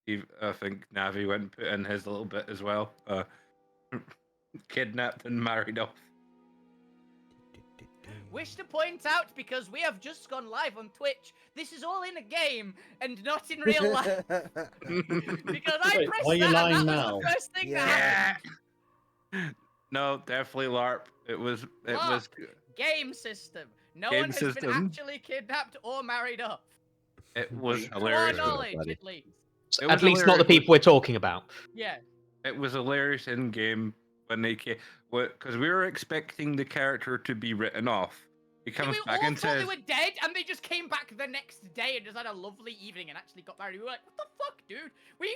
I think Navi went and put in his little bit as well. Kidnapped and married off. Wish to point out, because we have just gone live on Twitch, this is all in a game and not in real life. Because I Wait, pressed why are you that and lying that now? was the first thing that Yeah. happened. No, definitely LARP. It was. Game system. No Game one has been system. actually kidnapped or married off. It was To our hilarious. knowledge, buddy. at least. It was At least not the hilarious. people we're talking about. Yeah. It was hilarious in game when they came, because we were expecting the character to be written off. He Yeah, comes we back all and thought says, they were dead, and they just came back the next day and just had a lovely evening and actually got married. We were like, what the fuck, dude? We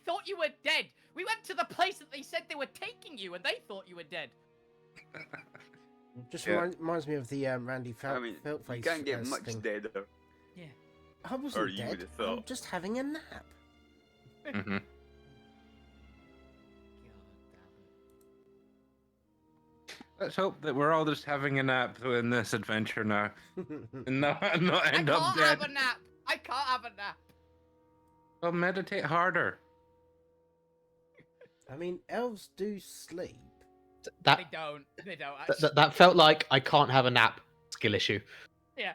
thought you were dead. We went to the place that they said they were taking you, and they thought you were dead. Just Yeah. reminds me of the Randy I mean, Feltface you can't get much thing. deader. I wasn't you dead. would've I'm thought. just having a nap. Mhm. Let's hope that we're all just having a nap in this adventure now, and not end I up can't dead. have a nap. I can't have a nap. Well, meditate harder. I mean, elves do sleep. That They don't. They don't. Actually. that felt like I can't have a nap skill issue. Yeah.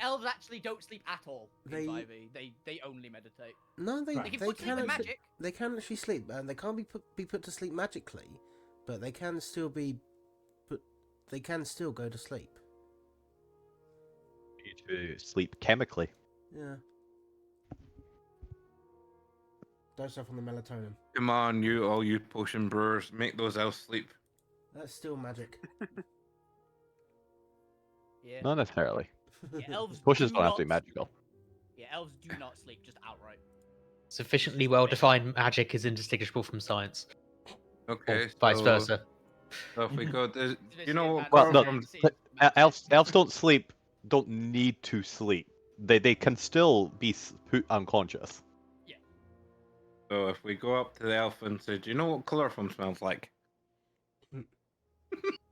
Elves actually don't sleep at all in They- 5e. They only meditate. No, they Right. They can they put sleep can with actually, magic. they can actually sleep, and they can't be put to sleep magically, but they can still be put. They can still go to sleep. To sleep chemically. Yeah. Dose off on the melatonin. Come on, all you potion brewers, make those elves sleep. That's still magic. Yeah. Not necessarily. Yeah, elves Potions do don't have not to be magical. Yeah, elves do not sleep, just outright. Sufficiently well-defined magic is indistinguishable from science, Okay, or vice so- versa. So if we go, you know what? Well, no, from- Elves don't sleep. Don't need to sleep. They can still be put unconscious. So if we go up to the elf and say, "Do you know what chloroform smells like?"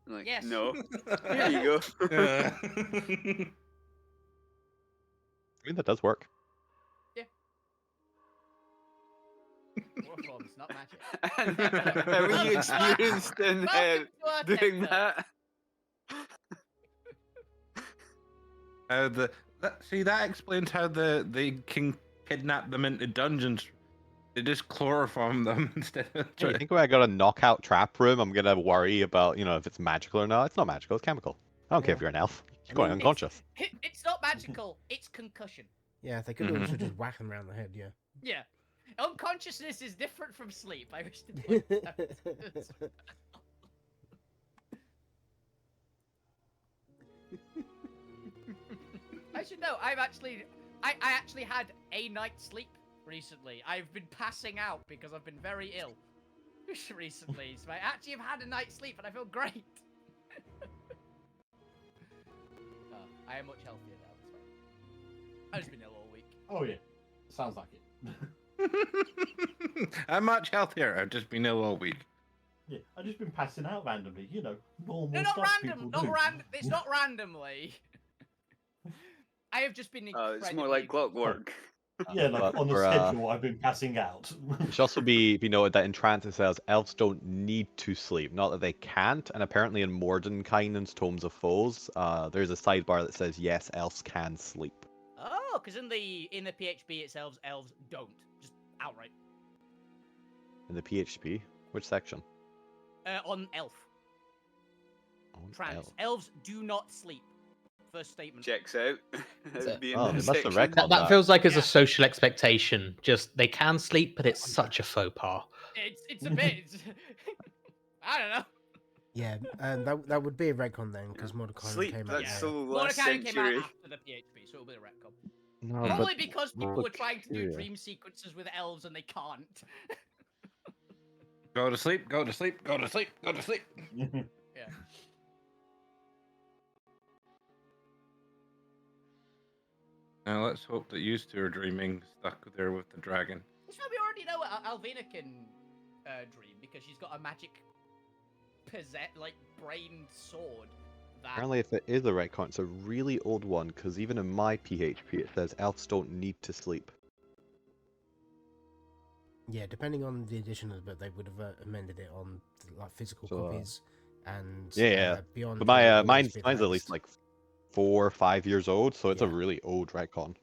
Like, Yes. no. There you go. I mean, that does work. Chloroform's not magic. Have you experienced in Welcome to our doing tech that? See, that explains how they can kidnap them into dungeons. They just chloroform them instead of. Hey, you think when I got a knockout trap room, I'm gonna worry about if it's magical or not? It's not magical. It's chemical. I don't care Yeah. if you're an elf. You're I going mean, unconscious. It's not magical. It's concussion. Yeah, they could also just whack them around the head. Yeah. Yeah. Unconsciousness is different from sleep. I wish to point that out. I should know. I actually had a night's sleep recently. I've been passing out because I've been very ill recently. So I actually have had a night's sleep and I feel great. I am much healthier now. That's fine. I've just been ill all week. Oh yeah, sounds like it. I'm much healthier. I've just been ill all week. Yeah, I've just been passing out randomly. Normal No, not stuff random. people Not do. random. It's not randomly. I have just been incredibly. It's more like clockwork. Yeah, like But on the for, schedule, I've been passing out. It should also be noted that in trance it says elves don't need to sleep, not that they can't. And apparently in Mordenkainen's Tomes of Foes, there's a sidebar that says yes, elves can sleep. Oh, because in the PHP it says elves don't, just outright. In the PHP, which section? On elf. On Trans. elf. Elves do not sleep. First statement. Checks out. That'd be in Oh, the they must have section. reckoned That feels like it's Yeah. a social expectation. Just they can sleep, but it's such a faux pas. It's a bit. I don't know. Yeah, and that would be a retcon then, because Mordecai Sleep, came out. that's Yeah. so last Mordecai came out century. after the PHP, so it'll be a retcon. No, Probably because people were look trying to do here. dream sequences with elves and they can't. Go to sleep. Go to sleep. Go to sleep. Go to sleep. Yeah. Now let's hope that you two are dreaming stuck there with the dragon. That's why we already know Alvina can dream, because she's got a magic brain sword. That... Apparently, if it is a retcon, it's a really old one, because even in my PHP it says elves don't need to sleep. Yeah, depending on the edition of the book, they would have amended it on like physical So, copies and yeah. beyond. But it my would always mine's be at least advanced. like 4 or 5 years old, so it's a Yeah. really old retcon.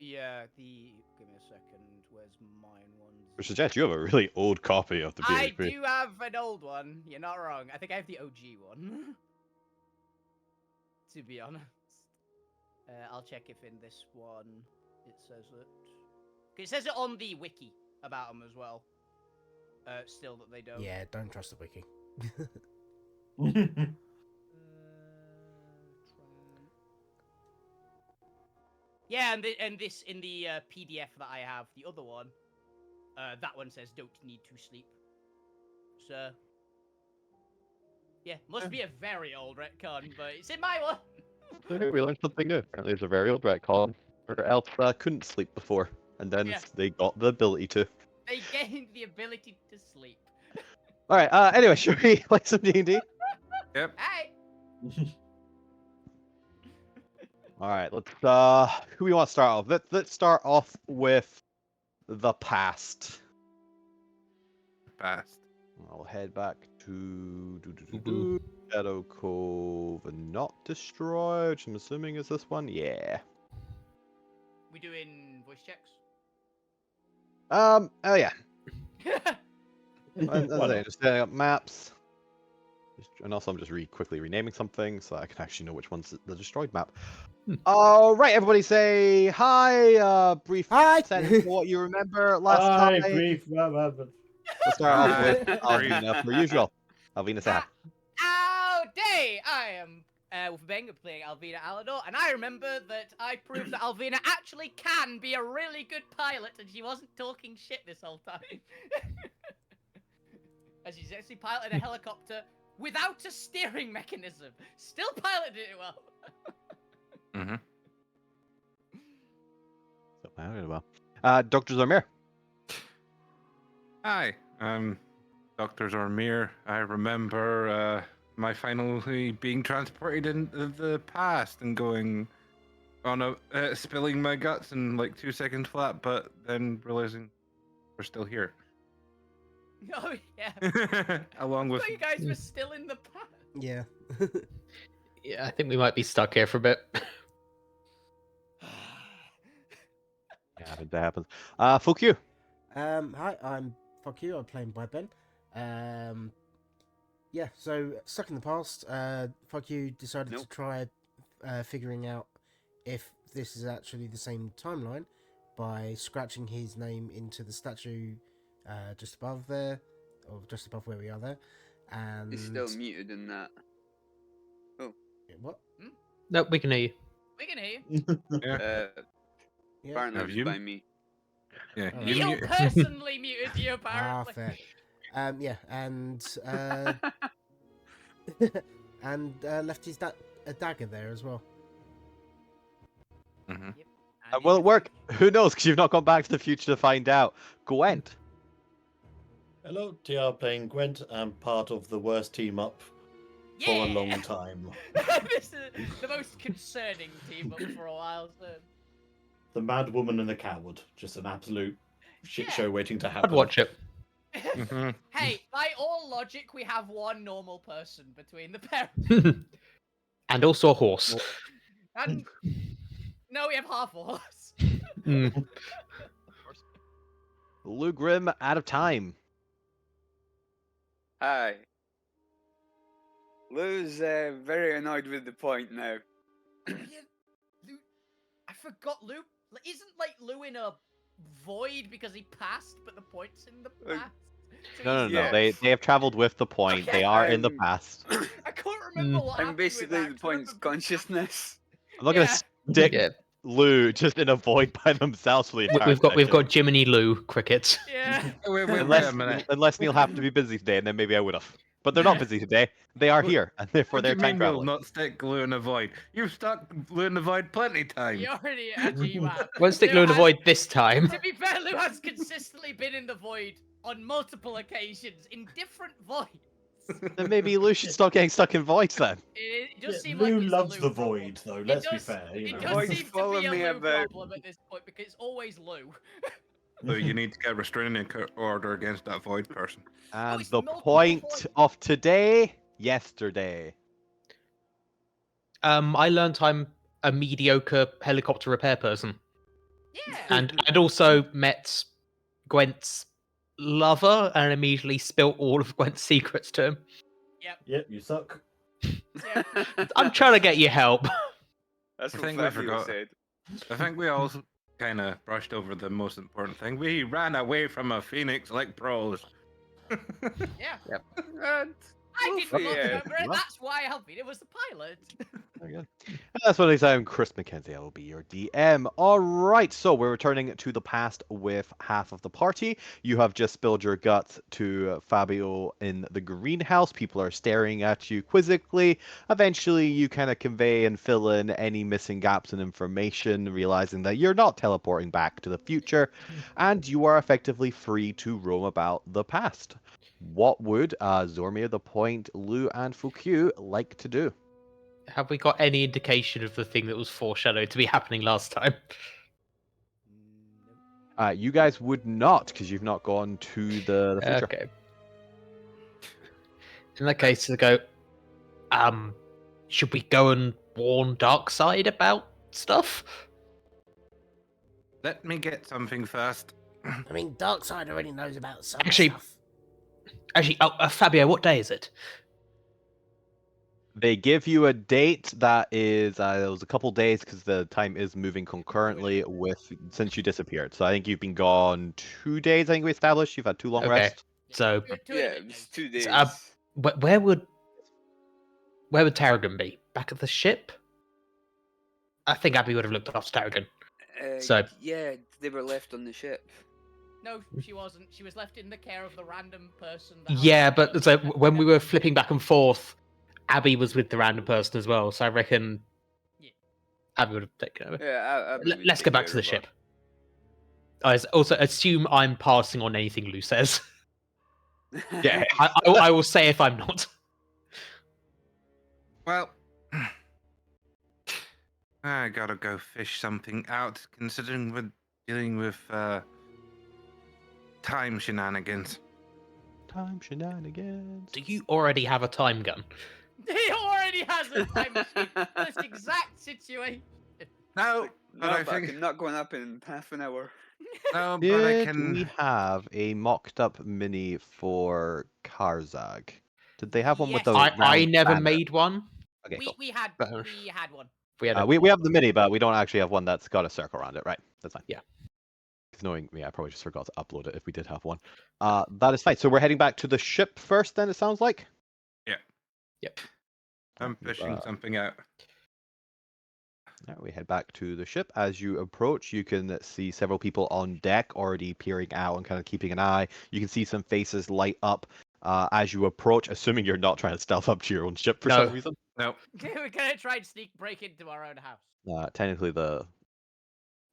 Yeah, give me a second. Where's mine ones? Which suggests you have a really old copy of the I BHP. do have an old one. You're not wrong. I think I have the OG one. To be honest. I'll check if in this one it says it. It says it on the wiki about them as well. Still that they don't. Yeah, don't trust the wiki. Yeah, and this in the PDF that I have, the other one, that one says don't need to sleep. So, yeah, must be a very old retcon, but it's in my one. We learned something new. Apparently, it's a very old retcon where elves couldn't sleep before, and then Yeah. they got the ability to. They gained the ability to sleep. All right. Anyway, should we play some D&D? Yep. Hey. All right. Let's. Who we want to start off? Let's start off with the past. Fast. I'll head back to Shadow Cove and not destroy, which I'm assuming is this one. Yeah. We doing voice checks? Oh yeah. Why not? Just setting up maps. And also, I'm just quickly renaming something so I can actually know which one's the destroyed map. All right, everybody, say hi. Brief Hi! sentence for what you remember last Hi, time. brief. Let's start off with Hi. Alvina, per usual. Alvina, say hi. Howdy! I am with Bang playing Alvina Alador, and I remember that I proved that Alvina actually can be a really good pilot, and she wasn't talking shit this whole time. As she's actually piloted a helicopter without a steering mechanism. Still piloted it well. Mm-hmm. Dr. Zarmir. Hi, Dr. Zormir. I remember my finally being transported into the past and going on spilling my guts in like 2 seconds flat, but then realizing we're still here. Oh, yeah. Along I with thought you guys were still in the past. Yeah. Yeah, I think we might be stuck here for a bit. Yeah, that happens. Fuck you. Hi, I'm Fuck You. I'm playing by Ben. Yeah, so stuck in the past. Fuck You decided to Nope. try figuring out if this is actually the same timeline by scratching his name into the statue just above there, or just above where we are there. And He's still muted in that. what? Nope, we can hear you. We can hear you. yeah, Yeah. Apparently Have it's you? by me. yeah. Oh. you Neil mute- personally muted you, Ah, apparently. fair. Yeah, and and left his a dagger there as well. Mhm. And Will he it work? Who knows? Because you've not gone back to the future to find out. Gwent. Hello, TR playing Gwent. I'm part of the worst team up for a long Yeah. time. This is the most concerning team up for a while, so. The Mad Woman and the Coward. Just an absolute shit Yeah. show waiting to I'd happen. watch it. Mhm. Hey, by all logic, we have one normal person between the parents. And also a horse. And no, we have half a horse. Mm. Lugrim out of time. Hi. Lou's very annoyed with the point now. Yeah, Lou, I forgot Lou. Isn't like Lou in a void because he passed, but the point's in the past? So No, he's no, no. not- Yeah. They have traveled with the point. Okay. They are in the Um, past. I can't remember what I'm happened basically with the that, 'cause I point's remember- consciousness. I'm not gonna Yeah. stick Yeah. Lou just in a void by themselves for the entire We've got session. Jiminy Lou crickets. Yeah. Wait a Unless, minute. unless Neil happened to be busy today, and then maybe I would have. But they're not busy today. They are What- here, and therefore What do they're you time mean you'll traveling. not stick glue in a void? You've stuck glue in the void plenty times. You already actually you have. Won't stick Lou Lou in the has- void this time. To be fair, Lou has consistently been in the void on multiple occasions in different voids. Then maybe Lou should stop getting stuck in voids then. It does Yeah, seem Lou like it's a loves Lou the problem. void, though. It Let's be does- fair. You It know. does Void seem to follow be a me Lou about- problem at this point because it's always Lou. So you need to get a restraining order against that void person. And it's the multiple point points. of today, yesterday. I learned I'm a mediocre helicopter repair person, Yeah. and also met Gwent's lover and immediately spilt all of Gwent's secrets to him. Yep, you suck. Yeah. I'm trying to get you help. That's I what think we Fabio forgot. said. I think we all kind of brushed over the most important thing. We ran away from a phoenix like pros. Yeah. And I well, didn't yeah. remember it. That's why Alvina was the pilot. Very good. That's what I say. I'm Chris McKenzie. I will be your DM. All right, so we're returning to the past with half of the party. You have just spilled your guts to Fabio in the greenhouse. People are staring at you quizzically. Eventually, you kind of convey and fill in any missing gaps in information, realizing that you're not teleporting back to the future, and you are effectively free to roam about the past. What would Zormir, the Point, Lu, and Fukyu like to do? Have we got any indication of the thing that was foreshadowed to be happening last time? You guys would not, because you've not gone to the future. Okay. In that case, to go. Should we go and warn Darkseid about stuff? Let me get something first. I mean, Darkseid already knows about some Actually- stuff. Actually, Fabio, what day is it? They give you a date that is it was a couple days because the time is moving concurrently with since you disappeared. So I think you've been gone 2 days. I think we established you've had too long Okay. rest. So, Two Yeah, and a it bit was days. 2 days. where would Tarragon be? Back at the ship? I think Abby would have looked after Tarragon. so- yeah, they were left on the ship. No, she wasn't. She was left in the care of the random person. That Yeah, Alvina but was so left when we with. were flipping back and forth, Abby was with the random person as well. So I reckon Yeah. Abby would have taken over. Yeah, Let's go back to the ship. I also assume I'm passing on anything Lou says. Yeah. I will say if I'm not. Well, I gotta go fish something out, considering we're dealing with time shenanigans. Time shenanigans. Do you already have a time gun? He already has a time machine for this exact situation. No, but No, I but think I'm not going up in half an hour. no, but I Did can. we have a mocked up mini for Karzag? Did they have one with Yes. the I round never banner? made one. Okay, cool. We had But- one. We had a, We have the mini, but we don't actually have one that's got a circle around it, right? That's fine. Yeah. Because knowing me, I probably just forgot to upload it if we did have one. That is fine. So we're heading back to the ship first, then it sounds like. Yep. I'm fishing something out. Yeah, we head back to the ship. As you approach, you can see several people on deck already peering out and kind of keeping an eye. You can see some faces light up as you approach, assuming you're not trying to stealth up to your own ship for No. some reason. No, We're gonna try and break into our own house. Technically, the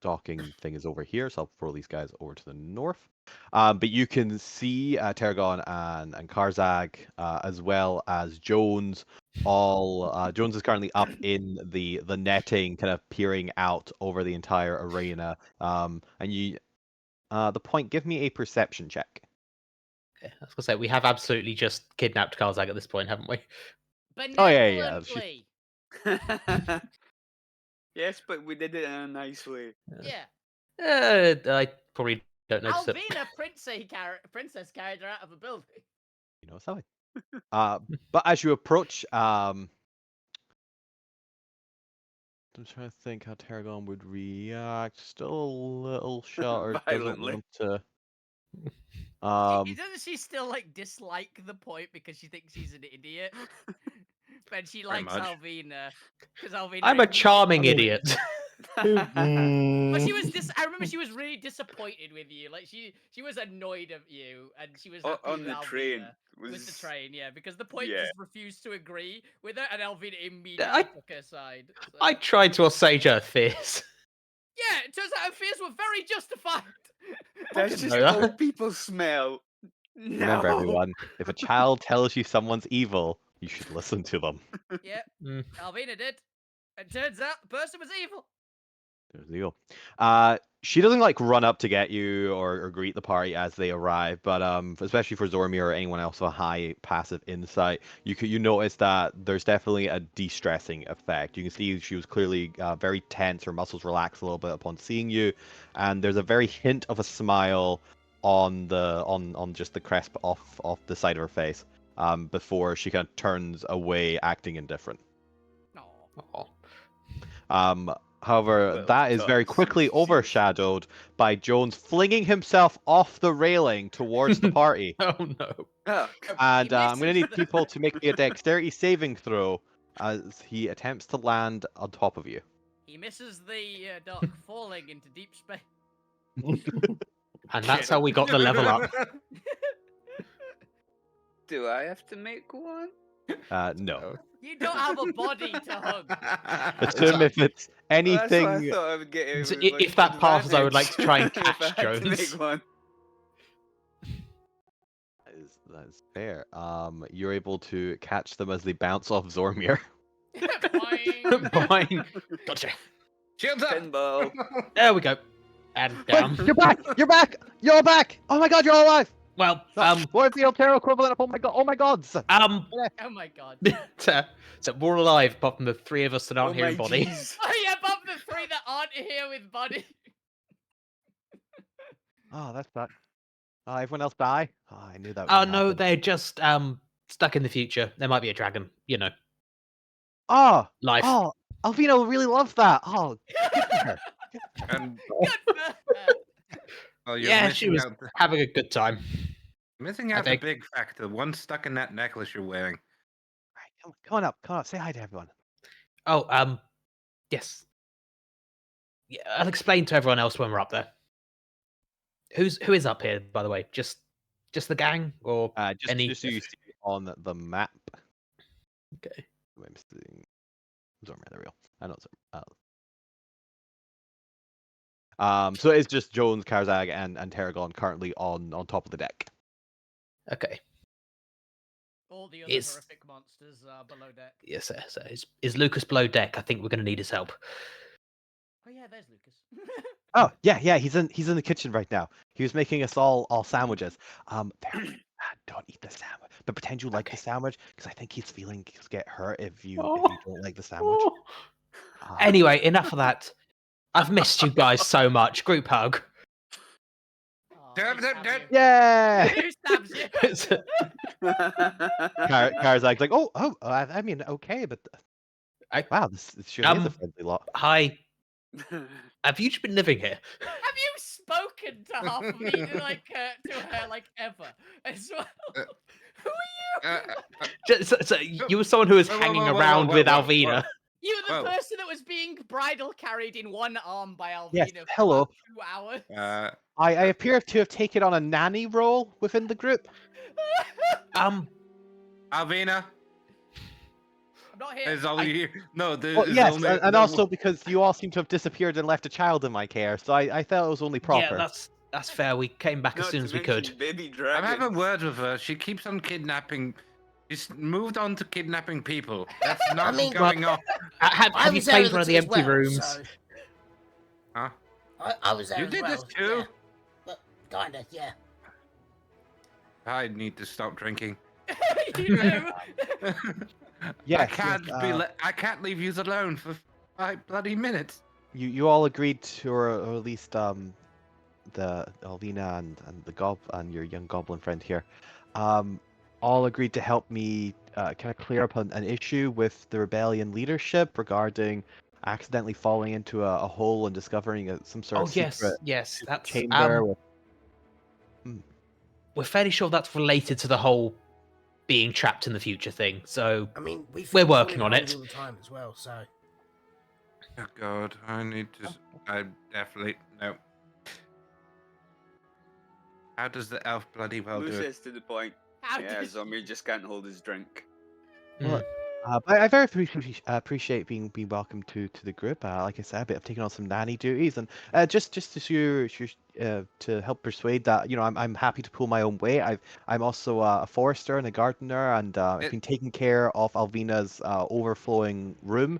docking thing is over here, so I'll throw these guys over to the north. But you can see Tarragon and Karzag, as well as Jones. Jones is currently up in the netting, kind of peering out over the entire arena. And you, the Point, give me a perception check. I was gonna say we have absolutely just kidnapped Karzag at this point, haven't we? Oh, yeah, Benevolently. Yes, but we did it in a nice way. Yeah. I probably don't notice it. Alvina princess carried her out of a building. You know, it's that way. But as you approach, I'm trying to think how Tarragon would react. Still a little shot, or doesn't Violently. want to. Doesn't she still like dislike the Point because she thinks he's an idiot? But she Pretty likes much. Alvina because Alvina. I'm a charming I mean- idiot. But she Mm, was. I remember she was really disappointed with you. Like she was annoyed at you, and she was happy On with the Alvina. train. With the train, yeah, because the Point Yeah. just refused to agree with her, and Alvina immediately I- took her side. So- I tried to assuage her fears. Yeah, it turns out her fears were very justified. That's didn't just know that. old people smell. Remember, No. everyone, if a child tells you someone's evil, you should listen to them. Yep, Mm. Alvina did. It turns out the person was evil. There's the go. She doesn't like run up to get you or greet the party as they arrive, but especially for Zormir or anyone else with a high passive insight, you notice that there's definitely a de-stressing effect. You can see she was clearly very tense, her muscles relax a little bit upon seeing you, and there's a very hint of a smile on just the crest off the side of her face, before she kind of turns away, acting indifferent. Aw. However, Well, that is very that's quickly serious. overshadowed by Jones flinging himself off the railing towards the party. Oh no. Oh, And I'm going to misses need people to make me a dexterity saving throw as he attempts to land on top of you. He misses the duck, falling into deep space. And that's how we got the level up. do I have to make one? No. You don't have a body to hug. Assume if it's Well, that's anything. what I thought I would get. So like, if that passes, I would like to try and advantage catch if I had to Jones. make one. That is fair. You're able to catch them as they bounce off Zormir. Boing. Boing. Gotcha. Shields up! Pinball. There we go. And down. You're back! You're back! You're back! Oh my god, you're all alive! Well, What is the Alterra equivalent of oh my gods? Oh my god. so we're all alive, apart from the three of us that aren't Oh here my in body. jeez. Oh yeah, above the three that aren't here with body. Oh, that's that. Everyone else die? Oh, I knew that. Oh would no, happen. they're just stuck in the future. There might be a dragon, you know. Oh, Life. oh, Alvina will really love that. Oh, good for her. And Good for her. well, you're Yeah, missing she was out having a good time. missing I out the think. big fact, the one stuck in that necklace you're wearing. Right, come on up. Say hi to everyone. Oh, yes. Yeah, I'll explain to everyone else when we're up there. Who is up here, by the way? Just the gang, or Just so you see on the map. Okay. I'm seeing Zormir, there we go. I know Zormir. So it's just Jones, Karzag, and Tarragon currently on top of the deck. Okay. All the other Is- horrific monsters are below deck. Yes, sir. So is Lucas below deck? I think we're going to need his help. Oh yeah, there's Lucas. Oh yeah, he's in the kitchen right now. He was making us all sandwiches. Don't eat the sandwich, but pretend you like the Okay. sandwich because I think he's feeling he'll get hurt if you Oh. don't like the sandwich. Anyway, enough of that. I've missed you guys so much. Group hug. Aw, Dab, who dab, stabs dab. you? Yeah. Who stabs you? Karzag's like, I mean, okay, but wow, this sure is a friendly lot. Hi. Have you just been living here? Have you spoken to half of me like to her like ever as well? Who are you? So you were someone who was Whoa, hanging whoa, whoa, around whoa, with whoa, Alvina. You were the Whoa. person that was being bridal carried in one arm by Alvina Yes, for hello. about 2 hours. I appear to have taken on a nanny role within the group. Alvina, I'm not here. is all you here? No, Well, yes, and also because you all seem to have disappeared and left a child in my care, so I felt it was only proper. Yeah, that's fair. We came back as Not soon to as we mention could. Baby I'm dragon. having words with her. She keeps on kidnapping. She's moved on to kidnapping people. That's not mean, going on. Have I you was there played as one of the as empty well, rooms? so- Huh? I was there You as did well. this too? Yeah. But kinda, yeah. I need to stop drinking. You do. Yes, I can't leave you alone for 5 bloody minutes. You all agreed to, or at least the Alvina and the and your young goblin friend here, all agreed to help me kind of clear up an issue with the rebellion leadership regarding accidentally falling into a hole and discovering some sort Oh of yes, secret yes. That's chamber. we're fairly sure that's related to the whole being trapped in the future thing. So I mean, We're working on it. all the time as well. So Oh god, I need to. I definitely no. How does the elf bloody well do it? Lucius to the point. How Yeah, did Zombie just can't hold his drink. Well, but I very appreciate being welcome to the group. Like I said, I've taken on some nanny duties, and just to help persuade that I'm happy to pull my own weight. I'm also a forester and a gardener, and I've been taking care of Alvina's overflowing room.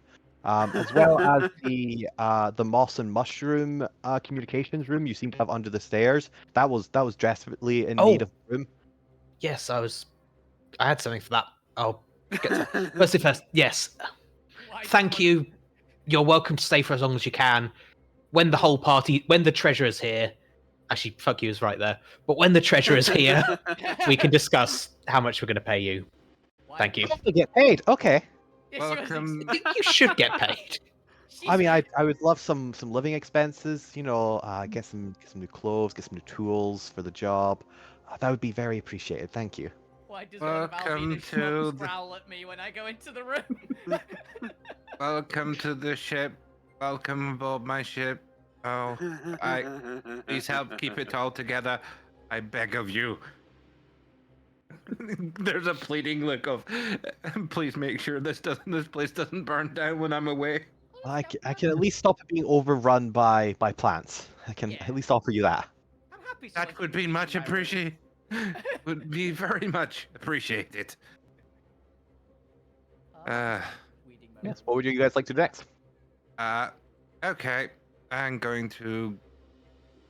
as well as the moss and mushroom communications room you seem to have under the stairs. That was desperately in need Oh. of room. Yes, I had something for that. I'll get to that. First thing first. Yes. Why Thank do you. You're welcome to stay for as long as you can. When the treasurer's here, actually, fuck you is right there. But when the treasurer's here, we can discuss how much we're going to pay you. Why Thank do you. To get paid. Okay. Yeah, she was Welcome. You should get paid. I mean, she's- I would love some living expenses. You know, get some new clothes, get some new tools for the job. That would be very appreciated. Thank you. Why does one of Welcome Alvina's to schmucks the- growl at me when I go into the room? Welcome to the ship. Welcome aboard my ship. Oh, please help keep it all together. I beg of you. There's a pleading look of, please make sure this place doesn't burn down when I'm away. I can at least stop it being overrun by plants. I can Yeah. at least offer you that. I'm happy. That would be much appreciated. Would be very much appreciated. Yes. What would you guys like to do next? Okay. I'm going to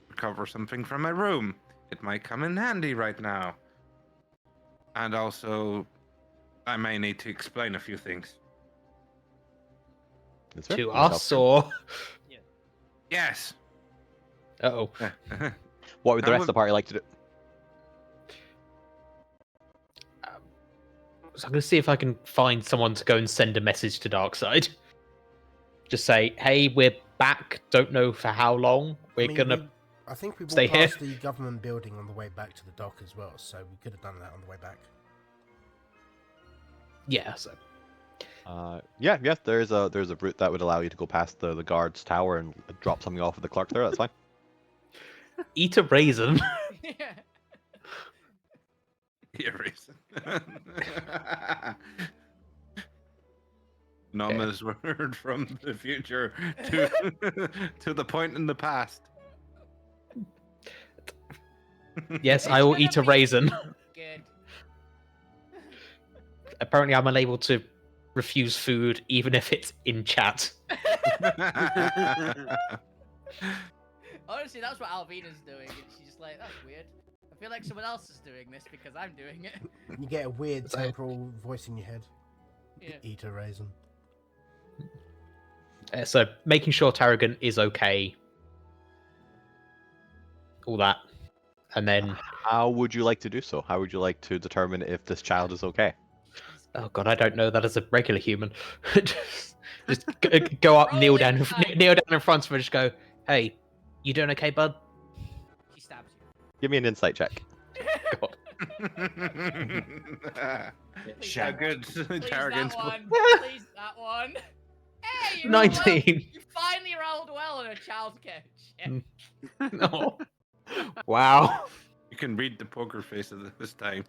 recover something from my room. It might come in handy right now. And also, I may need to explain a few things. Yes, sir. To Yes, us or Yes. oh, What would the I rest of the party like to do? so I'm gonna see if I can find someone to go and send a message to Darkseid. Just say, hey, we're back. Don't know for how long. We're gonna. I think we stay walked here. past the government building on the way back to the dock as well, so we could have done that on the way back. Yeah. So Yeah. There's a route that would allow you to go past the guard's tower and drop something off at the clerk there. That's fine. eat a raisin. Yeah. Your reason. Noma's word from the future to the point in the past. Yes, I will eat a raisin. Good. Apparently, I'm unable to refuse food, even if it's in chat. Honestly, that's what Alvina's doing, and she's just like, that's weird. I feel like someone else is doing this because I'm doing it. You get a weird So- temporal voice in your head. Yeah. Eat a raisin. So making sure Tarragon is okay. All that. And then, How would you like to do so? How would you like to determine if this child is okay? oh god, I don't know that as a regular human. just go up, kneel down, Rolling time. kneel down in front of her, just go, hey, you doing okay, bud? She stabs you. Give me an insight check. God. How good Please Tarragon's that one. Please that one. Hey, you rolled well. 19. You finally rolled well on a child's coach. Yeah. No. Wow. You can read the poker face of this time.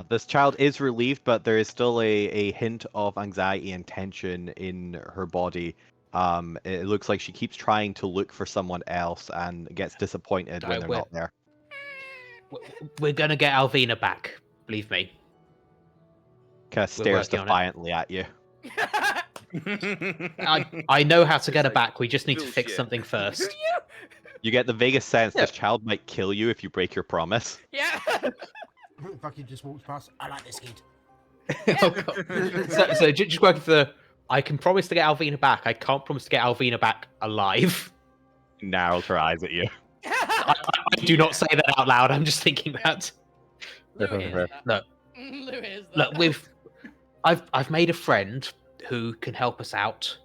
This child is relieved, but there is still a hint of anxiety and tension in her body. It looks like she keeps trying to look for someone else and gets disappointed when they're not there. We're gonna get Alvina back. Believe me. Kind of We're stares working on it. defiantly at you. I know how to get her like back. We just need to fix bullshit. something first. You get the vaguest sense Yeah. this child might kill you if you break your promise. Yeah. Fuck, you just walked past. I like this kid. Oh, God. So just working for the. I can promise to get Alvina back. I can't promise to get Alvina back alive. Narrows her eyes at you. I do not say that out loud. I'm just thinking that. Lou hears that. Look, Lou hears that. look, I've made a friend who can help us out,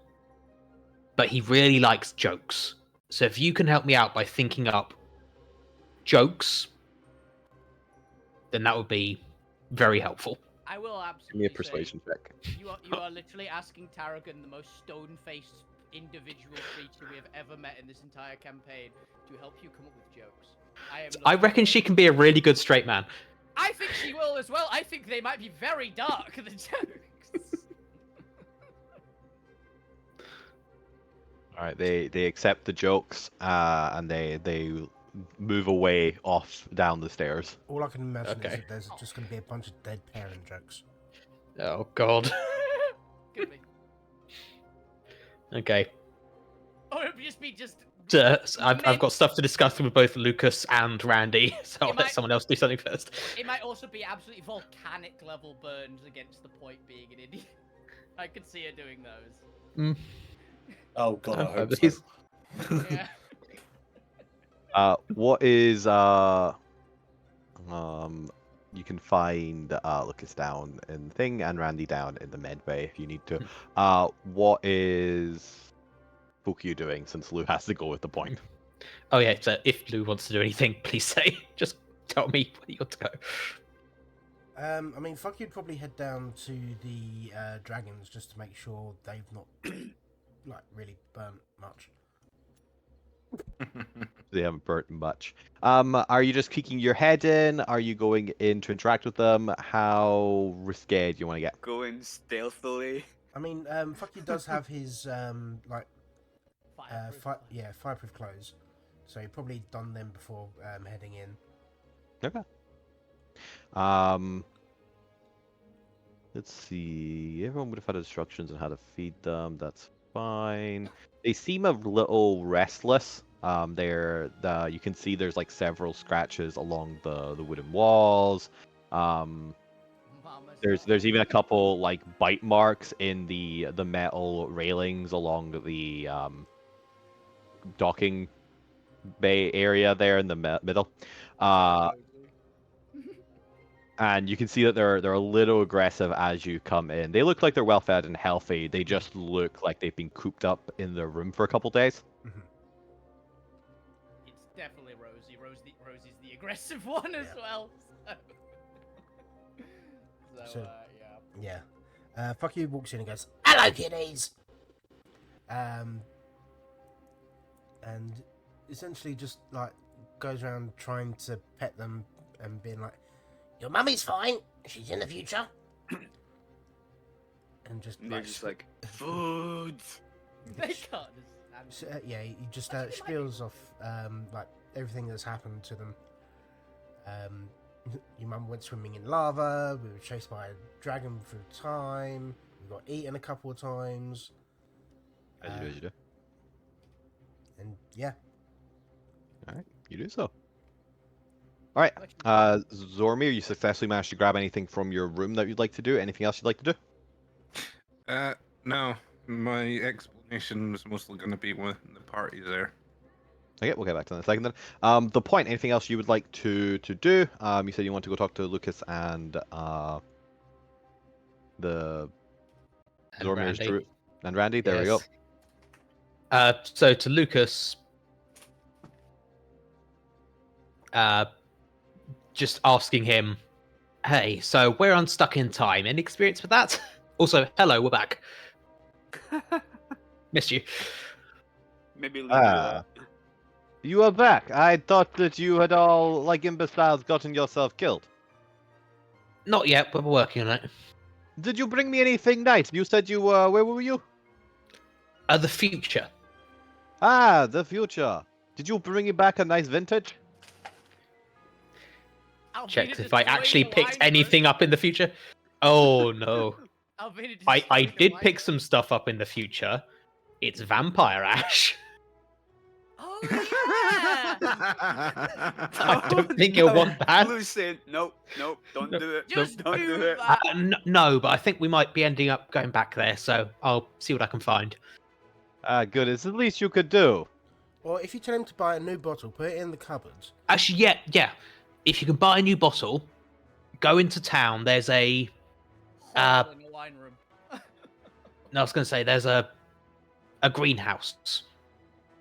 but he really likes jokes. So if you can help me out by thinking up jokes, then that would be very helpful. I will Give absolutely me a say persuasion check. you are literally asking Tarragon, the most stone-faced individual creature we have ever met in this entire campaign, to help you come up with jokes. I reckon she can be a really good straight man. I think she will as well. I think they might be very dark, the jokes. All right, they accept the jokes, and they move away off down the stairs. All I can imagine is Okay. that there's just going to be a bunch of dead parent jokes. Oh God. Could be. Okay. Or it would just be just. I've got stuff to discuss with both Lucas and Randy, so I'll It let might- someone else do something first. It might also be absolutely volcanic level burns against the point being an idiot. I could see her doing those. Oh god, I Oh, hope please. so. Yeah. What is you can find Lucas down in the thing and Randy down in the med bay if you need to. What is Fuku doing since Lou has to go with the point? Oh yeah, so if Lou wants to do anything, please say. Just tell me where you want to go. I mean, fuck, you'd probably head down to the dragons just to make sure they've not like really burnt much. They haven't burnt much. Are you just kicking your head in? Are you going in to interact with them? How risque do you want to get? Going stealthily. I mean, fuck, you does have his like Fireproof. fireproof clothes, so he probably done them before heading in. Okay. Let's see. Everyone would have had instructions on how to feed them. That's fine. They seem a little restless. You can see there's like several scratches along the wooden walls. Mama's There's even a couple like bite marks in the metal railings along the docking bay area there in the middle. And you can see that they're a little aggressive as you come in. They look like they're well fed and healthy. They just look like they've been cooped up in their room for a couple days. It's definitely Rosie. Rosie's the aggressive one as well. So, yeah. Yeah. Fuck you walks in and goes, "Hello, kiddies." And essentially just like goes around trying to pet them and being like, "Your mummy's fine. She's in the future." And just And they're just like, food. They can't understand. yeah, he just That's what they might spiels off like everything that's happened to them. Your mum went swimming in lava. We were chased by a dragon through time. We got eaten a couple of times. As you do. And yeah, All right, you do so. All right, Zormir, you successfully managed to grab anything from your room that you'd like to do? Anything else you'd like to do? No, my explanation was mostly going to be when the party's there. Okay, we'll get back to that in a second then. The point, anything else you would like to do? You said you want to go talk to Lucas and the And Zormir's Randy. and Randy. There we go. Yes. So to Lucas, just asking him, "Hey, so we're unstuck in time. Any experience with that?" Also, hello, we're back. Missed you. Maybe leave you You are back. I thought that you had all, like imbeciles, gotten yourself killed. Not yet, but we're working on it. Did you bring me anything nice? You said you were. Where were you? The future. Ah, the future. Did you bring me back a nice vintage? Checked if I actually picked anything up in the future. Oh no. I did pick some stuff up in the future. It's vampire ash. Oh yeah! I don't think you'll want that. Blue's saying, nope, don't do it. Just don't do do it. that. No, but I think we might be ending up going back there, so I'll see what I can find. Ah, good. It's the least you could do. or if you tell him to buy a new bottle, put it in the cupboard. Actually, yeah. If you can buy a new bottle, go into town. There's a Hole in the wine room. no, I was going to say there's a greenhouse.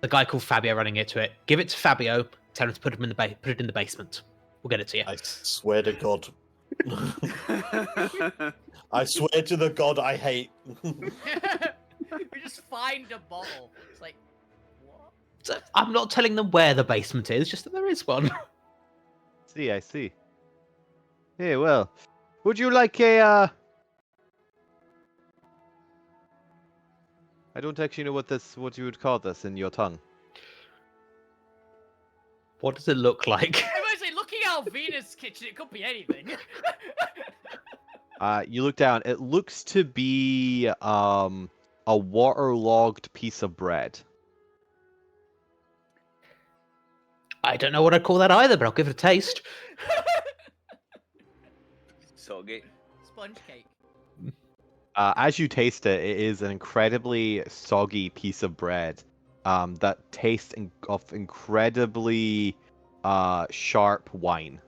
The guy called Fabio running it to it. Give it to Fabio. Tell him to put it in the basement. We'll get it to you. I swear to God. I swear to the God I hate. We just find a bottle. It's like, what? So, I'm not telling them where the basement is, just that there is one. I see. Hey, well, would you like a? I don't actually know what you would call this in your tongue. What does it look like? I was say, looking at Alvina's kitchen, it could be anything. You look down. It looks to be a waterlogged piece of bread. I don't know what I'd call that either, but I'll give it a taste. Soggy. Sponge cake. As you taste it, it is an incredibly soggy piece of bread that tastes of incredibly sharp wine.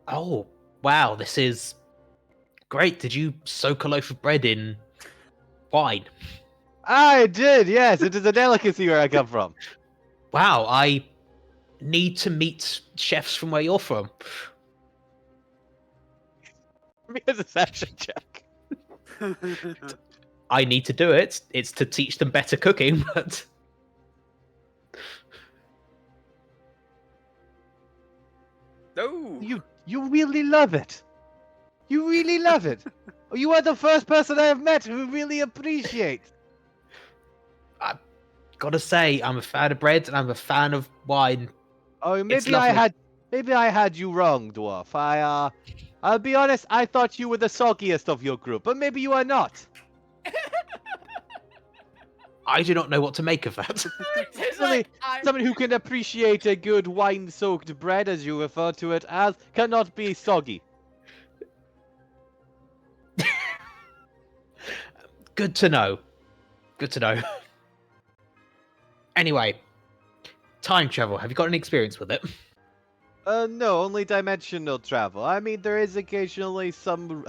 Oh, wow, this is great. Did you soak a loaf of bread in wine? I did, yes. It is a delicacy where I come from. Wow, I need to meet chefs from where you're from. Give me a deception check. I need to do it. It's to teach them better cooking, but No. You really love it. You really love it. You are the first person I have met who really appreciates. gotta say, I'm a fan of bread and I'm a fan of wine. Oh, It's maybe lovely. maybe I had you wrong, dwarf. I'll be honest. I thought you were the soggiest of your group, but maybe you are not. I do not know what to make of that. It's Really, like, someone who can appreciate a good wine-soaked bread, as you refer to it as, cannot be soggy. Good to know. Good to know. Anyway, time travel. Have you got any experience with it? No, only dimensional travel. I mean, there is occasionally some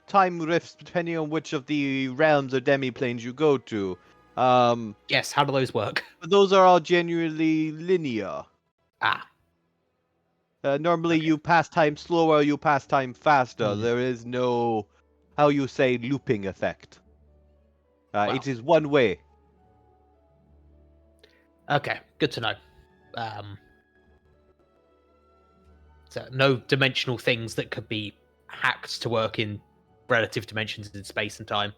time rifts depending on which of the realms or demiplanes you go to. Yes, how do those work? But those are all genuinely linear. Ah, Normally, you pass time slower, you pass time faster. Hmm. There is no, how you say, looping effect. Wow. It is one way. okay. Good to know. So no dimensional things that could be hacked to work in relative dimensions in space and time.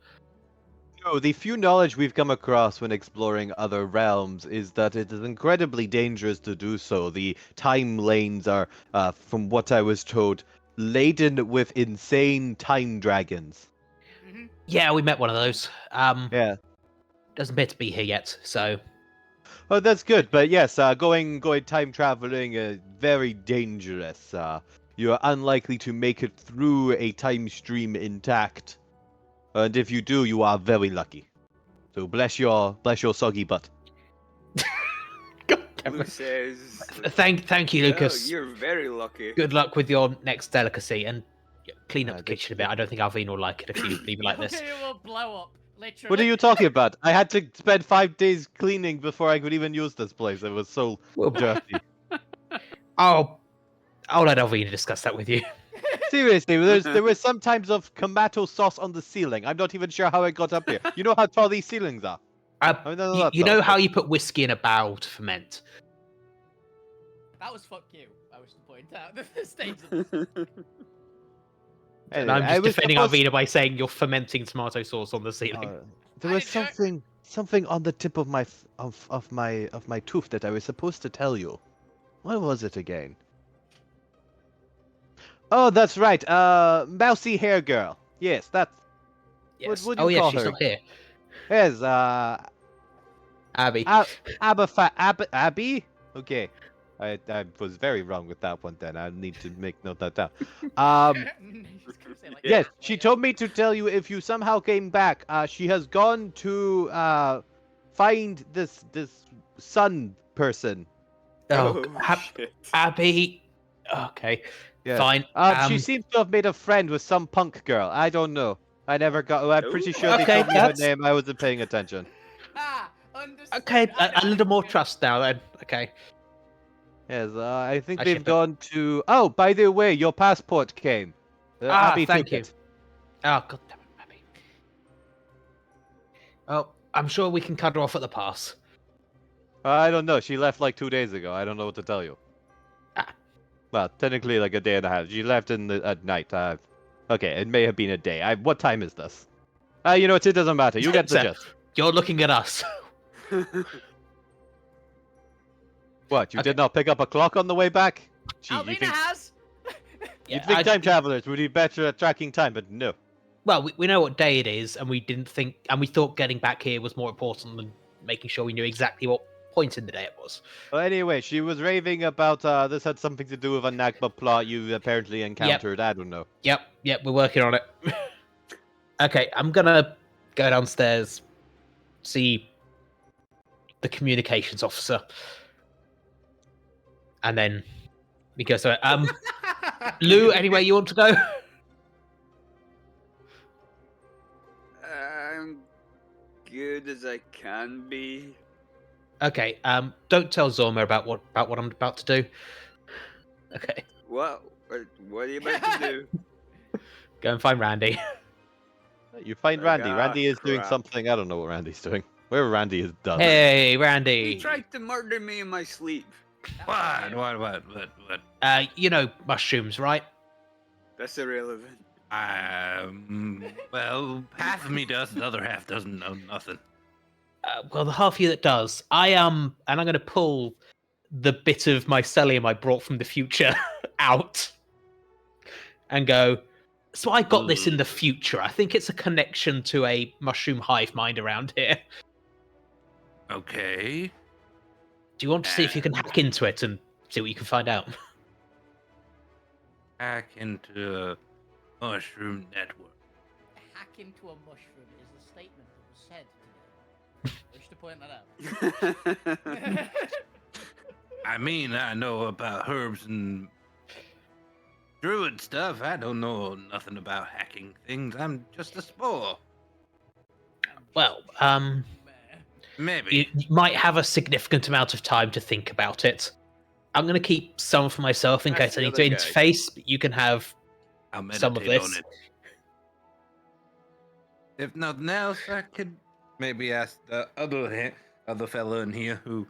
No, the few knowledge we've come across when exploring other realms is that it is incredibly dangerous to do so. The time lanes are, from what I was told, laden with insane time dragons. Mhm. Yeah, we met one of those. Yeah. Doesn't appear to be here yet, so Oh, that's good. But yes, going time traveling is very dangerous. You are unlikely to make it through a time stream intact. And if you do, you are very lucky. So bless your soggy butt. God damn Who it. says? Thank you, Oh, Lucas. you're very lucky. Good luck with your next delicacy and clean up the Good. kitchen a bit. I don't think Alvin will like it if you leave it like this. It will blow up. Literally. What are you talking about? I had to spend 5 days cleaning before I could even use this place. It was so Well, dirty. I'll let Alvina discuss that with you. Seriously, there was some types of tomato sauce on the ceiling. I'm not even sure how it got up here. You know how tall these ceilings are? I mean, they're not You know tall, how but- you put whiskey in a barrel to ferment? That was fuck you. I wish to point out the stage. Of this. And Anyway, I'm I just was defending supposed- Alvina by saying you're fermenting tomato sauce on the ceiling. There I was didn't do it. something on the tip of my of my tooth that I was supposed to tell you. What was it again? Oh, that's right. Mousy hair girl. Yes, that's Yes. what do you Oh yeah, call she's her? not here. yes. Abby. Abby. Okay, I was very wrong with that one. Then I need to make note of that down. He's gonna say like Yes, that, she yeah. told me to tell you if you somehow came back, she has gone to find this sun person. Oh, shit. Abby. Okay, Yes. fine. She seems to have made a friend with some punk girl. I don't know. I never got. I'm pretty sure they Okay, told me her that's- name. I wasn't paying attention. Ah, understood. Okay, I know a little more it's trust now then. Okay. Yes, I think I they've ship it. gone to. Oh, by the way, your passport came. Abby thank took you. it. Oh god damn it, Abby. Oh, I'm sure we can cut her off at the pass. I don't know. She left like 2 days ago. I don't know what to tell you. Ah. Well, technically like a day and a half. She left at night. Okay, it may have been a day. What time is this? You know what? It doesn't matter. You get the So- gist. You're looking at us. What? You Okay. did not pick up a clock on the way back? Gee, Alvina has. you think time travelers would be better at tracking time, but no. Well, we know what day it is, and we didn't think, and we thought getting back here was more important than making sure we knew exactly what point in the day it was. Well, anyway, she was raving about this had something to do with a Nagba plot you apparently encountered. I don't know. Yep, we're working on it. Okay, I'm gonna go downstairs, see the communications officer, and then we go. So, Lou, anywhere you want to go? I'm good as I can be. Okay, don't tell Zorma about what I'm about to do. Okay, What? What are you about to do? go and find Randy. You find Like, Randy. ah, Randy is doing crap. something. I don't know what Randy's doing. Whatever Randy has done. Hey, He Randy. tried to murder me in my sleep. What? You know mushrooms, right? That's irrelevant. Well, half of me does, the other half doesn't know nothing. Well, the half of you that does, and I'm going to pull the bit of mycelium I brought from the future out and go. So I got this in the future. I think it's a connection to a mushroom hive mind around here. Okay. Do you want to see if you can hack into it and see what you can find out? Hack into a mushroom network. Hack into a mushroom is the statement that was said today. I wish to point that out. I mean, I know about herbs and druid stuff. I don't know nothing about hacking things. I'm just a spore. Well, Maybe. you might have a significant amount of time to think about it. I'm going to keep some for myself in That's case I the need to other guy. interface, but you can have I'll meditate some of this. on it. If nothing else, I could maybe ask the other fellow in here who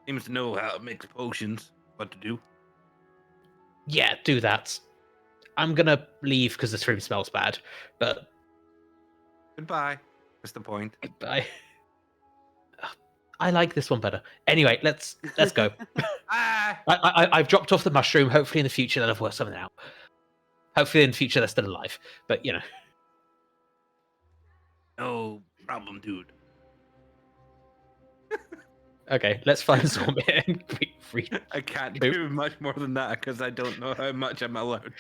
seems to know how to mix potions what to do. Yeah, do that. I'm going to leave because this room smells bad, but Goodbye. That's the point. I like this one better. Anyway, let's go. Ah! I've dropped off the mushroom. Hopefully in the future they'll have worked something out. Hopefully in the future they're still alive. But, you know. No problem, dude. Okay, let's find Zombie and I can't Nope. do much more than that because I don't know how much I'm allowed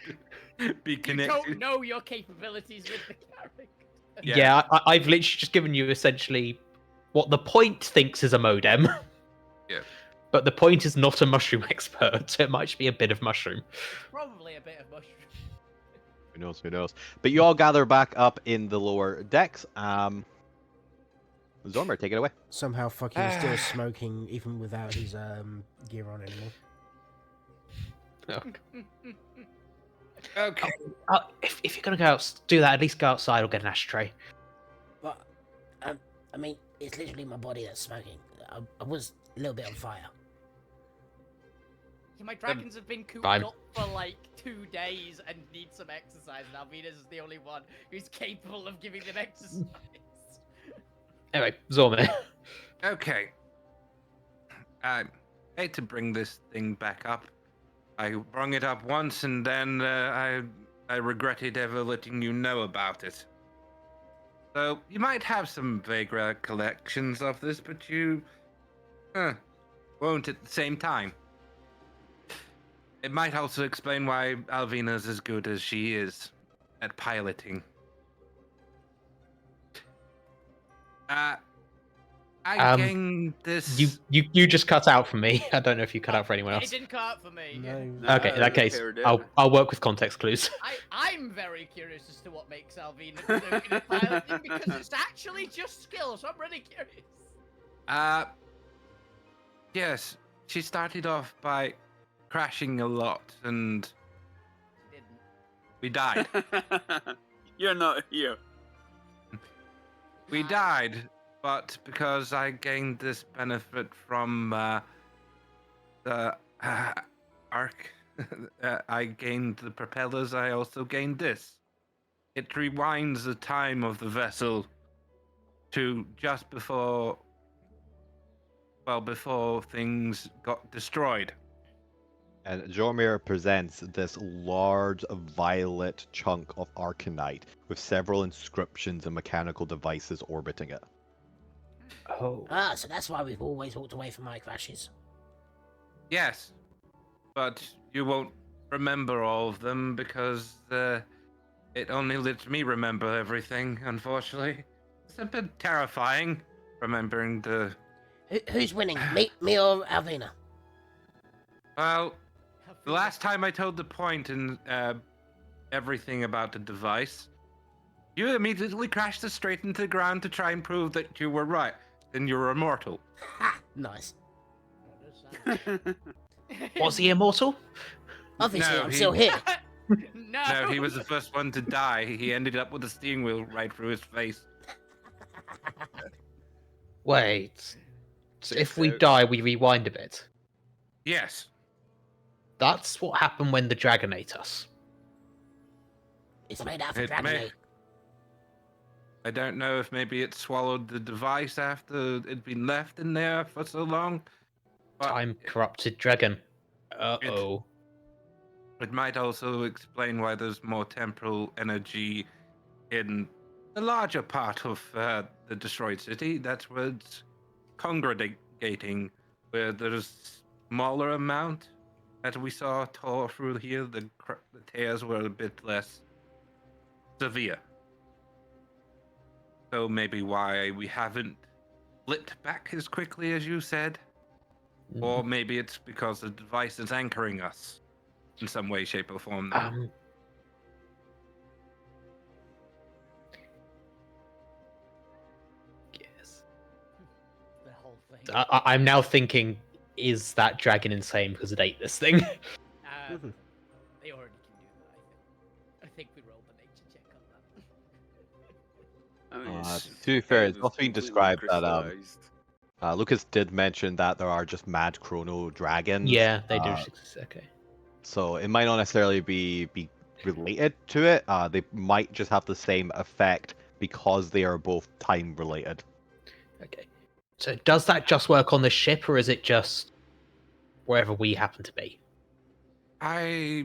to be You connected. don't know your capabilities with the character. Yeah, I've literally just given you essentially what the point thinks is a modem. Yeah. But the point is not a mushroom expert, so it might just be a bit of mushroom. Probably a bit of mushroom. Who knows? Who knows? But you all gather back up in the lower decks. Zormer, take it away. Somehow fucking still smoking even without his gear on anymore. Okay. If you're gonna go out, do that. At least go outside or get an ashtray. But, I mean, it's literally my body that's smoking. I was a little bit on fire. Yeah, my dragons have been cooped Fine. up for like 2 days and need some exercise. Now Venus is the only one who's capable of giving them exercise. Anyway, Zormer. Okay. I hate to bring this thing back up. I brung it up once and then I regretted ever letting you know about it. So you might have some vague recollections of this, but you won't at the same time. It might also explain why Alvina's as good as she is at piloting. I gained this. You just cut out for me. I don't know if you cut out for anyone It else. didn't cut out for me. No. Okay, in that case, Fair I'll work with context clues. I'm very curious as to what makes Alvina so good at piloting because it's actually just skill, so I'm really curious. Yes, she started off by crashing a lot and She didn't. we died. You're not here. We died, but because I gained this benefit from the arc, I gained the propellers, I also gained this. It rewinds the time of the vessel to just before, well, before things got destroyed. And Jormir presents this large violet chunk of arcanite with several inscriptions and mechanical devices orbiting it. Oh. Ah, so that's why we've always walked away from my crashes. Yes, but you won't remember all of them because it only lets me remember everything, unfortunately. It's a bit terrifying, remembering the... Who's winning? Me or Alvina? Well, the last time I told the point and everything about the device, you immediately crashed us straight into the ground to try and prove that you were right, and you were immortal. Ha! Nice. Was he immortal? Obviously, No, I'm he- still here. No. No, he was the first one to die. He ended up with a steering wheel right through his face. Wait. So if we out. die, we rewind a bit. Yes. That's what happened when the dragon ate us. It's made out of It may- dragonite. I don't know if maybe it swallowed the device after it'd been left in there for so long. But Time corrupted dragon. Uh-oh. it might also explain why there's more temporal energy in the larger part of the destroyed city. That's where it's congregating, where there's smaller amount. As we saw tore through here, the tears were a bit less severe. So maybe why we haven't flipped back as quickly as you said. Or maybe it's because the device is anchoring us in some way, shape, or form now. Yes. The whole thing. I'm now thinking, is that dragon insane because it ate this thing? They already can do that, I think. I think we rolled the nature check on that. I mean, To be fair, it's was also been completely described that crystallized. Lucas did mention that there are just mad chrono dragons. Yeah, they do. uh, Okay. So it might not necessarily be related to it. They might just have the same effect because they are both time related. Okay. So does that just work on the ship, or is it just wherever we happen to be? I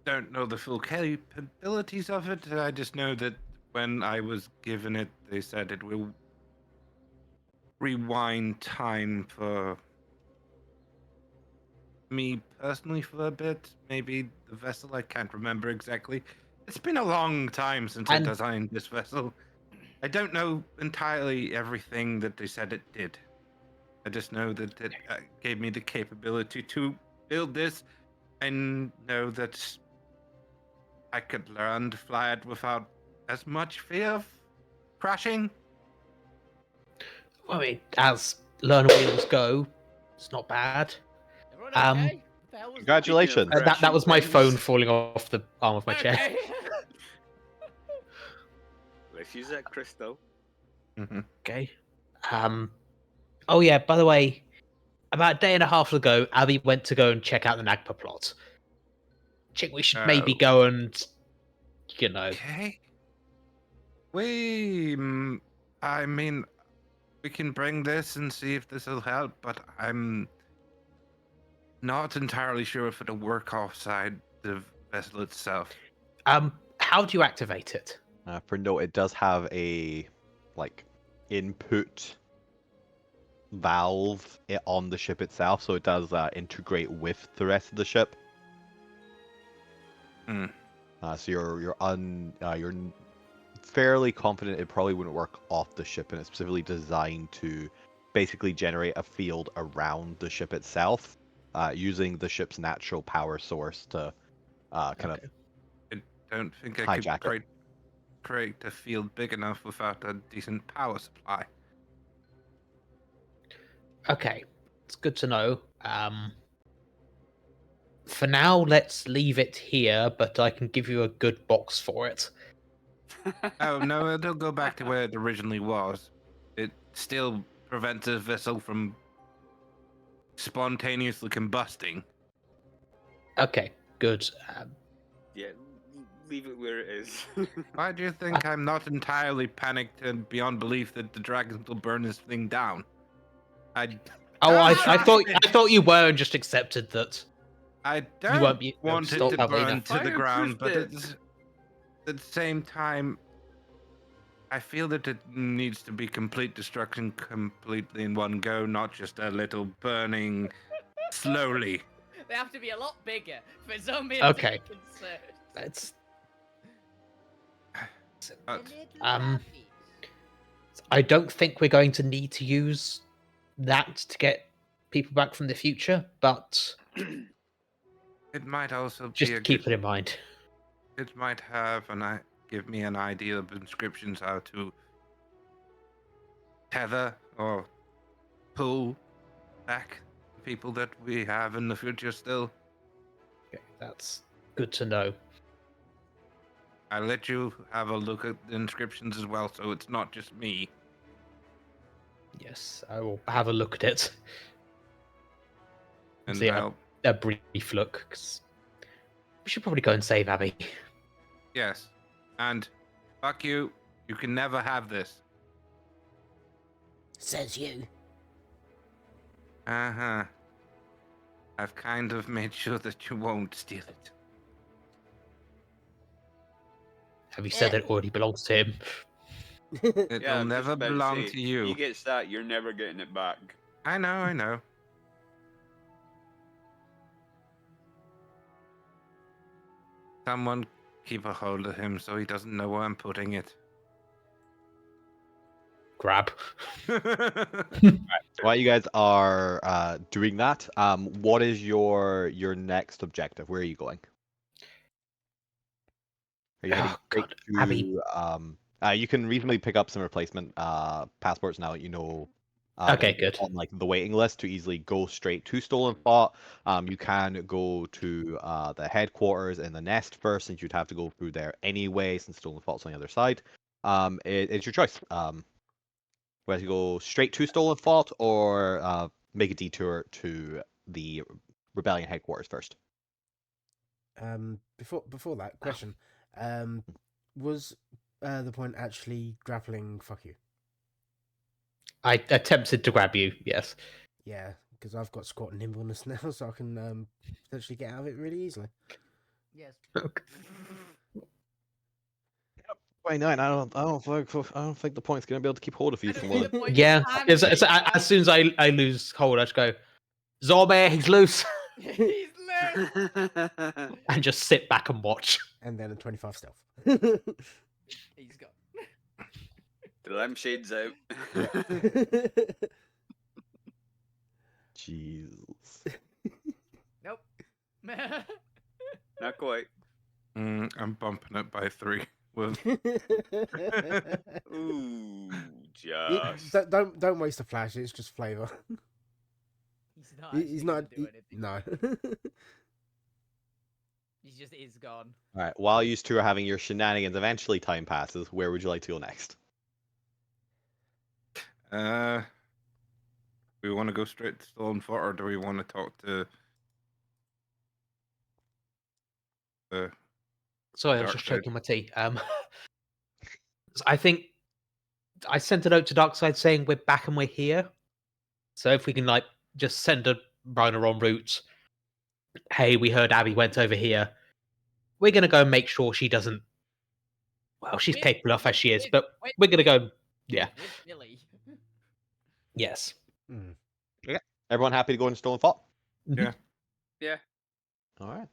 don't know the full capabilities of it. I just know that when I was given it, they said it will rewind time for me personally for a bit. Maybe the vessel, I can't remember exactly. It's been a long time since I And- designed this vessel. I don't know entirely everything that they said it did. I just know that it gave me the capability to build this and know that I could learn to fly it without as much fear of crashing. I mean, as learner wheels go, it's not bad. Everyone Um, okay? What the hell was that? Congratulations. That was my Crashing phone things. falling off the arm of my chair. Okay. Let's use that crystal. Okay. Oh yeah. By the way, about a day and a half ago, Abby went to go and check out the Nagpa plot. Think we should maybe Oh. go and, you know. Okay. I mean, we can bring this and see if this will help, but I'm not entirely sure if it'll work offside the vessel itself. How do you activate it? For note, it does have a input valve on the ship itself, so it does integrate with the rest of the ship. Hmm. So you're fairly confident it probably wouldn't work off the ship, and it's specifically designed to basically generate a field around the ship itself, using the ship's natural power source to kind of. I don't think I Hijack could it. create a field big enough without a decent power supply. Okay, it's good to know. For now, let's leave it here, but I can give you a good box for it. Oh no, it'll go back to where it originally was. It still prevents the vessel from spontaneously combusting. Okay, good. Yeah, leave it where it is. Why do you think I'm not entirely panicked and beyond belief that the dragons will burn this thing down? I Ah, thought you were and just accepted that I You don't won't be able to want it stop to traveling burn enough. to the ground, but Fireproofed at the same time, I feel that it needs to be complete destruction completely in one go, not just a little burning slowly. They have to be a lot bigger for zombies Okay. to be concerned. That's But The little Um, puppies. I don't think we're going to need to use that to get people back from the future, but it might also just be a keep good. it in mind. It might give me an idea of inscriptions how to tether or pull back the people that we have in the future still. Okay, that's good to know. I let you have a look at the inscriptions as well, so it's not just me. Yes, I will have a look at it. And See I'll a brief look, 'cause we should probably go and save Abby. yes. And fuck you. You can never have this. Says you. Uh-huh. I've kind of made sure that you won't steal it. Have you said Yeah. that it already belongs to him? It'll Yeah, I was just never about to belong say, to you. He gets that, you're never getting it back. I know. Someone keep a hold of him so he doesn't know where I'm putting it. Grab. While you guys are doing that, what is your next objective? Where are you going? Are you heading Oh, straight God, to Abby. you can reasonably pick up some replacement passports now that you know Okay, that you're good. on like the waiting list to easily go straight to Stolen Thought. You can go to the headquarters in the nest first, since you'd have to go through there anyway, since Stolen Thought's on the other side. It's your choice. Whether you go straight to Stolen Thought or make a detour to the Rebellion headquarters first. Before that question, was the point actually grappling? Fuck you. I attempted to grab you, yes. Yeah, because I've got squat and nimbleness now, so I can potentially get out of it really easily. Yes. 29. I don't think the point's gonna be able to keep hold of you I for don't more think than. the point Yeah, is as soon as I lose hold, I just go, Zombie, he's loose, He's loose. and just sit back and watch. And then a 25 stealth. He's gone. The lampshades out. Jesus. Nope. Not quite. I'm bumping it by 3. With Ooh, It- just. don't waste a flash. It's just flavor. He's not. He's actually not. gonna do anything. No. He just is gone. All right. While you two are having your shenanigans, eventually time passes. Where would you like to go next? we want to go straight to Stolen Fort, or do we want to talk to the Sorry, I was Dark just side. choking my tea. I think I sent a note to Darkside saying we're back and we're here. So if we can like just send a runner en route. Hey, we heard Abby went over here. We're gonna go and make sure she doesn't. Well, she's With- capable enough as she is, with- but with- we're gonna go. Yeah. With Billy. Yes. Mm. Everyone happy to go into Stolen Thought? Yeah. Yeah. All right.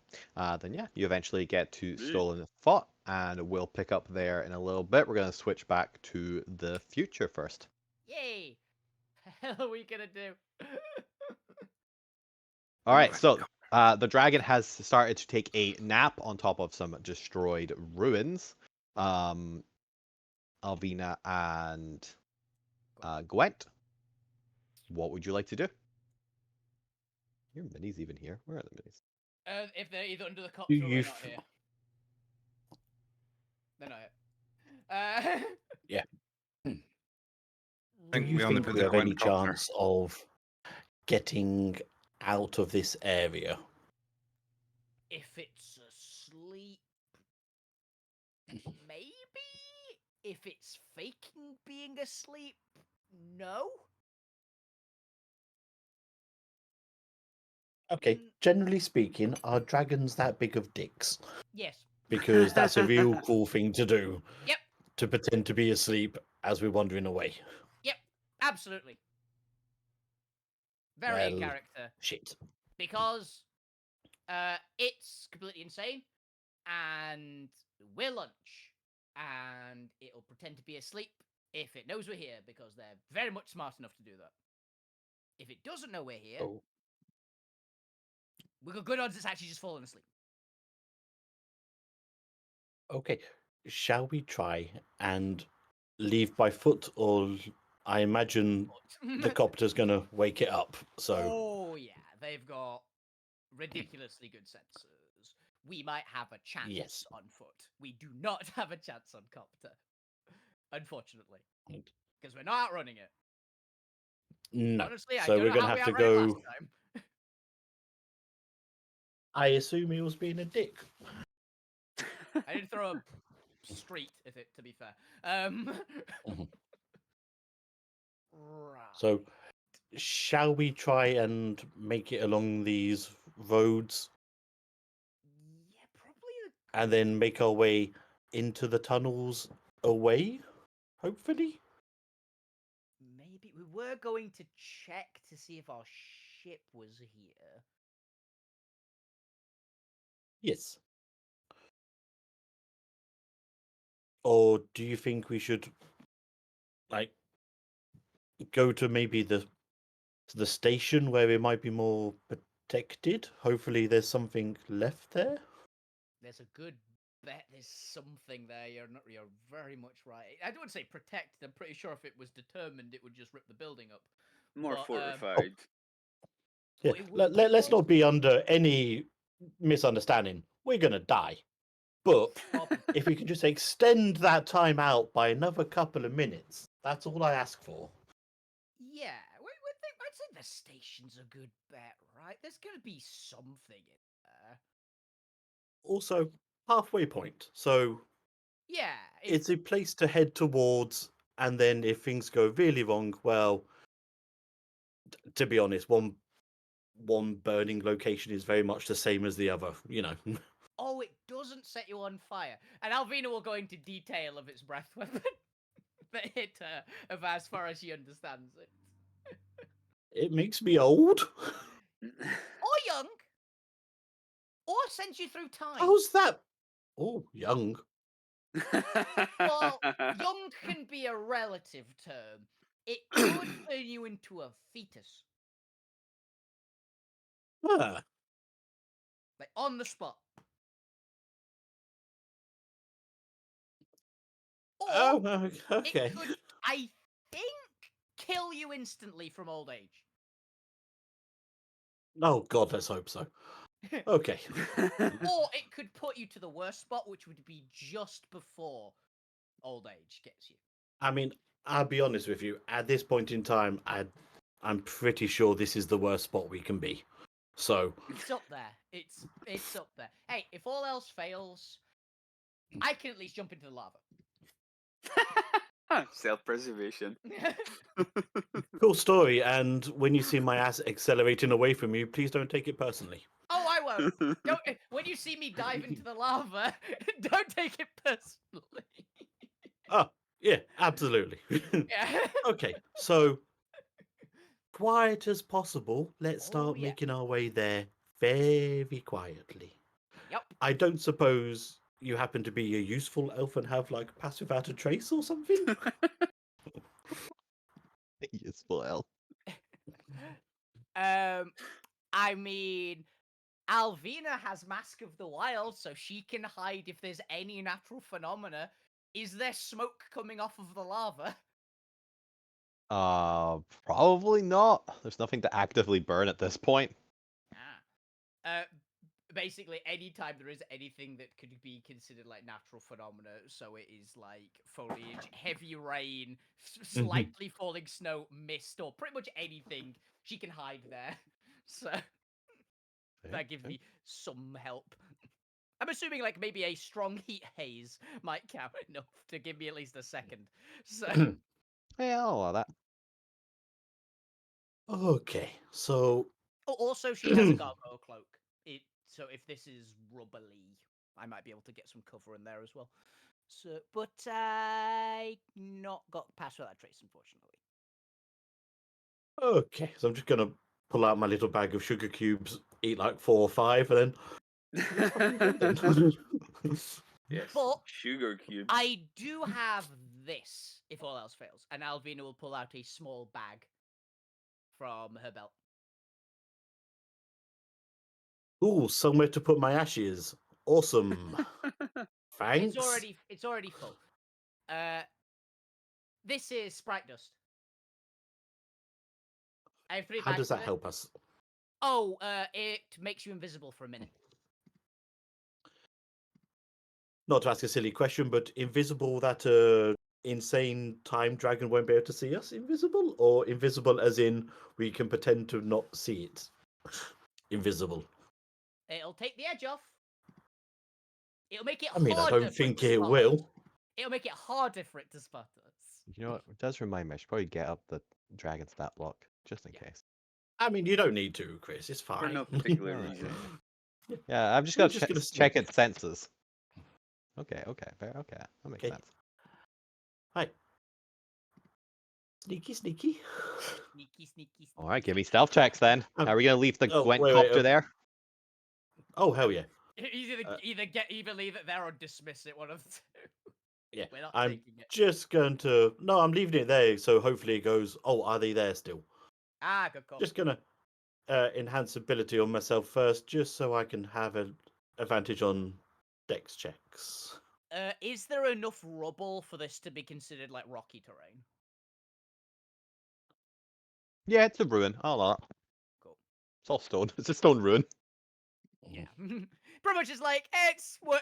Then yeah, you eventually get to Sweet. Stolen Thought, and we'll pick up there in a little bit. We're gonna switch back to the future first. Yay! The hell are we gonna do? All right. So the dragon has started to take a nap on top of some destroyed ruins. Alvina and Gwent, what would you like to do? Your minis even here? Where are the minis? If they're either under the cops Do or they're you not here. They're not here. Yeah. think Do you we only think put we the have any Gwent copter. chance of getting out of this area? If it's asleep, maybe. If it's faking being asleep, no. Okay, generally speaking, are dragons that big of dicks? Yes. Because that's a real cool thing to do. Yep. To pretend to be asleep as we're wandering away. Yep. Absolutely. Very in Well, character. shit. Because it's completely insane, and we're lunch, and it'll pretend to be asleep if it knows we're here, because they're very much smart enough to do that. If it doesn't know we're here, Oh, we've got good odds it's actually just fallen asleep. okay. Shall we try and leave by foot, or I imagine the copter's gonna wake it up. So Oh yeah, they've got ridiculously good sensors. We might have a chance Yes. on foot. We do not have a chance on copter, unfortunately, because we're not outrunning it. no. Honestly, I So don't we're know gonna how we have to outrun it go. last time. I assume he was being a dick. I did throw a street at it, to be fair. Mhm. Right. So shall we try and make it along these roads Yeah, probably. and then make our way into the tunnels away? Hopefully. Maybe we were going to check to see if our ship was here. Yes. Or do you think we should like go to maybe the station where it might be more protected? Hopefully there's something left there. There's a good bet there's something there. You're very much right. I don't want to say protected. I'm pretty sure if it was determined, it would just rip the building up. More But, fortified. Yeah, but it would let's cause not be under any misunderstanding. We're gonna die. But probably. if we can just extend that time out by another couple of minutes, that's all I ask for. Yeah, I'd say the station's a good bet, right? There's gonna be something in there. Also, halfway point. So Yeah, it's a place to head towards, and then if things go really wrong, well, to be honest, one burning location is very much the same as the other, you know. Oh, it doesn't set you on fire. And Alvina will go into detail of its breath weapon that hit her, of as far as she understands it. It makes me old. Or young. Or sends you through time. How's that? Oh, young. Well, young can be a relative term. It could turn you into a fetus. Ah, Like, on the spot. Or oh, okay. it could, I think, kill you instantly from old age. Oh God, let's hope so. Okay. Or it could put you to the worst spot, which would be just before old age gets you. I mean, I'll be honest with you. At this point in time, I'm pretty sure this is the worst spot we can be. So It's up there. It's up there. Hey, if all else fails, I can at least jump into the lava. Self-preservation. cool story. And when you see my ass accelerating away from you, please don't take it personally. Oh, I won't. Don't. When you see me dive into the lava, don't take it personally. Oh, yeah, absolutely. Yeah. Okay, so quiet as possible, let's Oh, start yeah. making our way there very quietly. Yep. I don't suppose you happen to be a useful elf and have like pass without a trace or something? Useful elf. I mean, Alvina has Mask of the Wild, so she can hide if there's any natural phenomena. Is there smoke coming off of the lava? Probably not. There's nothing to actively burn at this point. Ah. Basically, anytime there is anything that could be considered like natural phenomena, so it is like foliage, heavy rain, slightly falling snow, mist, or pretty much anything, she can hide there. So that gives me some help. I'm assuming like maybe a strong heat haze might count enough to give me at least a second. So Yeah, I'll allow that. Okay, so Oh, also, she has a gargoyle cloak. So if this is rubbly, I might be able to get some cover in there as well. So, but I not got past that trace, unfortunately. Okay, so I'm just gonna pull out my little bag of sugar cubes, eat like 4 or 5, and then Yes, But sugar cubes. I do have this, if all else fails. And Alvina will pull out a small bag from her belt. Ooh, somewhere to put my ashes. Awesome. Thanks. It's already full. This is Sprite Dust. I have 3 How bags does of that it. help us? Oh, it makes you invisible for a minute. Not to ask a silly question, but invisible that insane time dragon won't be able to see us? Invisible? Or invisible as in we can pretend to not see it? Invisible. It'll take the edge off. It'll make it I mean, I harder. don't think for to it spot will. us. It'll make it harder for it to spot us. You know what? It does remind me. I should probably get up the dragon stat block just in case. I mean, you don't need to, Chris. It's For fine. no particular Alright. reason. Yeah, I'm just We're gonna, just gonna check sneak. its senses. Okay, fair, okay, that makes Okay. sense. Hi. Sneaky, sneaky. Sneaky. All right, give me stealth checks then. Um, Are we gonna leave the oh, Gwent wait, copter there? Oh, hell yeah. He's either leave it there or dismiss it. One of the two. Yeah. We're not I'm taking it. just going to. No, I'm leaving it there. So hopefully it goes, oh, are they there still? Good call. Just going to enhance ability on myself first, just so I can have an advantage on dex checks. Is there enough rubble for this to be considered like rocky terrain? Yeah, it's a ruin. I'll allow that. Cool. It's all stone. It's a stone ruin. Yeah. Pretty much it's like,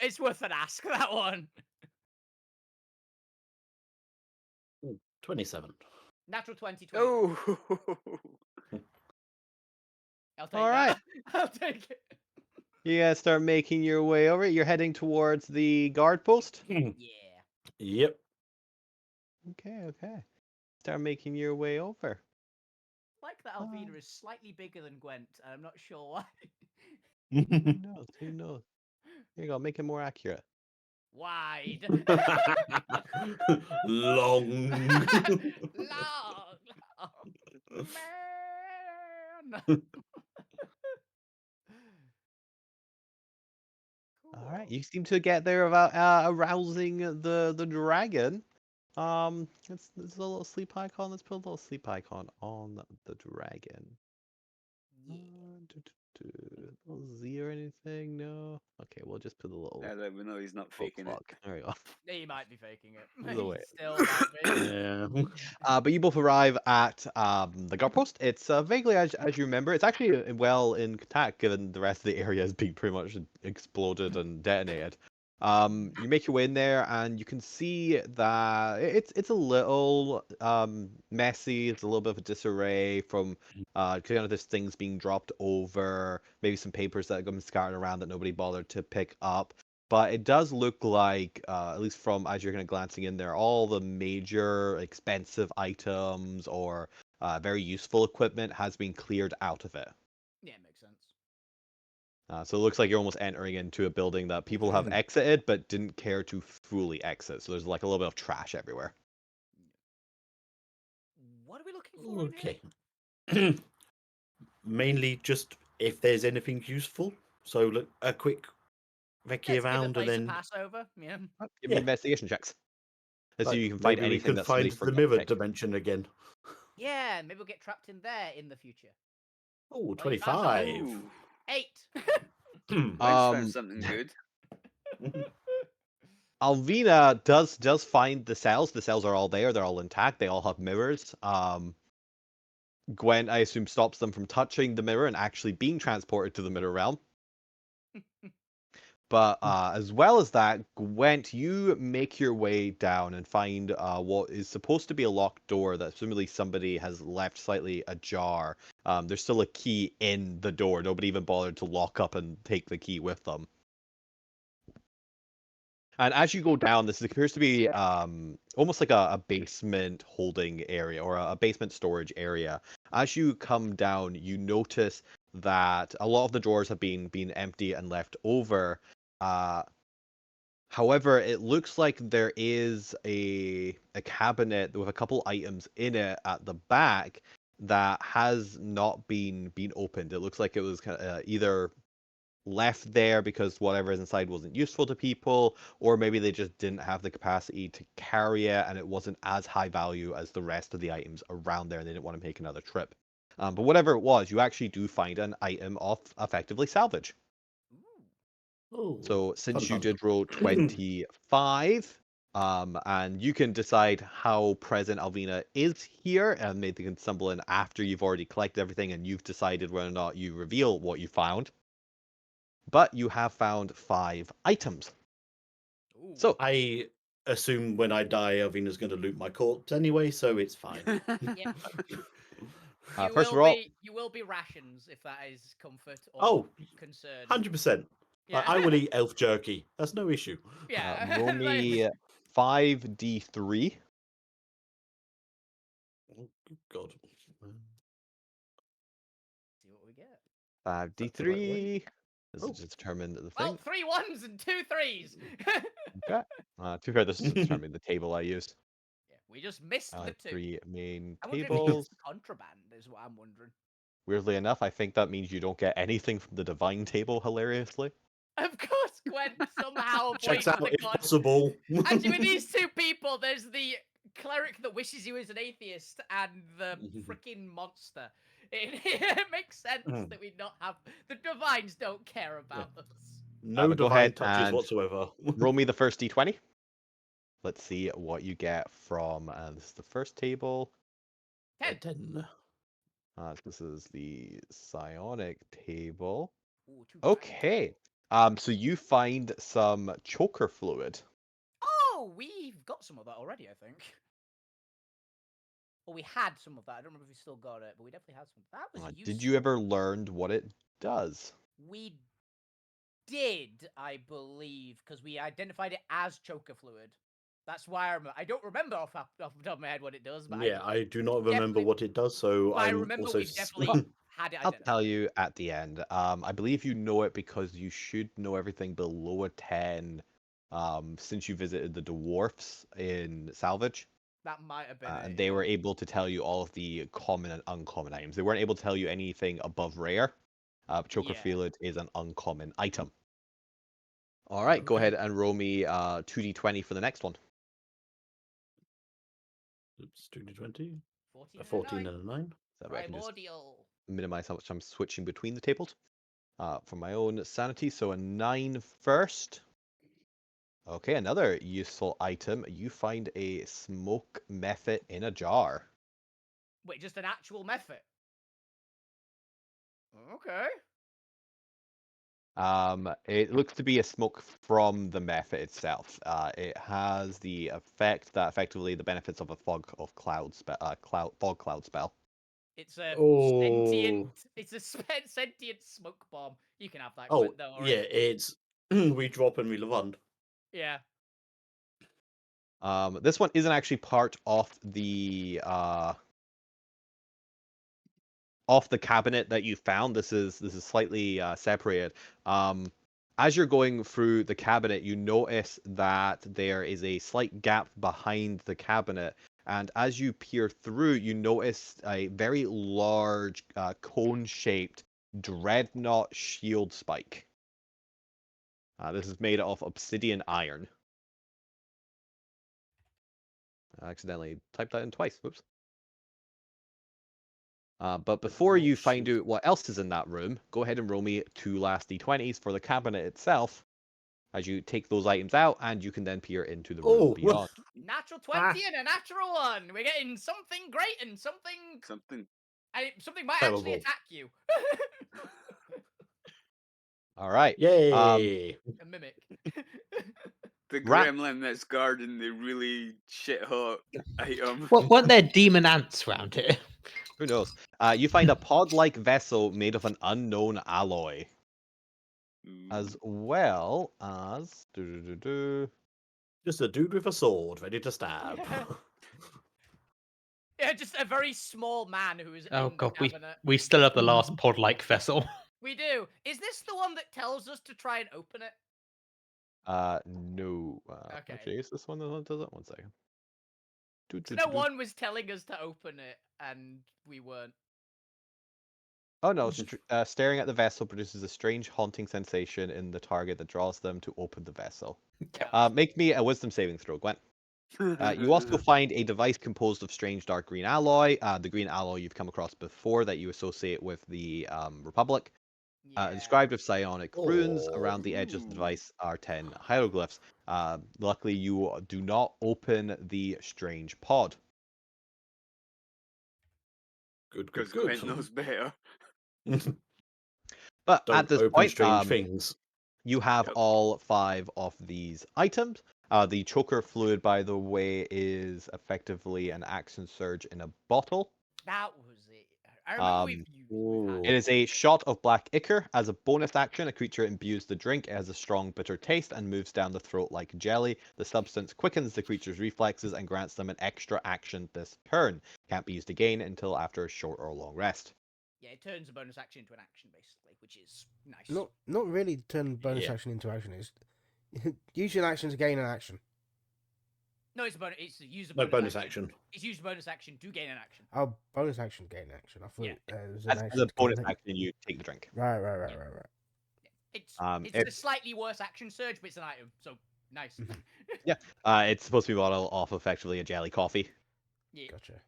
it's worth an ask, that one. Ooh, 27. Natural 20. Oh, I'll take All that. right. I'll take it. You guys start making your way over. You're heading towards the guard post. Yeah. Yep. Okay. Start making your way over. Like that Alvina is slightly bigger than Gwent, and I'm not sure why. Who knows? Here you go, make it more accurate. Wide. Long. Long. Man. All right, Cool. you seem to get there without arousing the dragon. It's a little sleep icon. Let's put a little sleep icon on the dragon. Yeah. Little Z or anything? No. Okay, we'll just put a little. I let me know he's not faking it. Clock. There we go. He might be faking it. Either way. He still might be. Yeah. But you both arrive at the guard post. It's vaguely as you remember. It's actually well intact, given the rest of the area has been pretty much exploded and detonated. You make your way in there, and you can see that it's a little messy. It's a little bit of a disarray from kind of there's things being dropped over, maybe some papers that have been scattered around that nobody bothered to pick up. But it does look like, at least from as you're kind of glancing in there, all the major expensive items or very useful equipment has been cleared out of it. Yeah, makes sense. So it looks like you're almost entering into a building that people have exited but didn't care to fully exit. So there's like a little bit of trash everywhere. What are we looking for? in here? Okay. Mainly just if there's anything useful. So look, a quick recce Let's give the around and place a then pass over. Yeah. Give me Yeah. investigation checks. Let's see like, if you can find maybe we anything can that's find somebody the forgot mirror to take. dimension again. Yeah, maybe we'll get trapped in there in the future. Oh, Well, you found something. 25. Ooh, 8. Mike's found something good. Alvina does find the cells. The cells are all there. They're all intact. They all have mirrors. Gwen, I assume, stops them from touching the mirror and actually being transported to the mirror realm. But as well as that, Gwent, you make your way down and find what is supposed to be a locked door that presumably somebody has left slightly ajar. There's still a key in the door. Nobody even bothered to lock up and take the key with them. And as you go down, this appears to be almost like a basement holding area or a basement storage area. As you come down, you notice that a lot of the drawers have been empty and left over. However, it looks like there is a cabinet with a couple items in it at the back that has not been opened. It looks like it was either left there because whatever is inside wasn't useful to people, or maybe they just didn't have the capacity to carry it and it wasn't as high value as the rest of the items around there and they didn't want to make another trip. But whatever it was, you actually do find an item of effectively salvage. Oh, So since fun, you fun. did roll 25, and you can decide how present Alvina is here, and maybe you can stumble in after you've already collected everything and you've decided whether or not you reveal what you found. But you have found 5 items. Ooh. So I assume when I die, Elvina's going to loot my corpse anyway, so it's fine. Yep. first of all, you will be rations if that is comfort or Oh, concern. 100%. Yeah. I will eat elf jerky. That's no issue. Yeah. roll me 5d3. Oh, good God. See what we get. That's the right way. 5d3. This Oh. is to determine the Well, thing. 3 1s and 2 3s. Okay. To be fair, this is determining the table I used. Yeah, we just missed I the have 2. 3 main I wonder if tables. it's contraband, is what I'm wondering. Weirdly enough, I think that means you don't get anything from the divine table, hilariously. Of course, Gwen somehow Checks points to out the if con. possible. Actually, with these 2 people, there's the cleric that wishes he was an atheist and the freaking monster. It makes sense that we not have the divines don't care about us. No But go divine ahead touches and whatsoever. roll me the first d20. Let's see what you get from. This is the first table. 10. 10. This is the psionic table. Ooh, 2 times. Okay. So you find some choker fluid. Oh, we've got some of that already, I think. Or we had some of that. I don't remember if we still got it, but we definitely had some. That was useful. Did you ever learn what it does? We did, I believe, because we identified it as choker fluid. That's why I remember. I don't remember off the top of my head what it does, but Yeah, I do not remember definitely- what it does, so I I'm remember also... we've definitely had it I'll identified. tell you at the end. I believe you know it because you should know everything below a 10 since you visited the dwarfs in Salvage. That might have been And it. they were able to tell you all of the common and uncommon items. They weren't able to tell you anything above rare. Choker Yeah. fluid is an uncommon item. All right, go Okay. ahead and roll me 2d20 for the next one. Oops, 2d20. 14 A 14 and a 9. That way I can just Primordial. minimize how much I'm switching between the tables for my own sanity. So a 9 first. Okay, another useful item. You find a smoke mephit in a jar. Wait, just an actual method? Okay. It looks to be a smoke from the mephit itself. It has the effect that effectively the benefits of a fog cloud spell. It's a Oh. sentient. It's a sentient smoke bomb. You can have that. Oh, Gwen, don't worry. yeah, it's... we drop and we levant. Yeah. This one isn't actually part of the cabinet that you found. This is slightly separated. As you're going through the cabinet, you notice that there is a slight gap behind the cabinet, and as you peer through, you notice a very large cone-shaped dreadnought shield spike. This is made of obsidian iron. I accidentally typed that in twice. Whoops. But before you find out what else is in that room, go ahead and roll me 2 last d20s for the cabinet itself as you take those items out, and you can then peer into the room Oh, beyond. Natural 20 and a natural 1. We're getting something great and something. Something. Something might actually Terrible. attack you. All right. Yay! A mimic. The Rat- gremlin that's guarding the really shit hot item. Weren't there demon ants around here? Who knows? You find a pod-like vessel made of an unknown alloy, as well as Just a dude with a sword ready to stab. Yeah, just a very small man who is Oh in god, the cabinet. we still have the last pod-like vessel. We do. Is this the one that tells us to try and open it? No. Okay. Actually, is this one that does it? One second. So no one was telling us to open it, and we weren't. Oh no, staring at the vessel produces a strange haunting sensation in the target that draws them to open the vessel. Make me a wisdom saving throw, Gwen. You also find a device composed of strange dark green alloy. The green alloy you've come across before that you associate with the Republic. Yeah. Inscribed with psionic runes around the edge of the Ooh. device are 10 hieroglyphs. Luckily, you do not open the strange pod. Good, Because good, Gwen good. knows better. But Don't at this open point, strange things. you have Yep. all 5 of these items. The choker fluid, by the way, is effectively an action surge in a bottle. That was it. I remember we've Ooh. It is a shot of black ichor. As a bonus action, a creature imbues the drink. It has a strong, bitter taste and moves down the throat like jelly. The substance quickens the creature's reflexes and grants them an extra action this turn. Can't be used again until after a short or long rest. Yeah, it turns a bonus action into an action, basically, which is nice. Not really turn bonus Yeah. action into action. It's use your action to gain an action. No, it's a bonus. It's use a No bonus, bonus action. It's use a bonus action to gain an action. Oh, bonus action, gain action. I thought Yeah. it was an As action. a to gain bonus an- action, you take the drink. Right. It's if- a slightly worse action surge, but it's an item, so nice. It's supposed to be modeled off effectively a jelly coffee. Yeah. Gotcha.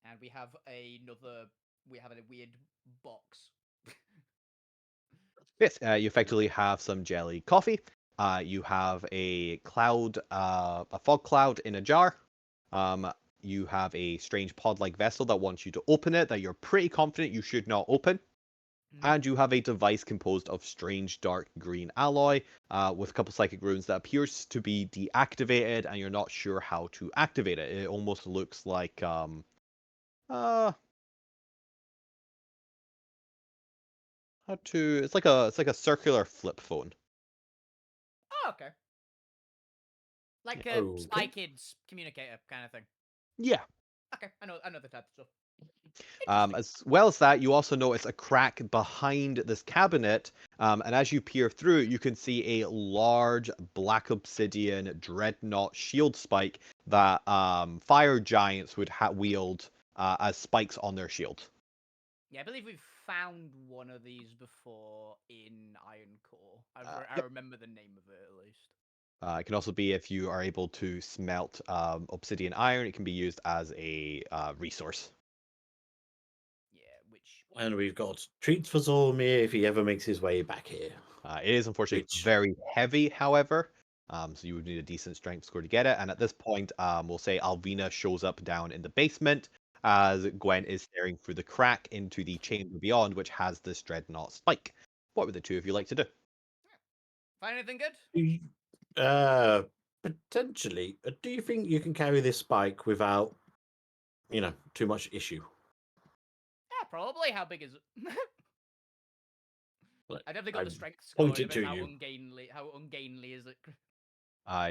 And we have another. We have a weird box. Yes, you effectively have some jelly coffee. You have a cloud, a fog cloud in a jar. You have a strange pod-like vessel that wants you to open it, that you're pretty confident you should not open. And you have a device composed of strange dark green alloy with a couple psychic runes that appears to be deactivated, and you're not sure how to activate it. It almost looks like it's like a circular flip phone. Oh, okay. Like a Okay. Spy Kids communicator kind of thing. Yeah. Okay, I know the type of stuff. As well as that, you also notice a crack behind this cabinet, and as you peer through, you can see a large black obsidian dreadnought shield spike that fire giants would wield as spikes on their shield. Yeah, I believe we've found one of these before in Iron Core. I Yep. remember the name of it at least. It can also be if you are able to smelt obsidian iron, it can be used as a resource. Yeah, which And we've got treats for Zormir if he ever makes his way back here. It is unfortunately Which- very heavy, however, so you would need a decent strength score to get it. And at this point, we'll say Alvina shows up down in the basement as Gwen is staring through the crack into the chamber beyond, which has this dreadnought spike. What would the two of you like to do? find anything good? Potentially. Do you think you can carry this spike without, too much issue? Yeah, probably. How big is it? Look, I definitely got the I strength score. point it but to how you. How ungainly is it?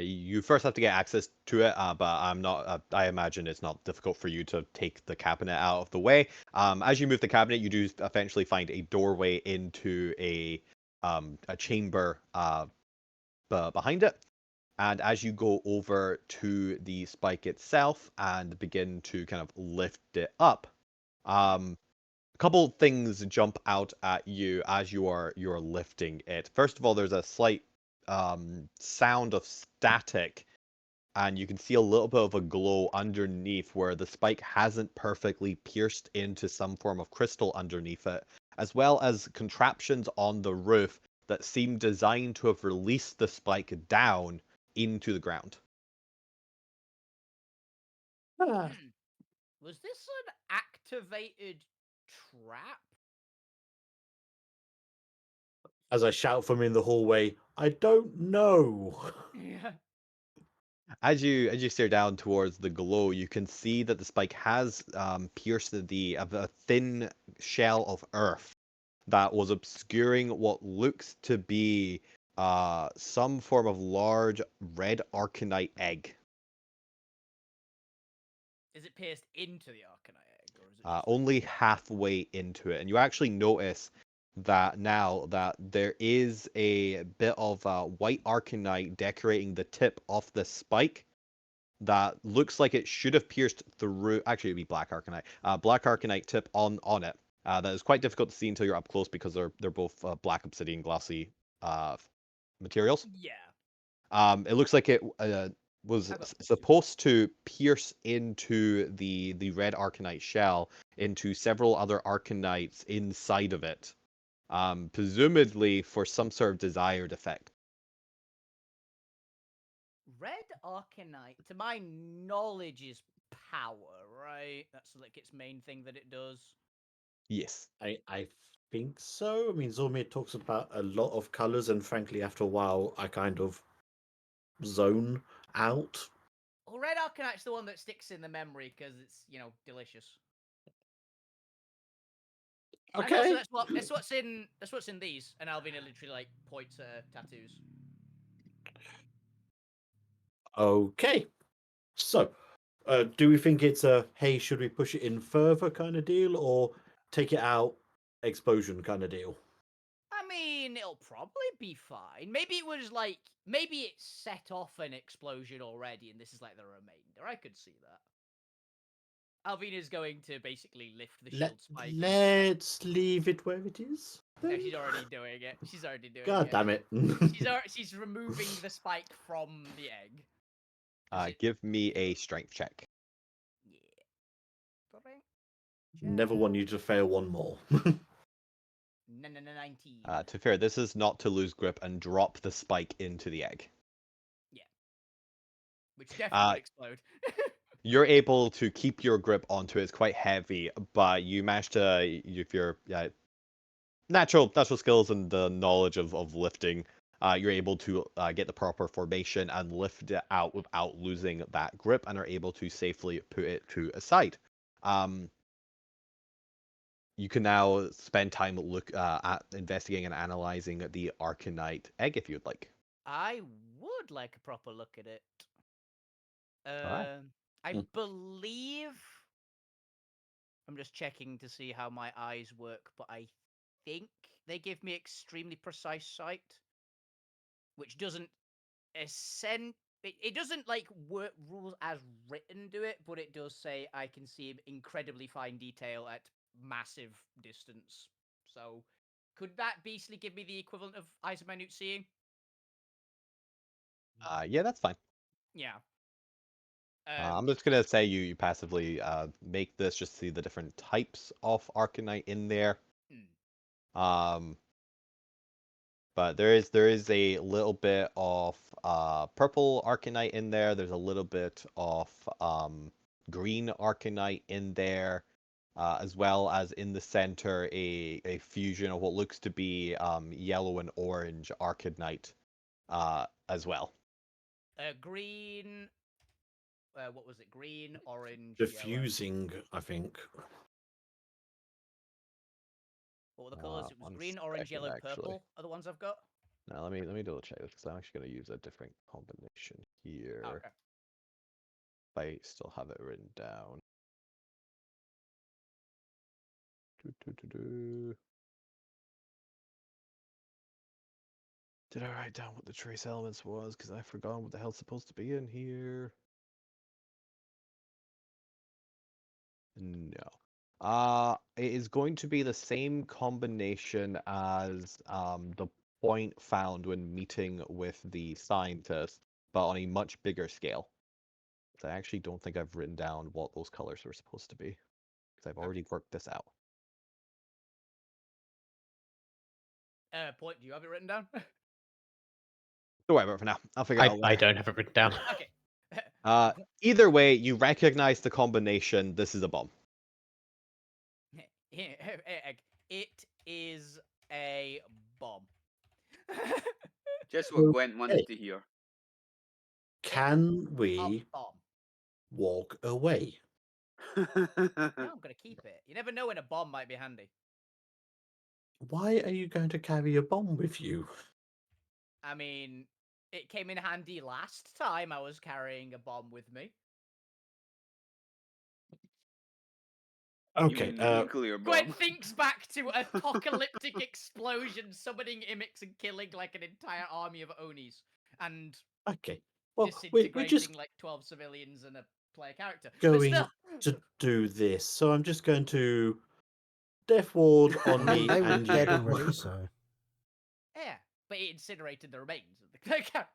You first have to get access to it, but I'm not. I imagine it's not difficult for you to take the cabinet out of the way. As you move the cabinet, you do eventually find a doorway into a chamber behind it. And as you go over to the spike itself and begin to kind of lift it up, a couple things jump out at you as you're lifting it. First of all, there's a slight sound of static, and you can see a little bit of a glow underneath where the spike hasn't perfectly pierced into some form of crystal underneath it, as well as contraptions on the roof that seem designed to have released the spike down into the ground. Was this an activated trap? As I shout from in the hallway, I don't know. Yeah. As you stare down towards the glow, you can see that the spike has pierced a thin shell of earth that was obscuring what looks to be some form of large red arcanite egg. Is it pierced into the Arcanite egg, or is it just Only halfway into it, and you actually notice that now that there is a bit of white Arcanite decorating the tip of the spike that looks like it should have pierced through. Actually, it'd be black Arcanite. Black Arcanite tip on it. That is quite difficult to see until you're up close because they're both black obsidian glossy materials. Yeah. It looks like it was I've got pictures. supposed to pierce into the red Arcanite shell into several other Arcanites inside of it, presumably for some sort of desired effect. Red Arcanite, to my knowledge, is power, right? That's like its main thing that it does. Yes. I think so. I mean, Zormir talks about a lot of colors, and frankly, after a while, I kind of zone out. Well, Red Arcanite's the one that sticks in the memory because it's, delicious. And also, Okay. that's what's in these. And Alvina literally like points at her tattoos. Okay. So, do we think it's a hey, should we push it in further kind of deal, or take it out, explosion kind of deal? I mean, it'll probably be fine. Maybe it set off an explosion already, and this is like the remainder. I could see that. Alvina's going to basically lift the shield spike. Let's leave it where it is. No, then. she's already doing it. She's already doing God it. damn it. She's removing the spike from the egg. Give me a strength check. Yeah. Strength Never want you to fail one more. 19. To be fair, this is not to lose grip and drop the spike into the egg. Yeah. Which definitely would explode. You're able to keep your grip onto it. It's quite heavy, but you manage to, if your natural skills and the knowledge of lifting, you're able to get the proper formation and lift it out without losing that grip, and are able to safely put it to a side. You can now spend time at investigating and analyzing the Arcanite egg if you'd like. I would like a proper look at it. Alright. I Hmm. believe I'm just checking to see how my eyes work, but I think they give me extremely precise sight, which doesn't it doesn't like work rules as written do it, but it does say I can see incredibly fine detail at massive distance. So could that basically give me the equivalent of eyes of minute seeing? Yeah, that's fine. Yeah. I'm just gonna say you passively make this just to see the different types of Arcanite in there. But there is a little bit of purple Arcanite in there. There's a little bit of green Arcanite in there, as well as in the center a fusion of what looks to be yellow and orange Arcanite as well. Green. What was it? Green, orange, yellow. Diffusing, I think. What were the colors? It was One green, orange, second, yellow, actually. purple. Are the ones I've got? Now let me double check this because I'm actually going to use a different combination here. Okay. If I still have it written down. Did I write down what the trace elements was? Because I forgot what the hell's supposed to be in here. No. It is going to be the same combination as the point found when meeting with the scientist, but on a much bigger scale. I actually don't think I've written down what those colors were supposed to be, because I've already worked this out. Point, do you have it written down? Don't worry about it for now. I'll figure it out I later. don't have it written down. Okay. Either way, you recognize the combination. This is a bomb. It is a bomb. Just what Gwent wanted to hear. Can A we bomb. walk away? No, I'm gonna keep it. You never know when a bomb might be handy. Why are you going to carry a bomb with you? I mean, it came in handy last time I was carrying a bomb with me. Okay. You mean nuclear Gwen bomb. thinks back to an apocalyptic explosion summoning Imix and killing like an entire army of Onis and Okay. Well, disintegrating we're just like 12 civilians and a player character. going But still, to do this, so I'm just going to Death Ward I on mean, me they were and dead you. already, so. yeah, but it incinerated the remains of the player character.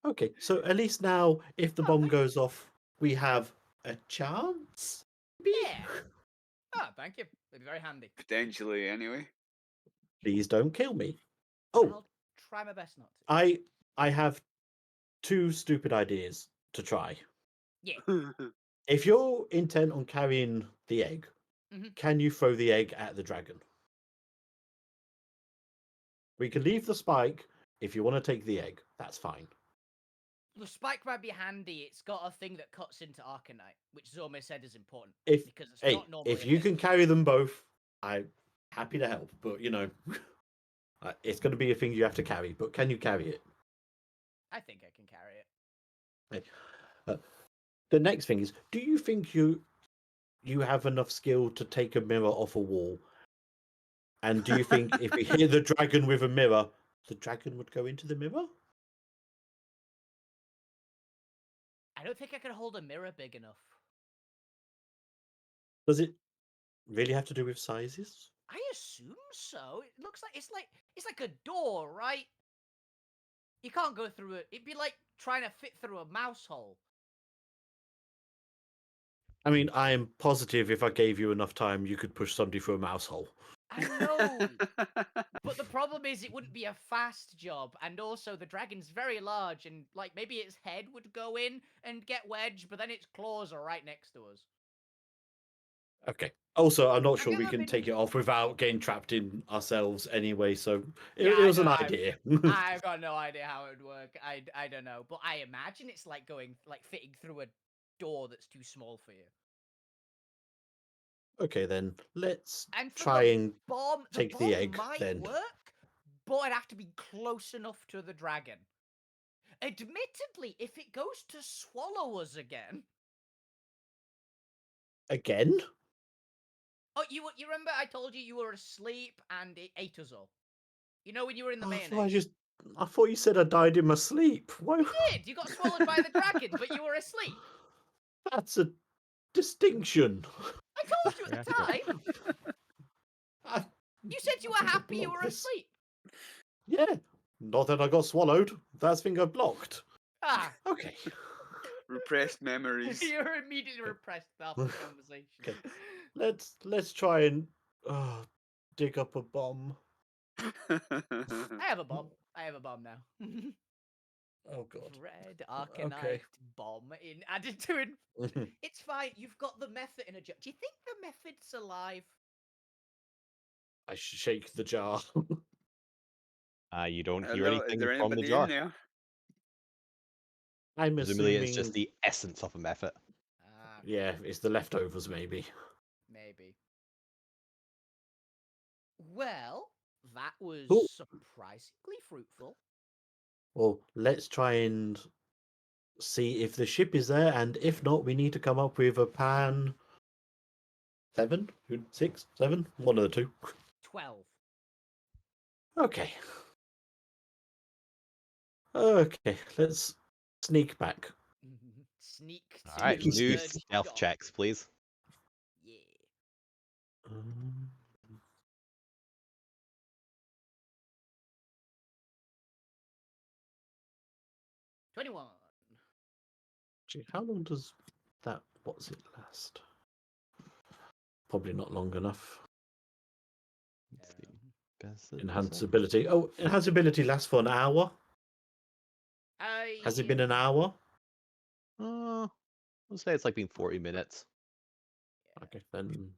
Okay, so at least now, if the Oh, bomb thank goes off, we have a chance. Maybe? Yeah. Ah, thank you. It'd be very handy. Potentially, anyway. Please don't kill me. Oh, I'll try my best not to. I have 2 stupid ideas to try. Yeah. If you're intent on carrying the egg, Mhm. can you throw the egg at the dragon? We can leave the spike if you want to take the egg. That's fine. The spike might be handy. It's got a thing that cuts into Arcanite, which Zorme said is important If because it's hey, not normally. if a you thing. can carry them both, I'm happy to help. But it's going to be a thing you have to carry. But can you carry it? I think I can carry it. The next thing is, do you think you have enough skill to take a mirror off a wall? And do you think if we hit the dragon with a mirror, the dragon would go into the mirror? I don't think I can hold a mirror big enough. Does it really have to do with sizes? I assume so. It looks like it's like a door, right? You can't go through it. It'd be like trying to fit through a mouse hole. I mean, I am positive if I gave you enough time, you could push somebody through a mouse hole. I know. But the problem is it wouldn't be a fast job, and also the dragon's very large, and like maybe its head would go in and get wedged, but then its claws are right next to us. Okay. Also, I'm not I've sure we never can been- take it off without getting trapped in ourselves anyway, so it, Yeah, it I was an know, idea. I've got no idea how it would work. I don't know, but I imagine it's like fitting through a door that's too small for you. Okay, then let's And for try the and bomb, take the egg, might then. work, but I'd have to be close enough to the dragon. Admittedly, if it goes to swallow us again. Again? Oh, you remember I told you were asleep and it ate us all. You know when you were in the Oh, mayonnaise. I thought you said I died in my sleep. Why? You did. You got swallowed by the dragon, but you were asleep. That's a distinction. I told you at the time. I You said you were think I happy you blocked were this. asleep. Yeah. Not that I got swallowed. That's thing I blocked. Ah, Okay. Repressed memories. you're immediately repressed after the conversation. Okay. Let's try and dig up a bomb. I have a bomb. I have a bomb now. Oh god. Red Arcanite bomb added to it. It's fine. You've got the method in a jar. Do you think the method's alive? I shake the jar. You don't hear Hello, is anything there from the anybody jar. in there? I'm Presumably, assuming it's just the essence of a method. Ah, yeah, it's the leftovers maybe. maybe. Well, that was Cool. surprisingly fruitful. Well, let's try and see if the ship is there, and if not, we need to come up with a plan. 7, 6, 7, one of the two. 12. Okay. Okay, let's sneak back. Sneak to All right, Sneaky new the stealth shop. checks, please. Yeah. Um, 21. gee, how long does that what's it last? Probably not long enough. Let's see. Guess it Enhance doesn't- ability. Oh, enhance ability lasts for an hour. Has it been an hour? I'll say it's like been 40 minutes. Okay, then.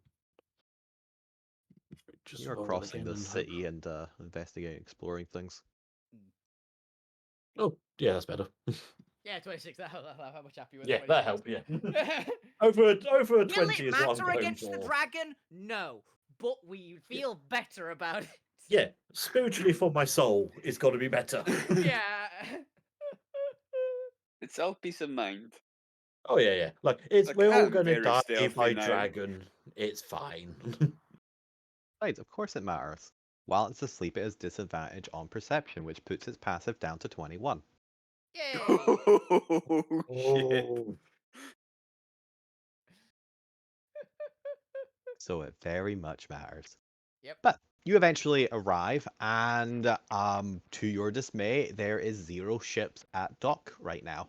Just You're roll crossing again the and hope. city and investigating, exploring things. Oh, yeah, that's better. Yeah, 26. How much happy with Yeah, 26. that helped. Yeah, Will over a 20 it is what I'm matter going against the for. dragon? No. But we feel better about it. Yeah, spiritually for my soul, it's got to be better. Yeah. It's all peace of mind. Oh yeah, yeah. Like it's Like, we're all I'm gonna very die stealthy by now. dragon. It's fine. Right, of course it matters. While it's asleep, it has disadvantage on perception, which puts its passive down to 21. Yay! Oh, shit. Oh. So it very much matters. Yep. But you eventually arrive, and to your dismay, there is 0 ships at dock right now.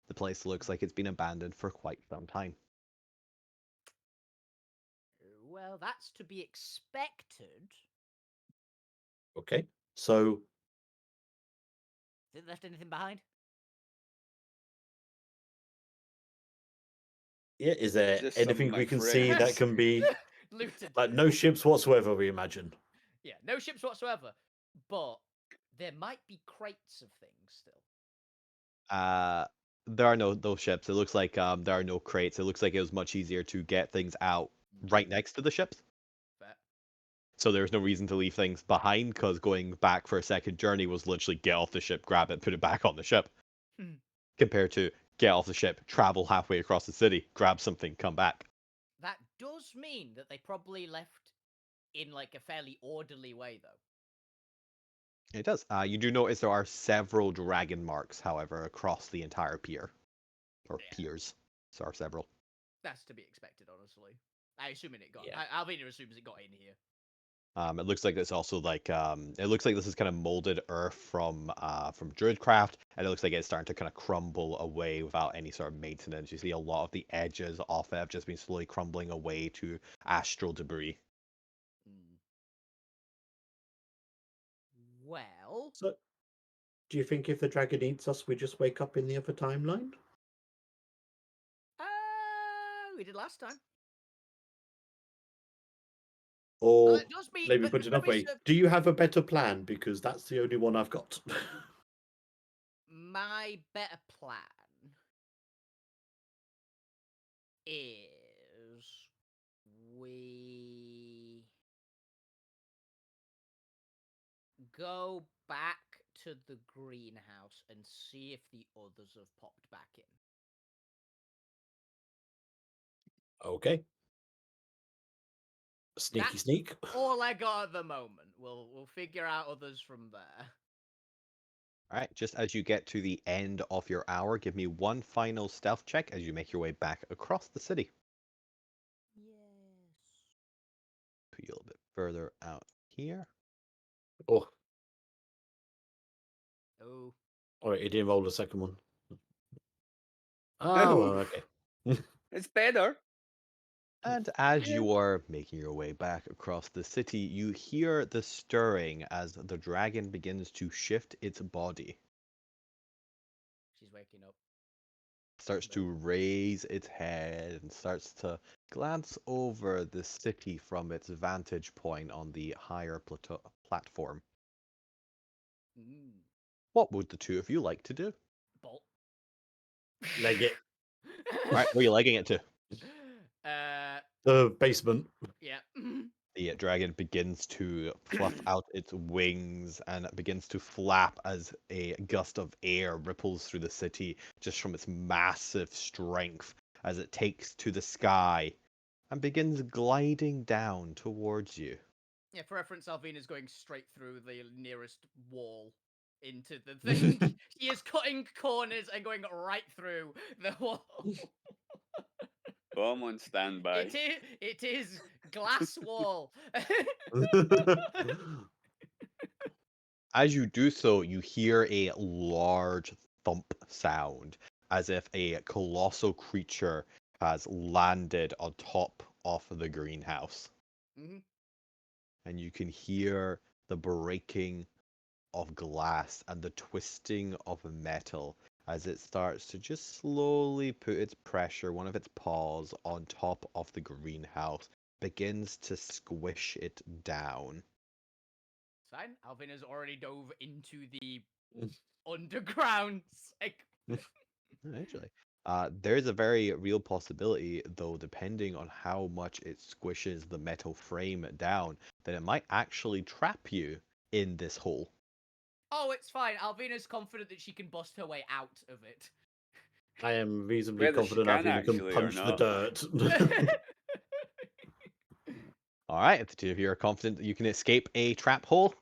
The place looks like it's been abandoned for quite some time. Well, that's to be expected. Okay. So Didn't left anything behind? yeah, is there Just some of anything my we can see that friends. can be Looted. like no ships whatsoever? We imagine. Yeah, no ships whatsoever. But there might be crates of things still. There are no ships. It looks like there are no crates. It looks like it was much easier to get things out right next to the ships. Fair. So there's no reason to leave things behind, because going back for a second journey was literally get off the ship, grab it, put it back on the ship. Hmm. Compared to get off the ship, travel halfway across the city, grab something, come back. That does mean that they probably left in like a fairly orderly way, though. It does. You do notice there are several dragon marks, however, across the entire pier. Or Yeah. piers. So are several. That's to be expected, honestly. I assuming it got. Yeah. Alvina assumes it got in here. It looks like it's also like it looks like this is kind of molded earth from Druidcraft, and it looks like it's starting to kind of crumble away without any sort of maintenance. You see a lot of the edges off it have just been slowly crumbling away to astral debris. Hmm. Well, So, do you think if the dragon eats us, we just wake up in the other timeline? we did last time. Or It does mean. maybe but put another way, remember, do you have a better plan? Because that's the only one I've got. my better plan is we go back to the greenhouse and see if the others have popped back in. Okay. Sneaky That's sneak. all I got at the moment. We'll figure out others from there. All right, just as you get to the end of your hour, give me one final stealth check as you make your way back across the city. Yes. Put you a little bit further out here. Oh, Oh. all right. He didn't roll the second one. Oh, No. well, okay. It's better. And as you are making your way back across the city, you hear the stirring as the dragon begins to shift its body. She's waking up. Starts to raise its head and starts to glance over the city from its vantage point on the higher platform. Mm. What would the two of you like to do? Bolt. Leg it. Right, where are you legging it to? The basement. Yeah. The dragon begins to fluff out its wings and begins to flap as a gust of air ripples through the city just from its massive strength as it takes to the sky and begins gliding down towards you. Yeah, for reference, Alvina's going straight through the nearest wall into the thing. She is cutting corners and going right through the wall. Oh, I'm on standby. It is glass wall. As you do so, you hear a large thump sound as if a colossal creature has landed on top of the greenhouse. Mhm. And you can hear the breaking of glass and the twisting of metal as it starts to just slowly put its pressure, one of its paws, on top of the greenhouse, begins to squish it down. Fine. Alvina's already dove into the underground segment. Actually, there's a very real possibility, though, depending on how much it squishes the metal frame down, that it might actually trap you in this hole. Oh, it's fine. Alvina's confident that she can bust her way out of it. I am reasonably Whether she confident can Alvina can actually or punch the not. dirt. All right, if the two of you are confident that you can escape a trap hole,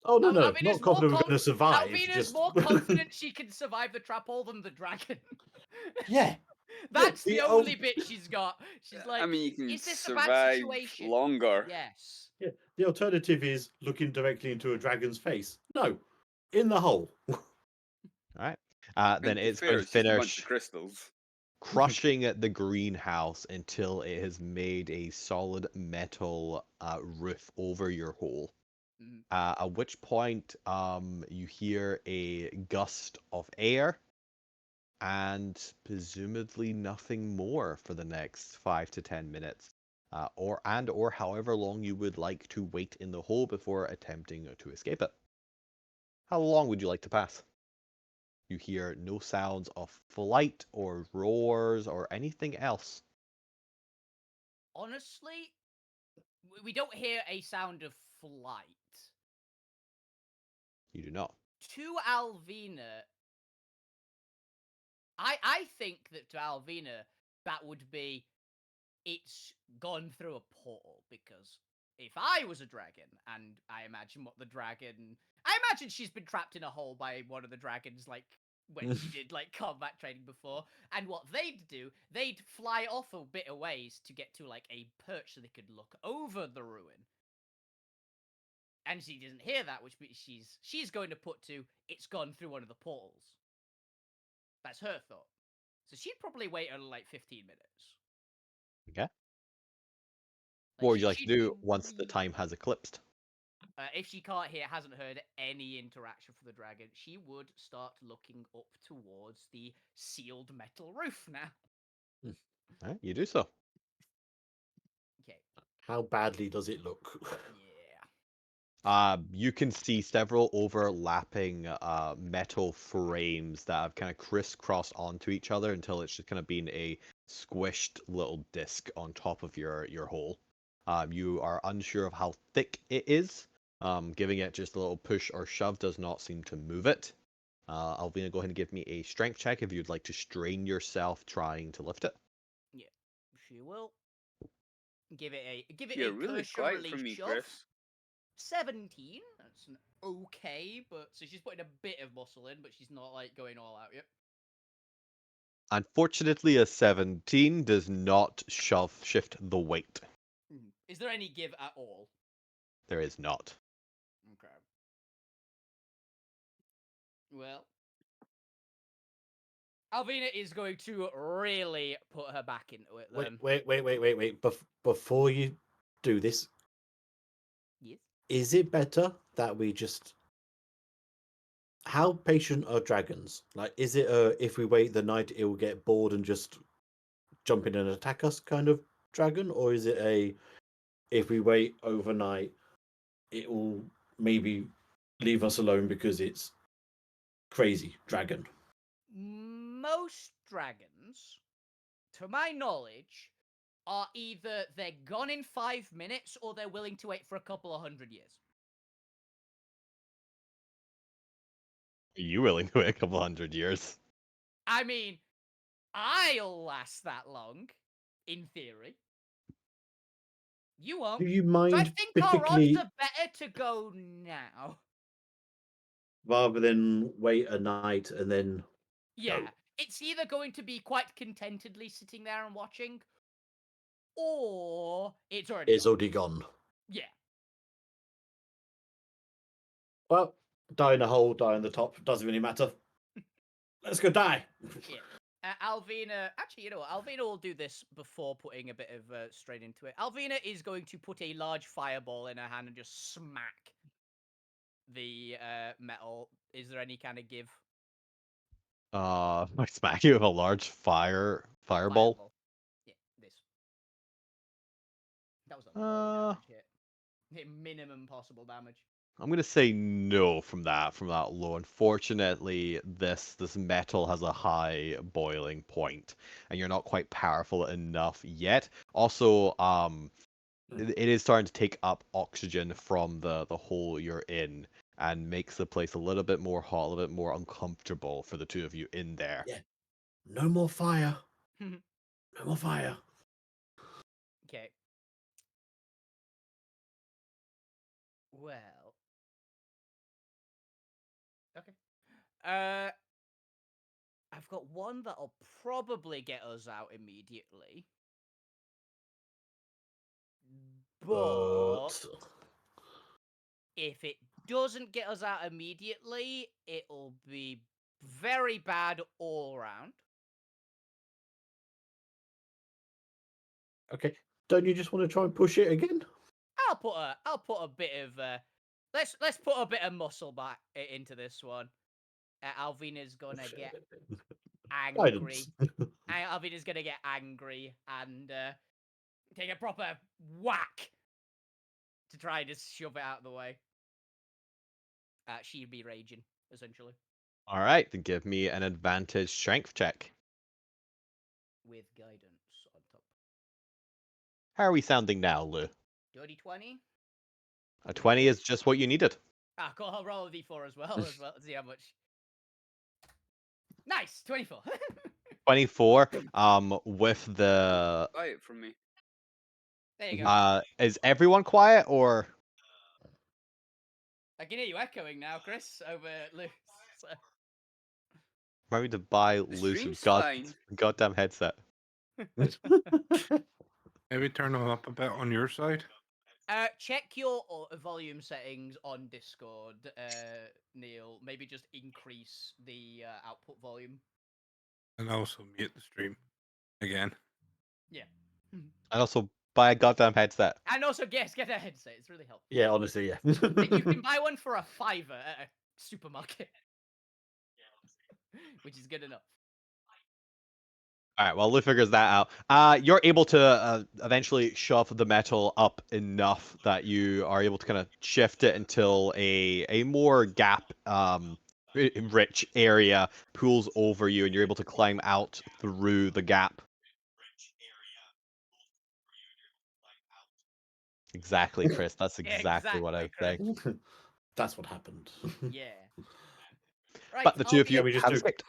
Oh no, no, Alvina's not more confident we're going to survive. Alvina's Just more confident she can survive the trap hole than the dragon. yeah. That's the the ol- only bit she's got. She's like, I mean, you can is this a bad survive situation? longer. Yes. Yeah, the alternative is looking directly into a dragon's face. No, in the hole. all right, then And to be it's fair, going to it's just a bunch finish of crystals. crushing the greenhouse until it has made a solid metal roof over your hole. Mhm. At which point, you hear a gust of air, and presumably nothing more for the next 5 to 10 minutes, or however long you would like to wait in the hole before attempting to escape it. How long would you like to pass? You hear no sounds of flight or roars or anything else. Honestly, we don't hear a sound of flight. You do not. To Alvina, I think that to Alvina that would be it's gone through a portal, because if I was a dragon and I imagine she's been trapped in a hole by one of the dragons, like when she did like combat training before, and what they'd do, they'd fly off a bit of ways to get to like a perch so they could look over the ruin. And she doesn't hear that, which means she's going to put to it's gone through one of the portals. That's her thought. So she'd probably wait only like 15 minutes. Okay. Like, What would you like to do once the time has eclipsed? If she can't hear, hasn't heard any interaction from the dragon, she would start looking up towards the sealed metal roof now. All right, you do so. Okay. How badly does it look? Yeah. You can see several overlapping metal frames that have kind of crisscrossed onto each other until it's just kind of been a squished little disc on top of your hole. You are unsure of how thick it is. Giving it just a little push or shove does not seem to move it. Alvina, go ahead and give me a strength check if you'd like to strain yourself trying to lift it. Yeah. She will. Give it You're a really push or quiet for release me, shove. Chris. 17. That's an okay, but so she's putting a bit of muscle in, but she's not like going all out yet. Unfortunately, a 17 does not shift the weight. Is there any give at all? There is not. Okay. Well, Alvina is going to really put her back into it then. Wait. Before you do this, Yes. is it better that we just? How patient are dragons? Like, is it if we wait the night, it will get bored and just jump in and attack us kind of dragon, or is it a if we wait overnight, it will maybe leave us alone because it's crazy dragon? Most dragons, to my knowledge, are either they're gone in 5 minutes or they're willing to wait for a couple of 100 years. Are you willing to wait a couple 100 years? I mean, I'll last that long, in theory. You won't. Do you So I mind think our odds particularly are better to go now. rather than wait a night and then Yeah. go? It's either going to be quite contentedly sitting there and watching, or it's already It's gone. already gone. Yeah. Well, die in the hole, die in the top. Doesn't really matter. Let's go die. Yeah. Alvina, actually, you know what? Alvina will do this before putting a bit of strain into it. Alvina is going to put a large fireball in her hand and just smack the metal. Is there any kind of give? I smack you with a large fireball. Yeah, this. That was a low damage hit. Hit minimum possible damage. I'm gonna say no from that low. Unfortunately, this metal has a high boiling point, and you're not quite powerful enough yet. Also, it is starting to take up oxygen from the hole you're in, and makes the place a little bit more hot, a little bit more uncomfortable for the two of you in there. Yeah. No more fire. No more fire. Okay. Well. Okay. I've got one that'll probably get us out immediately. But if it doesn't get us out immediately, it'll be very bad all around. Okay. Don't you just want to try and push it again? I'll put a bit of let's put a bit of muscle back into this one. Alvina's gonna get angry. Alvina's gonna get angry and take a proper whack to try and just shove it out of the way. She'd be raging, essentially. All right, then give me an advantage strength check. With guidance on top. How are we sounding now, Lou? Dirty 20? A 20 is just what you needed. Ah, cool. I'll roll a d4 as well. See how much. Nice! 24. 24. With the Quiet from me. There you go. is everyone quiet or? I can hear you echoing now, Chris, over Luke. So. Maybe to buy The Lu's stream's fine. goddamn headset. Maybe turn them up a bit on your side. Check your volume settings on Discord, Neil. Maybe just increase the output volume. And also mute the stream again. Yeah. And also buy a goddamn headset. And also, yes, get a headset. It's really helpful. Yeah, honestly, yeah. You can buy one for a $5 at a supermarket. Which is good enough. All right, well, Lou figures that out. You're able to eventually shove the metal up enough that you are able to kind of shift it until a more gap rich area pools over you, and you're able to climb out through the gap. Exactly, Chris. That's exactly what I was saying. That's what happened. Yeah. Right. But the two of you Yeah, we just have do- escaped.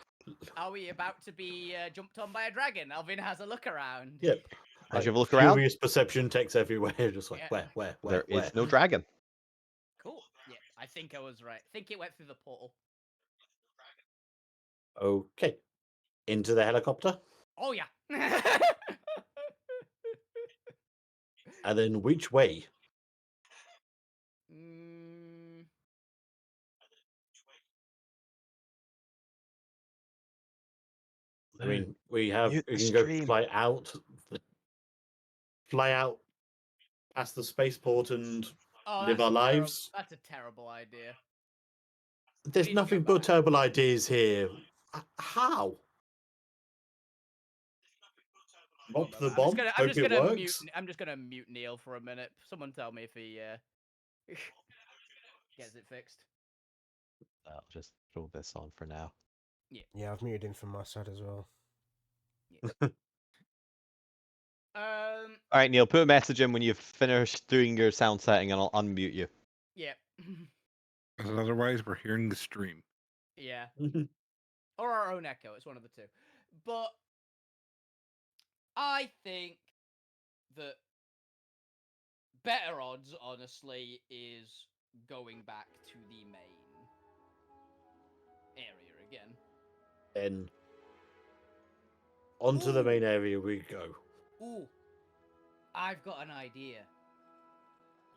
Are we about to be jumped on by a dragon? Alvin has a look around. Yep. As you have a look around, Curious perception takes everywhere. Just like, Yeah. where? there is no dragon. Cool. Yeah, I think I was right. I think it went through the portal. Okay. Into the helicopter. Oh, yeah. And then which way? Mm, I mean, we can Mute the go stream. fly out past the spaceport and oh, live that's our a lives. That's a terrible idea. There's need to go nothing but back. terrible ideas here. How? Mop the bomb. Hope it works. I'm just gonna mute Neil for a minute. Someone tell me if he gets it fixed. I'll just throw this on for now. Yeah, I've muted him from my side as well. All right, Neil, put a message in when you've finished doing your sound setting, and I'll unmute you. Yeah. Because otherwise, we're hearing the stream. Yeah. Or our own echo. It's one of the two. But I think that better odds, honestly, is going back to the main area again. Then onto the main area we go. Ooh, I've got an idea.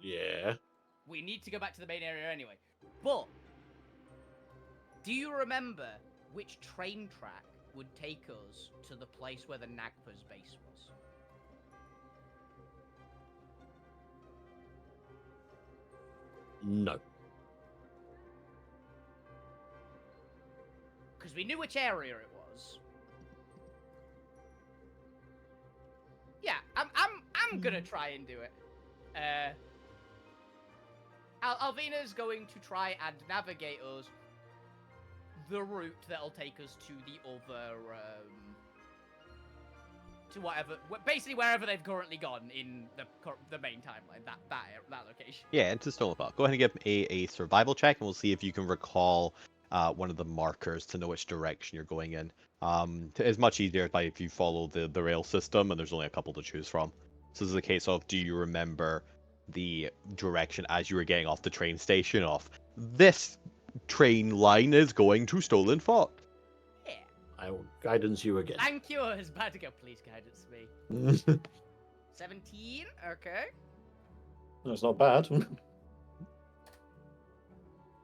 Yeah. We need to go back to the main area anyway. But do you remember which train track would take us to the place where the Nagpa's base was? No. Because we knew which area it was. Yeah, I'm gonna try and do it. Alvina's going to try and navigate us the route that'll take us to the other, to whatever, basically wherever they've currently gone in the main timeline, that location. Yeah, into Stonepaw. Go ahead and give a survival check, and we'll see if you can recall one of the markers to know which direction you're going in. It's much easier if you follow the rail system, and there's only a couple to choose from. So this is a case of, do you remember the direction as you were getting off the train station of this train line is going to Stolen Fort. Yeah. I will guidance you again. Thank you, His Magica. Please guidance me. 17. Okay. That's not bad.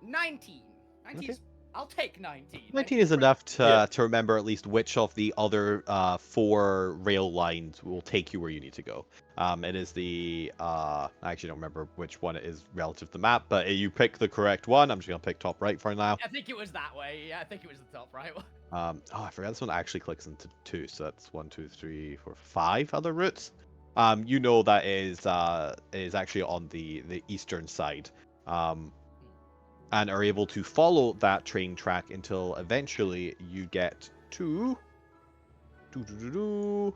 19. 19's. I'll take 19. 19 is great. enough to Yeah. to remember at least which of the other 4 rail lines will take you where you need to go. It is the I actually don't remember which one it is relative to the map, but you pick the correct one. I'm just gonna pick top right for now. I think it was that way. Yeah, I think it was the top right one. Oh, I forgot this one actually clicks into 2, so that's 1, 2, 3, 4, 5 other routes. You know that is actually on the eastern side. And are able to follow that train track until eventually you get to. Ooh.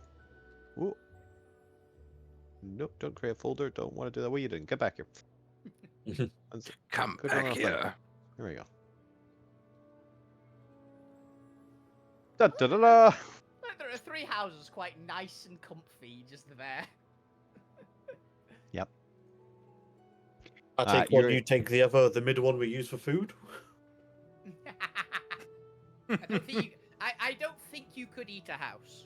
Nope, don't create a folder. Don't want to do that. What are you doing? Get back here. Come Go down back off that. here. Here we go. Da da da da. There are 3 houses quite nice and comfy just there. Yep. I take one, you're- you take the other. The middle one we use for food. I don't think you could eat a house.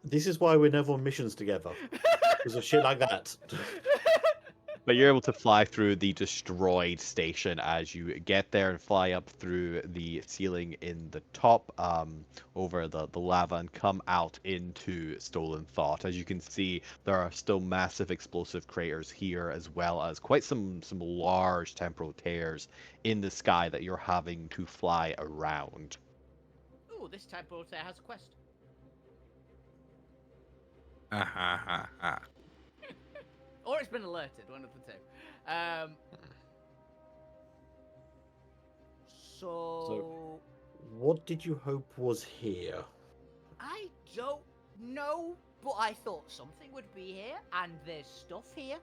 This is why we're never on missions together. Because of shit like that. But you're able to fly through the destroyed station as you get there and fly up through the ceiling in the top, over the lava, and come out into Stolen Thought. As you can see, there are still massive explosive craters here, as well as quite some large temporal tears in the sky that you're having to fly around. Ooh, this temple there has a quest. Or it's been alerted, one of the two. So What did you hope was here? I don't know, but I thought something would be here, and there's stuff here.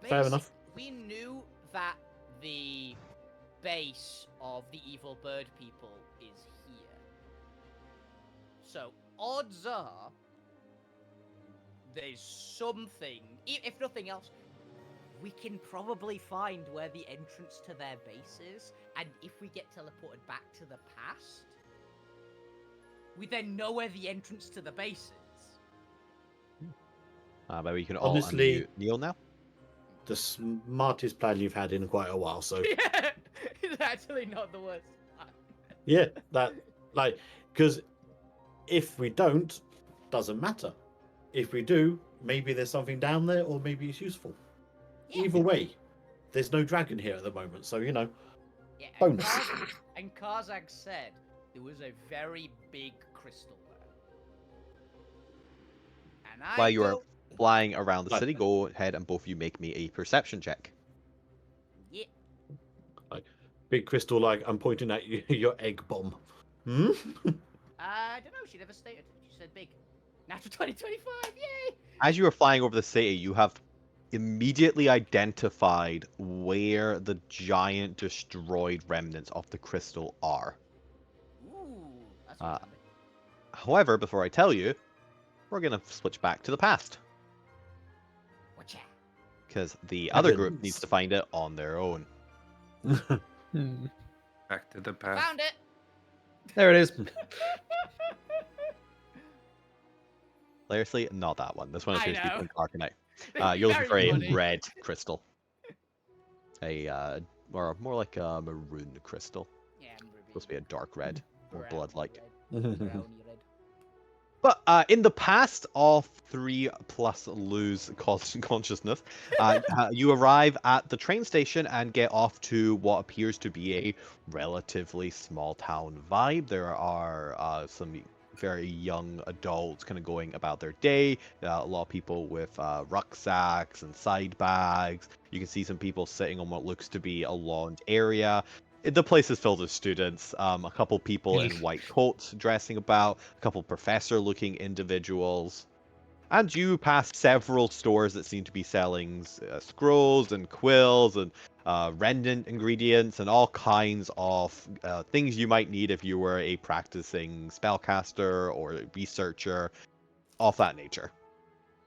Fair enough. We knew that the base of the evil bird people is here. So odds are there's something, if nothing else, we can probably find where the entrance to their base is, and if we get teleported back to the past, we then know where the entrance to the base is. Maybe you can Honestly- all unmute Neil now. The smartest plan you've had in quite a while. So Yeah, it's actually not the worst. yeah, because if we don't, doesn't matter. If we do, maybe there's something down there, or maybe it's useful. Yeah. Either way, there's no dragon here at the moment, so Yeah, bonus. And Karzag said there was a very big crystal there. And While you are don't- flying around the Right. city, go ahead and both of you make me a perception check. Yeah. Big crystal, like I'm pointing at you, your egg bomb. Hmm? I don't know. She never stated. She said big. Natural 2025. Yay! As you are flying over the city, you have immediately identified where the giant destroyed remnants of the crystal are. Ooh, that's Uh, handy. However, before I tell you, we're going to switch back to the past, Watcha. because the other group Heavens. needs to find it on their own. Back to the past. Found it. There it is. Seriously, not that one. This one is I supposed to be know. from Arcanite. You're looking for Very a funny. red crystal. Or more like a maroon crystal. Yeah, I'm Ruby. Supposed to be a dark red, or Brown blood-like. red. Browny red. But in the past, all 3 plus lose consciousness. You arrive at the train station and get off to what appears to be a relatively small town vibe. There are some very young adults kind of going about their day. A lot of people with rucksacks and side bags. You can see some people sitting on what looks to be a lawned area. The place is filled with students. A couple people in white coats dressing about. A couple professor-looking individuals. And you pass several stores that seem to be selling scrolls and quills and remnant ingredients and all kinds of things you might need if you were a practicing spellcaster or a researcher. of that nature.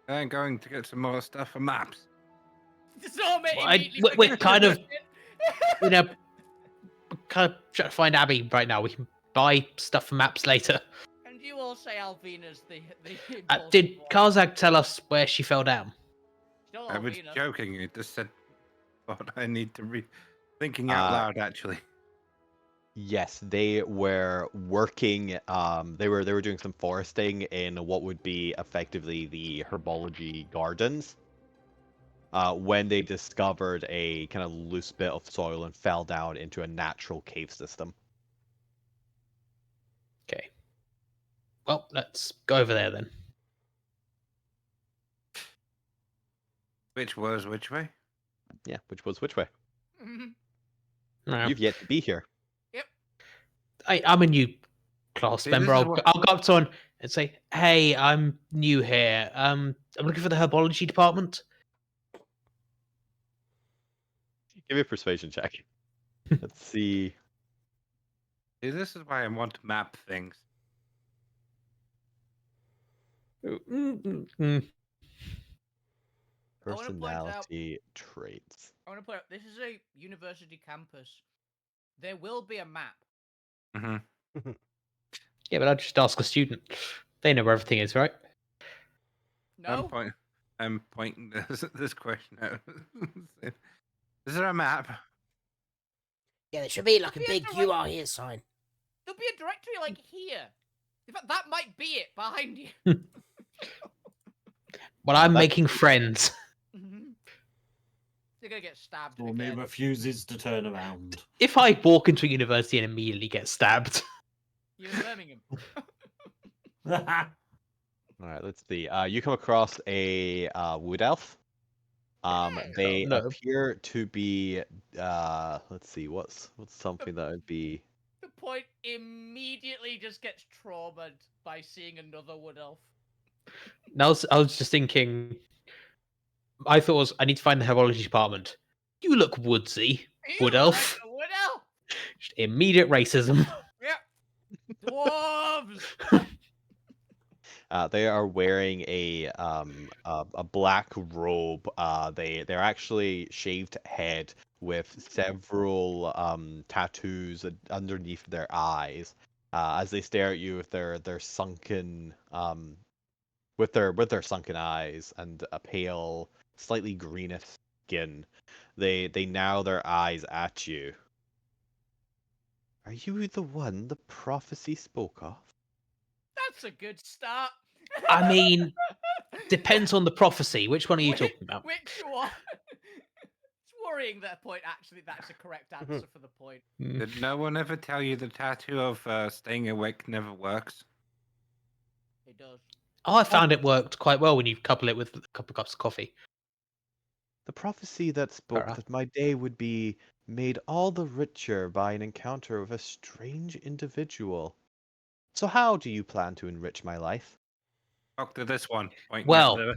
I'm going to get some more stuff for maps. Zormir Well, immediately we're forgets kind about of- it. You know, kind of trying to find Abby right now. We can buy stuff for maps later. And you all say Alvina's the Did impulsive one. Karzak tell us where she fell down? Still I was Alvina. joking. It just said what I need to read. Thinking out loud, actually. Yes, they were working. They were doing some foresting in what would be effectively the herbology gardens. When they discovered a kind of loose bit of soil and fell down into a natural cave system. Okay. Well, let's go over there then. Which was which way? Yeah, which was which way? Mhm. No. You've yet to be here. I'm a new class See, member. this is I'll, what- I'll go up to someone and say, "Hey, I'm new here. I'm looking for the herbology department." Give me a persuasion check. Let's see. See, this is why I want to map things. Mm. I wanna point out- Personality traits. I want to point out this is a university campus. There will be a map. Mm-hmm. Yeah, but I'll just ask a student. They know where everything is, right? No. I'm pointing this question out. Is there a map? Yeah, there should be like a Be a big direct- "You Are Here" sign. There'll be a directory like here. In fact, that might be it behind you. Well, I'm That- making friends. You're gonna get stabbed. Stormy again. refuses to turn around. If I walk into a university and immediately get stabbed, You're in Birmingham. All right, let's see. You come across a wood elf. They no. appear to be. Let's see. What's something that would be? The point immediately just gets traumatized by seeing another wood elf. And I was just thinking. I thought I need to find the herbology department. You look woodsy, wood You elf. like a wood elf? Just immediate racism. Yep. Dwarves. They are wearing a black robe. They're actually shaved head with several tattoos underneath their eyes. As they stare at you with their sunken with their sunken eyes and a pale, slightly greenish skin. They narrow their eyes at you. Are you the one the prophecy spoke of? That's a good start. I mean, depends on the prophecy. Which one are you Which- talking about? Which one? It's worrying that point. Actually, that's a correct answer for the point. Did no one ever tell you the tattoo of staying awake never works? It does. Oh, I found it worked quite well when you couple it with a couple of cups of coffee. The prophecy that spoke enough. that my day would be made all the richer by an encounter with a strange individual. So how do you plan to enrich my life? Talk to this one. Well,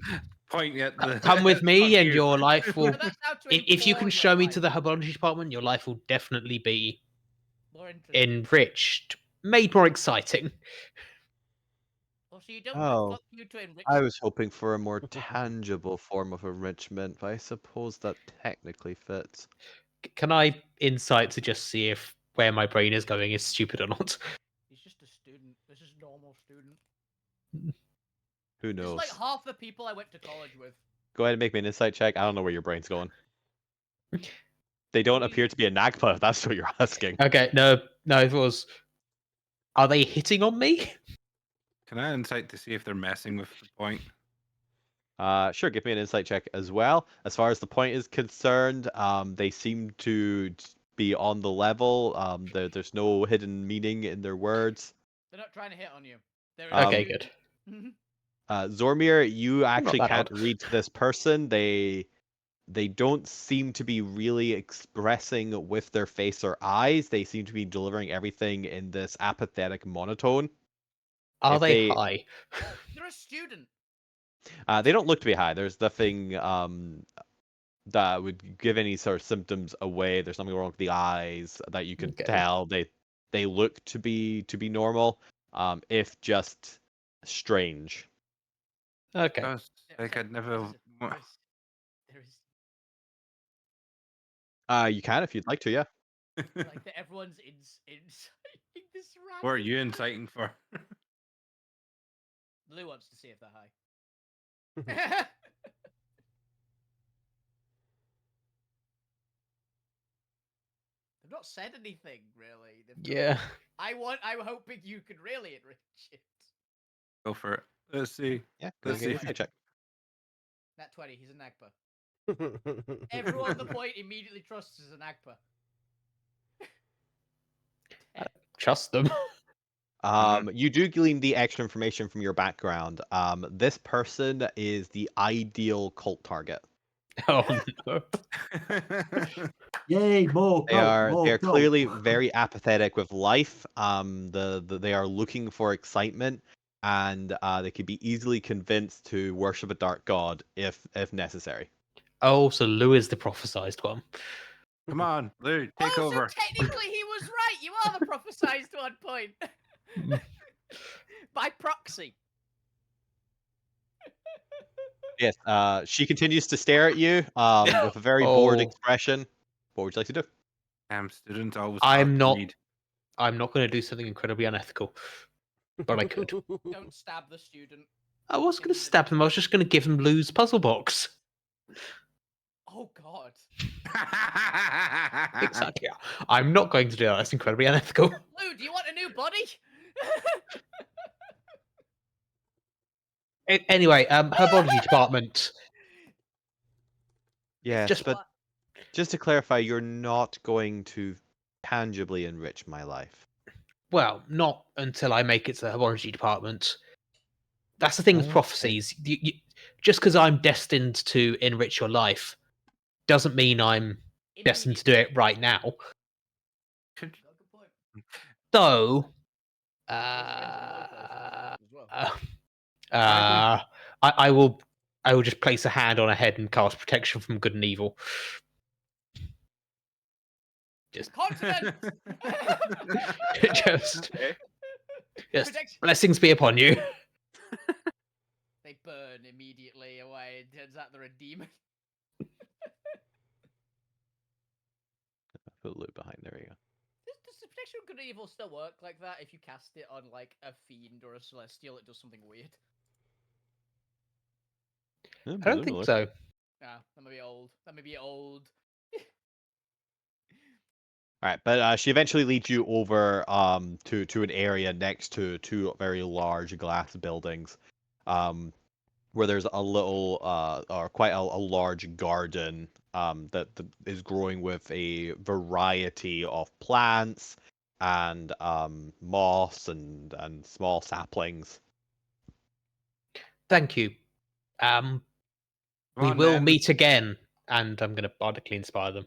Point at the. Come with me, Fuck and you. your life will. But that's how to If you implore can your show me life. to the herbology department, your life will definitely be More interesting. enriched, made more exciting. Oh, so you don't Oh, fuck you to enrich. I was hoping for a more tangible form of enrichment, but I suppose that technically fits. Can I insight to just see if where my brain is going is stupid or not? He's just a student. This is a normal student. Who This is knows? like half the people I went to college with. Go ahead and make me an insight check. I don't know where your brain's going. They don't appear to be a Nagpa, if that's what you're asking. Okay, no, it was. Are they hitting on me? Can I insight to see if they're messing with the point? Sure, give me an insight check as well. As far as the point is concerned, they seem to be on the level. There's no hidden meaning in their words. They're not trying to hit on you. They're Okay, student. good. Zormir, you actually that can't odd. read this person. They don't seem to be really expressing with their face or eyes. They seem to be delivering everything in this apathetic monotone. Are If they they- high? They're a student. They don't look to be high. There's nothing that would give any sort of symptoms away. There's nothing wrong with the eyes that you can Okay. tell. They look to be normal. If just strange. Okay. I was like, I'd never. There is You can if you'd like to, yeah. like that everyone's inciting this What are random you guy. inciting for? Lou wants to see if they're high. They've not said anything really. Yeah. I'm hoping you could really enrich it. Go for it. Let's see. Yeah, go Let's get an see. insight check. Nat 20, he's a Nagpa. Everyone on the point immediately trusts is a Nagpa. Trust them. You do glean the extra information from your background. This person is the ideal cult target. Oh no. Yay, more They gold, are more they are gold. clearly very apathetic with life. They are looking for excitement, and they could be easily convinced to worship a dark god if necessary. Oh, so Lou is the prophesized one. Come on, Lou, take oh, over. so technically he was right. You are the prophesized one point. By proxy. Yes. She continues to stare at you with a very bored Oh. expression. What would you like to do? Students always. I'm taught to not. read. I'm not going to do something incredibly unethical, but I could. Don't stab the student. I was going to stab them. I was just going to give them Lou's puzzle box. Oh god. Exactly. I'm not going to do that. That's incredibly unethical. Lou, do you want a new body? Anyway, herbology department. Yes, Just- but just to clarify, you're not going to tangibly enrich my life. Well, not until I make it to the herbology department. That's the thing with Okay. prophecies. Just because I'm destined to enrich your life doesn't mean I'm destined to do it right now. Could- Good point. So, I will just place a hand on her head and cast protection from good and evil. Continent! just Okay. Protection. blessings be upon you. They burn immediately away. It turns out they're a demon. Put Lou behind. There we go. Does the protection of good and evil still work like that? If you cast it on like a fiend or a celestial, it does something weird. Yeah, I don't think presumably. so. Ah, that may be old. That may be old. All right, but she eventually leads you over to an area next to two very large glass buildings, where there's a little or quite a large garden that is growing with a variety of plants and moss and small saplings. Thank you. Come We on, will then. meet again, and I'm going to bardically inspire them.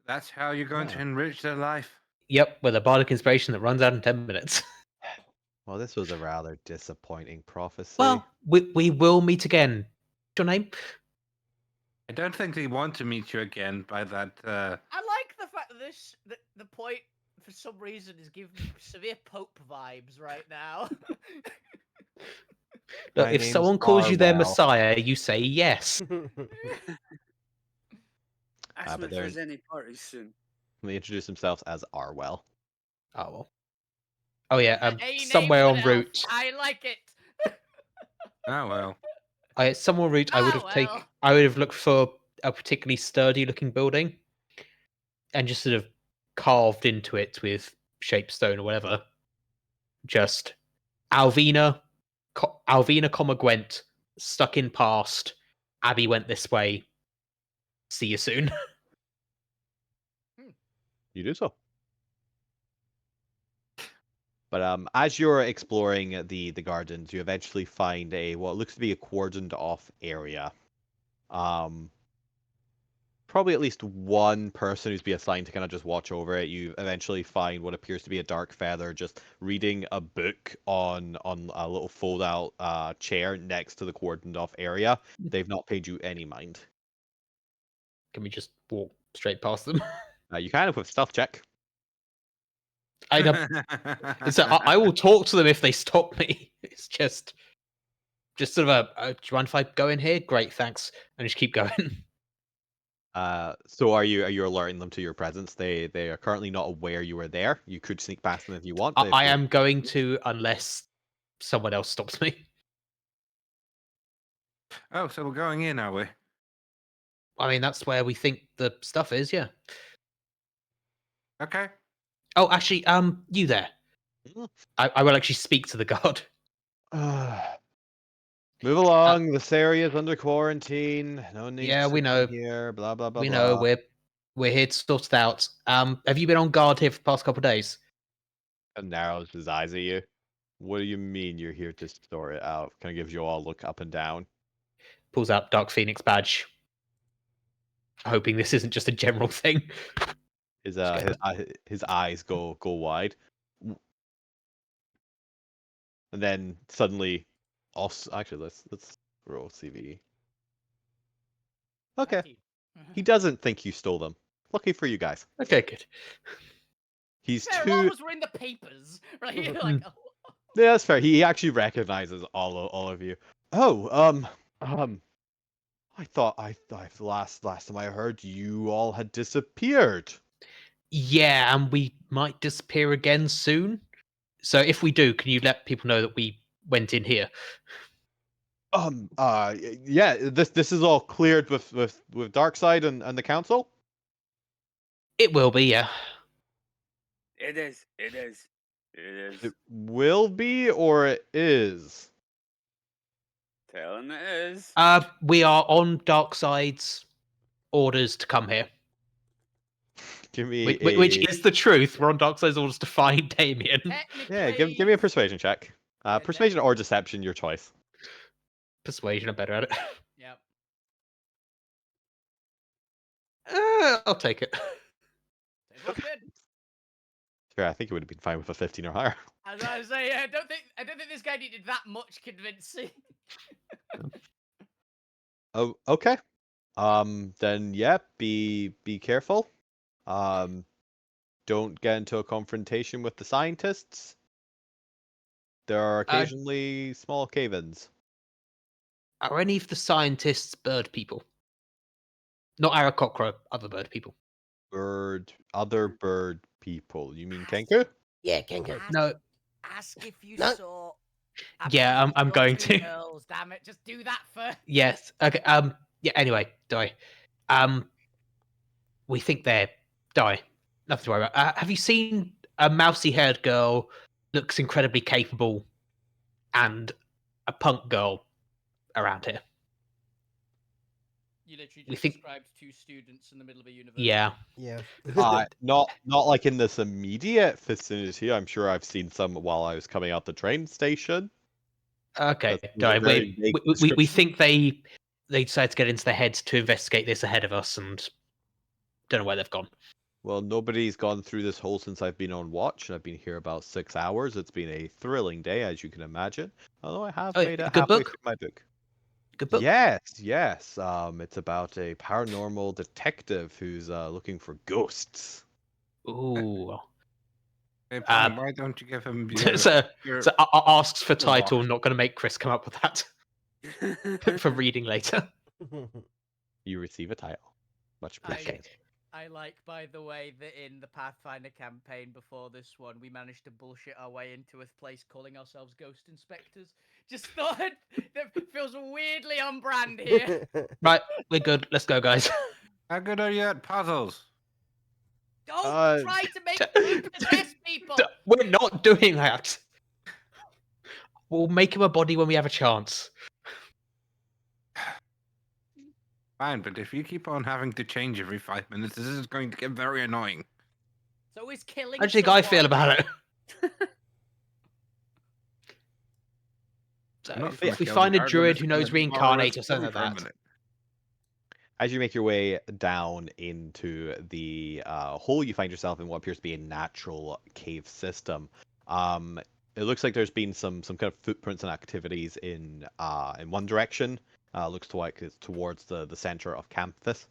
That's how you're going to Yeah. enrich their life. Yep, with a bardic inspiration that runs out in 10 minutes. Well, this was a rather disappointing prophecy. Well, we will meet again. What's your name? I don't think they want to meet you again by that. I like the fact that the point for some reason is giving me severe Pope vibes right now. Look, My if name's someone calls you their Arwell. messiah, you say yes. Ask me but if they're- there's any parties soon. They introduce themselves as Arwell. Oh well. Oh yeah, A name somewhere for en an elf. route. I like it. Oh well. Somewhere en route. I would Oh, have well. I would have looked for a particularly sturdy-looking building, and just sort of carved into it with shapestone or whatever. Just Alvina, comma Gwent, stuck in past. Abby went this way. See you soon. You do so. But as you're exploring the gardens, you eventually find what looks to be a cordoned off area. Probably at least one person who's been assigned to kind of just watch over it. You eventually find what appears to be a dark feather just reading a book on a little fold out chair next to the cordoned off area. They've not paid you any mind. Can we just walk straight past them? You kind of with stealth check. So I will talk to them if they stop me. It's just sort of do you mind if I go in here? Great, thanks, and just keep going. So are you alerting them to your presence? They are currently not aware you were there. You could sneak past them if you want. But if I you- am going to, unless someone else stops me. Oh, so we're going in, are we? I mean, that's where we think the stuff is. Yeah. Okay. Oh, actually, you there? Hmm. I will actually speak to the guard. Move along. This area is under quarantine. No need. Yeah, to we sit know. here. Blah blah blah We blah. know we're here to sort it out. Have you been on guard here for the past couple of days? And narrows his eyes at you. What do you mean you're here to sort it out? Kind of gives you all a look up and down. Pulls out Dark Phoenix badge, hoping this isn't just a general thing. His Scared. his eyes go wide, and then suddenly, also actually let's roll CVE. Okay, 19. he doesn't think you stole them. Lucky for you guys. Okay, good. He's Fair, too. all of us were in the papers, right? You're like, oh, Yeah, that's fair. He actually recognizes all of you. Oh, I thought last time I heard you all had disappeared. Yeah, and we might disappear again soon. So if we do, can you let people know that we went in here? Yeah. This is all cleared with Darkseid and the council. It will be, yeah. It is. It is. It is. It will be, or it is. Telling it is. We are on Darkseid's orders to come here. Give me Which is the truth. We're on Darkseid's orders to find Damien. technically. yeah. Give me a persuasion check. Persuasion or deception, your choice. Persuasion, I'm better at it. Yep. I'll take it. It was good. Sure, I think it would have been fine with a 15 or higher. As I was saying, I don't think this guy needed that much convincing. Oh, okay. Then yeah, be careful. Don't get into a confrontation with the scientists. There are occasionally small cave-ins. Are any of the scientists bird people? Not Aarakocra, other bird people. Other bird people. You mean Kenku? Yeah, Kenko. No. Ask if you No. saw. Yeah, I'm your going two to. Girls, damn it! Just do that first. Yes. Okay. Yeah. Anyway, die. We think they're die. Nothing to worry about. Have you seen a mousy-haired girl? Looks incredibly capable, and a punk girl around here. You literally We just think- described two students in the middle of a university. Yeah. Yeah. Not like in this immediate vicinity. I'm sure I've seen some while I was coming out the train station. Okay. That's a Die. very vague We description. think they decided to get into their heads to investigate this ahead of us, and don't know where they've gone. Well, nobody's gone through this hole since I've been on watch. I've been here about 6 hours. It's been a thrilling day, as you can imagine. Although I have Oh, made it good halfway book? through my book. Good book. Yes. It's about a paranormal detective who's looking for ghosts. Ooh. Hey, Pam, why don't you give him your, So your asks for your title. box. Not going to make Chris come up with that for reading later. You receive a title. Much appreciated. I like, by the way, that in the Pathfinder campaign before this one, we managed to bullshit our way into a place calling ourselves Ghost Inspectors. Just thought that feels weirdly on brand here. Right, we're good. Let's go, guys. How good are you at puzzles? Don't Uh, try to make me possess people. We're not doing that. We'll make him a body when we have a chance. Fine, but if you keep on having to change every 5 minutes, this is going to get very annoying. So is killing. How do you think I feel someone- about it? So Not if from we a find a Guardian, druid it's who gonna knows be reincarnate or more something like that. permanent. As you make your way down into the hole, you find yourself in what appears to be a natural cave system. It looks like there's been some kind of footprints and activities in one direction. Looks to like it's towards the center of campus.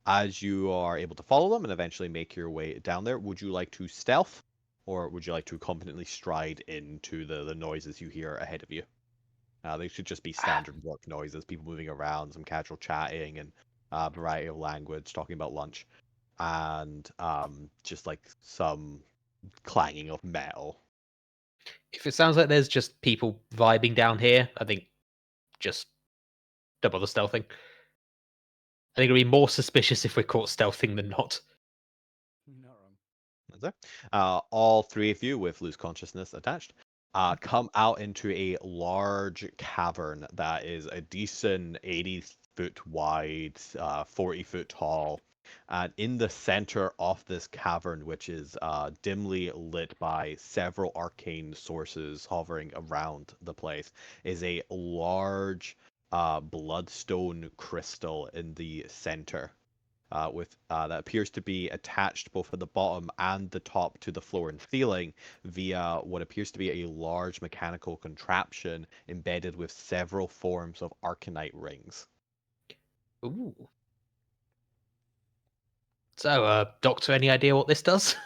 As you are able to follow them and eventually make your way down there, would you like to stealth or would you like to confidently stride into the noises you hear ahead of you? They should just be standard work noises, people moving around, some casual chatting, and a variety of language, talking about lunch, and just like some clanging of metal. If it sounds like there's just people vibing down here, I think just don't bother stealthing. I think it'll be more suspicious if we're caught stealthing than not. Not wrong. That's it. All three of you, with loose consciousness attached, come out into a large cavern that is a decent 80-foot wide, 40-foot tall. And in the center of this cavern, which is dimly lit by several arcane sources hovering around the place, is a large bloodstone crystal in the center. With that appears to be attached both at the bottom and the top to the floor and ceiling via what appears to be a large mechanical contraption embedded with several forms of arcanite rings. Ooh. So, Doctor, any idea what this does?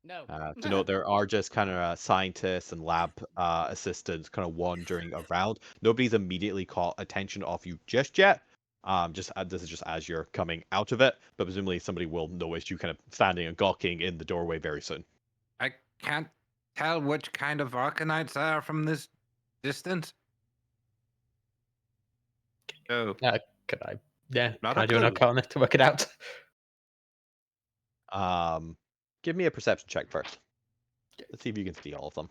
No. To note, there are just kind of scientists and lab assistants kind of wandering around. Nobody's immediately caught attention of you just yet. Just this is just as you're coming out of it, but presumably somebody will notice you kind of standing and gawking in the doorway very soon. I can't tell which kind of Arcanites are from this distance. Oh, Can I? Yeah, Not can a I do an clue. arcana to work it out? Give me a perception check first. Let's see if you can see all of them.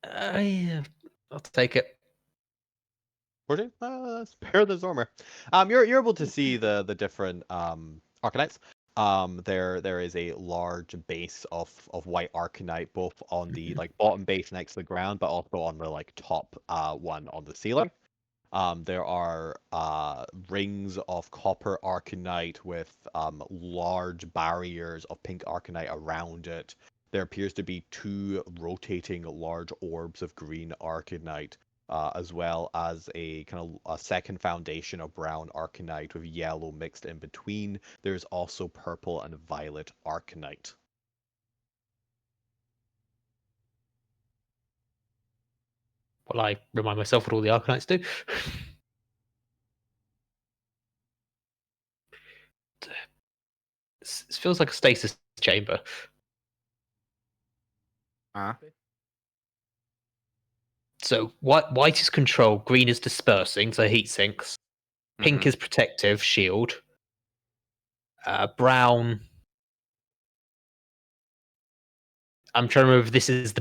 Yeah, I'll take it. 14? That's better than Zormer. You're able to see the different arcanites. There is a large base of white arcanite, both on the like bottom base next to the ground, but also on the like top one on the ceiling. There are rings of copper arcanite with large barriers of pink arcanite around it. There appears to be two rotating large orbs of green arcanite, as well as a kind of a second foundation of brown arcanite with yellow mixed in between. There's also purple and violet arcanite. Well, I remind myself what all the arcanites do. It feels like a stasis chamber. Huh? So white is control, green is dispersing, so heat sinks. Pink Mhm. is protective, shield. Brown. I'm trying to remember if this is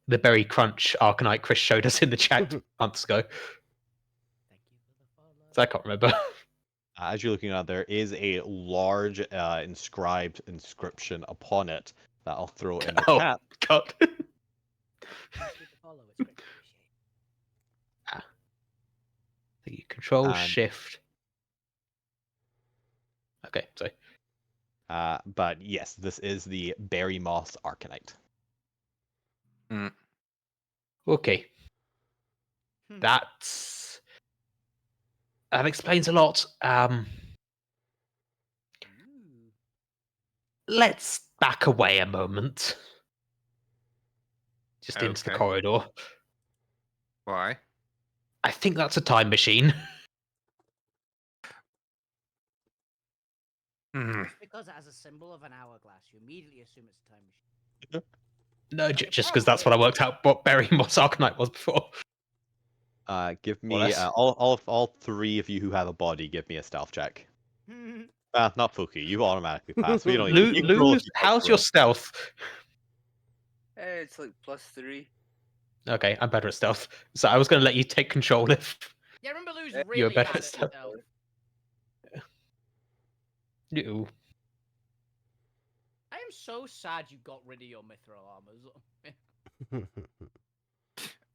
the berry crunch arcanite Chris showed us in the chat months ago. Thank you for the follow. So I can't remember. As you're looking at, there is a large inscribed inscription upon it that I'll throw in the Oh chat. God. Thank you for the follow. It's greatly appreciated. The control And- shift. Okay, so But yes, this is the berry moss arcanite. okay. That explains a lot. Ooh. Let's back away a moment. Just into the Okay. corridor. Why? I think that's a time machine. Hmm. Because it has a symbol of an hourglass, you immediately assume it's a time machine. No, But it just because that's what I probably worked out what Berry Moss Arcanite was before. Give Well, me that's- all three of you who have a body. Give me a stealth check. Not Fuki. You automatically pass. We don't. You can roll if Lose, you want how's to your roll. stealth? Hey, it's like +3. Okay, I'm better at stealth. So I was going to let you take control if Yeah, remember Lou's You're really better bad at at stealth. stealth. you. I am so sad you got rid of your mithril armors.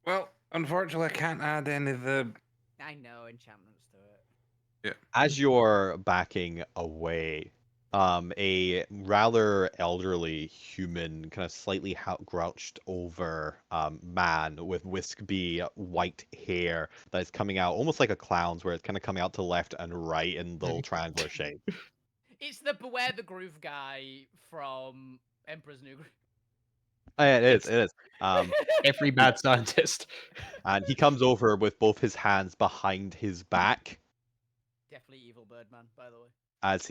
Well, unfortunately, I can't add any of the. I know enchantments to it. As you're backing away, a rather elderly human, kind of slightly grouched over man with wispy white hair that is coming out almost like a clown's, where it's kind of coming out to left and right in little triangular shape. It's the Beware the Groove guy from Emperor's New Groove. It is, it is. Every mad scientist. And he comes over with both his hands behind his back Definitely evil Birdman, by the way. as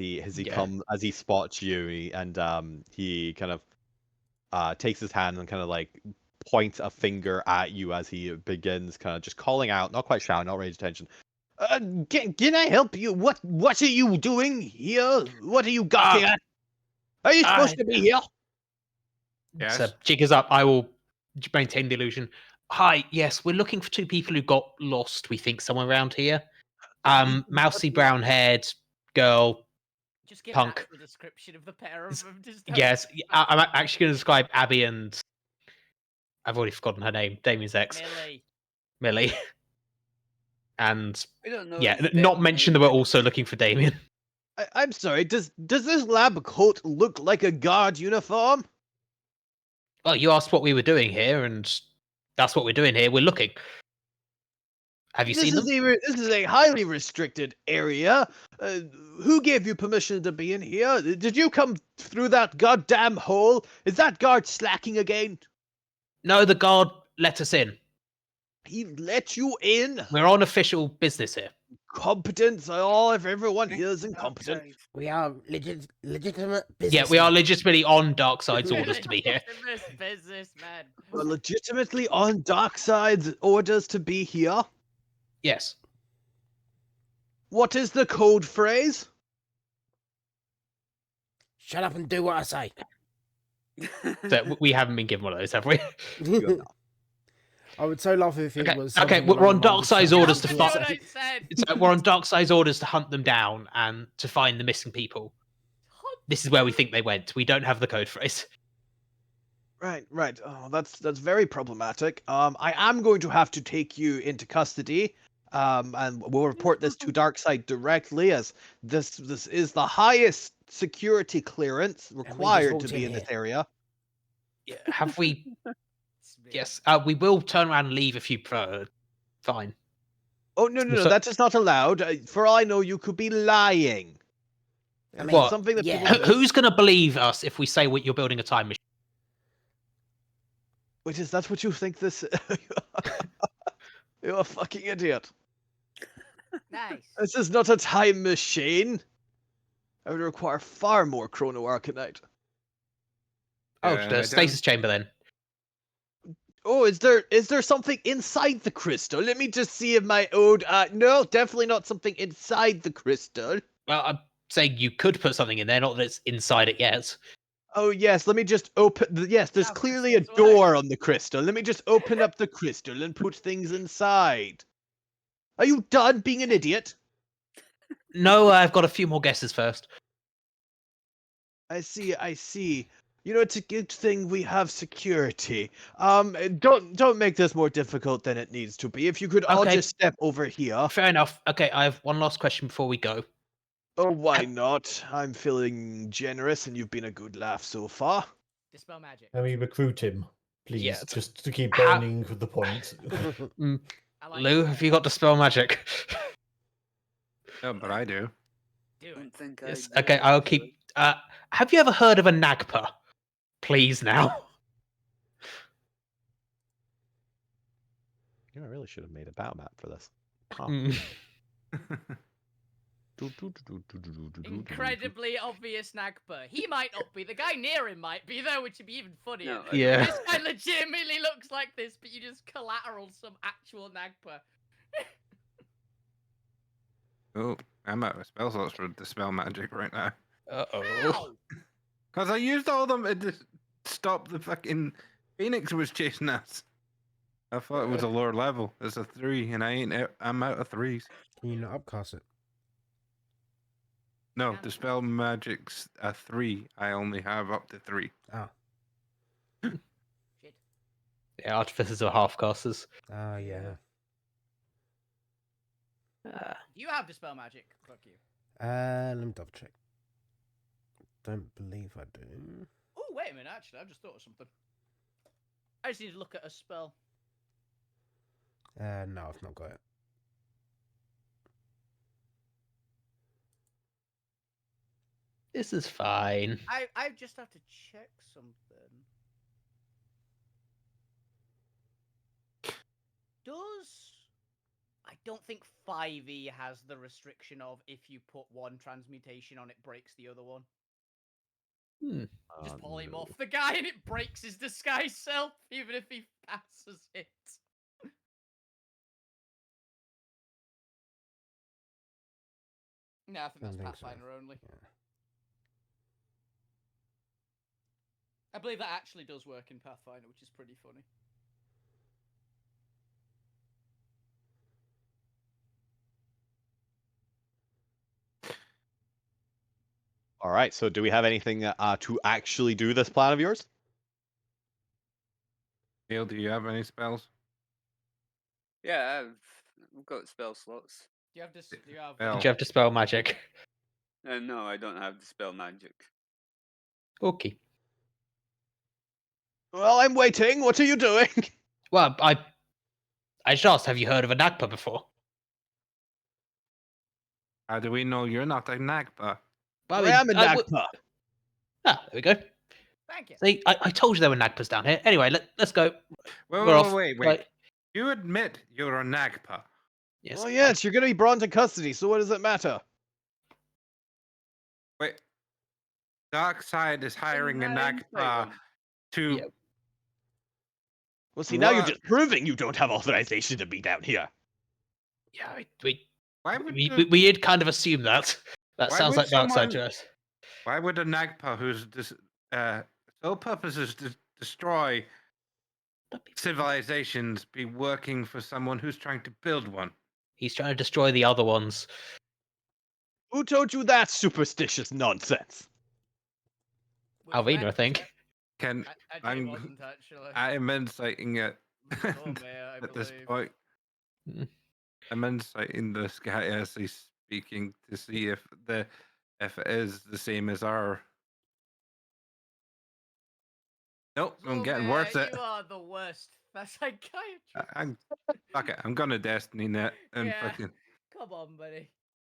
he spots you, he kind of takes his hand and kind of like points a finger at you as he begins kind of just calling out, not quite shouting, not raising attention. Can I help you? What are you doing here? What are you gawking at? Are you supposed to be here? Yes. So jig is up. I will maintain the illusion. Hi, yes, we're looking for two people who got lost. We think somewhere around here. Mousy brown haired girl. Just give Punk. an actual description of the pair of them. Just Yes, I'm actually going to describe Abby and I've already forgotten her name. Damien's ex, Millie. Millie. And I don't know. yeah, his not dead mention that name. we're also looking for Damien. I'm sorry. Does this lab coat look like a guard uniform? Well, you asked what we were doing here, and that's what we're doing here. We're looking. Have you seen them? This is a highly restricted area. Who gave you permission to be in here? Did you come through that goddamn hole? Is that guard slacking again? No, the guard let us in. He let you in? We're on official business here. Competence? All if everyone here is incompetent. Outside. We are legitimate business. Yeah, we are legitimately on Darkseid's orders to be here. Businessman. We're legitimately on Darkseid's orders to be here. Yes. What is the code phrase? Shut up and do what I say. So we haven't been given one of those, have we? I would so laugh if it Okay, was. okay, something we're on along the lines of Darkseid's something orders to like fuck- that. What I said. So we're on Darkseid's orders to hunt them down and to find the missing people. This is where we think they went. We don't have the code phrase. Right. Oh, that's very problematic. I am going to have to take you into custody. And we'll report this to Darkseid directly, as this is the highest security clearance required to walked be in in this here. area. Yeah, have we? Yes. We will turn around and leave if you prefer. Fine. Oh no, So- that is not allowed. For all I know, you could be lying. I And mean, it's something that yeah. people Who's going to believe us if we say you're building a time machine? Wait, is that what you think this? You're a fucking idiot. Nice. This is not a time machine. I would require far more Chrono Arcanite. Oh, I the don't- stasis chamber then. Oh, is there something inside the crystal? Let me just see if my old no, definitely not something inside the crystal. Well, I'm saying you could put something in there, not that it's inside it yet. Oh yes, let me just open yes, there's How clearly a crystals door work. on the crystal. Let me just open up the crystal and put things inside. Are you done being an idiot? No, I've got a few more guesses first. I see. You know, it's a good thing we have security. Don't make this more difficult than it needs to be. If you could all Okay. just step over here. Fair enough. Okay, I have one last question before we go. Oh, why not? I'm feeling generous and you've been a good laugh so far. Dispel magic. Can we recruit him, please, Yeah. just to keep How- burning the point? I like Lou, it. have you got dispel magic? No, but I do. Do I it. don't think Yes. I do, Okay, I'll actually. keep. Have you ever heard of a Nagpa? Please now. You know, I really should have made a battle map for this. Mm. Incredibly obvious Nagpa. He might not be. The guy near him might be, though, which would be even funnier. No, I Yeah. This guy legitimately looks like this, but you just collateral some actual Nagpa. Oh, I'm out of spell slots for dispel magic right now. Uh-oh. Ow! Because I used all of them to stop the fucking Phoenix was chasing us. I thought it was a lower level. It's a 3, and I'm out of 3s. Can you not upcast it? No, Yeah. dispel magic's a 3. I only have up to 3. Shit. Yeah, artificers are half casters. Ah, yeah. Do you have dispel magic? Fuck you. Let me double check. don't believe I do. Oh, wait a minute. Actually, I just thought of something. I just need to look at a spell. No, I've not got it. This is fine. I just have to check something. I don't think 5e has the restriction of if you put one transmutation on it breaks the other one. Just polymorph the guy and it breaks his disguise self, even if he passes it. No, I think that's Don't think so. Pathfinder only. Yeah. I believe that actually does work in Pathfinder, which is pretty funny. All right. So, do we have anything to actually do this plan of yours? Neil, do you have any spells? Yeah, I've got spell slots. Do you have this? Do you have? Well- Did you have to spell magic? No, I don't have the spell magic. Okay. Well, I'm waiting. What are you doing? Well, I just asked, have you heard of a Nagpa before? How do we know you're not a Nagpa? Well, I am a I would- Nagpa. Ah, there we go. Thank you. See, I told you there were Nagpas down here. Anyway, let's go. Wait, We're off. wait. Right. You admit you're a Nagpa. Yes. Well, yes, you're going to be brought into custody, so what does it matter? Wait. Darkside is hiring a Nagpa to. Yeah. Well, see, now you're What? just proving you don't have authorization to be down here. Yeah, we Why would we did kind of assume that. That Why sounds would like Dark Side someone- to us. Why would a Nagpa whose sole purpose is to destroy civilizations be working for someone who's trying to build one? He's trying to destroy the other ones. Who told you that superstitious nonsense? Which Alvina, I Max- think. Can Actually, I'm- it wasn't actually. I'm inciting it Oh, Mayor, I at this believe. point. Mm. I'm inciting this guy as he's speaking to see if it is the same as our. Nope, I'm getting Mayor, worse at. You are the worst. That's psychiatry. I'm fuck it. I'm gonna destiny net and Yeah. fucking. Come on, buddy.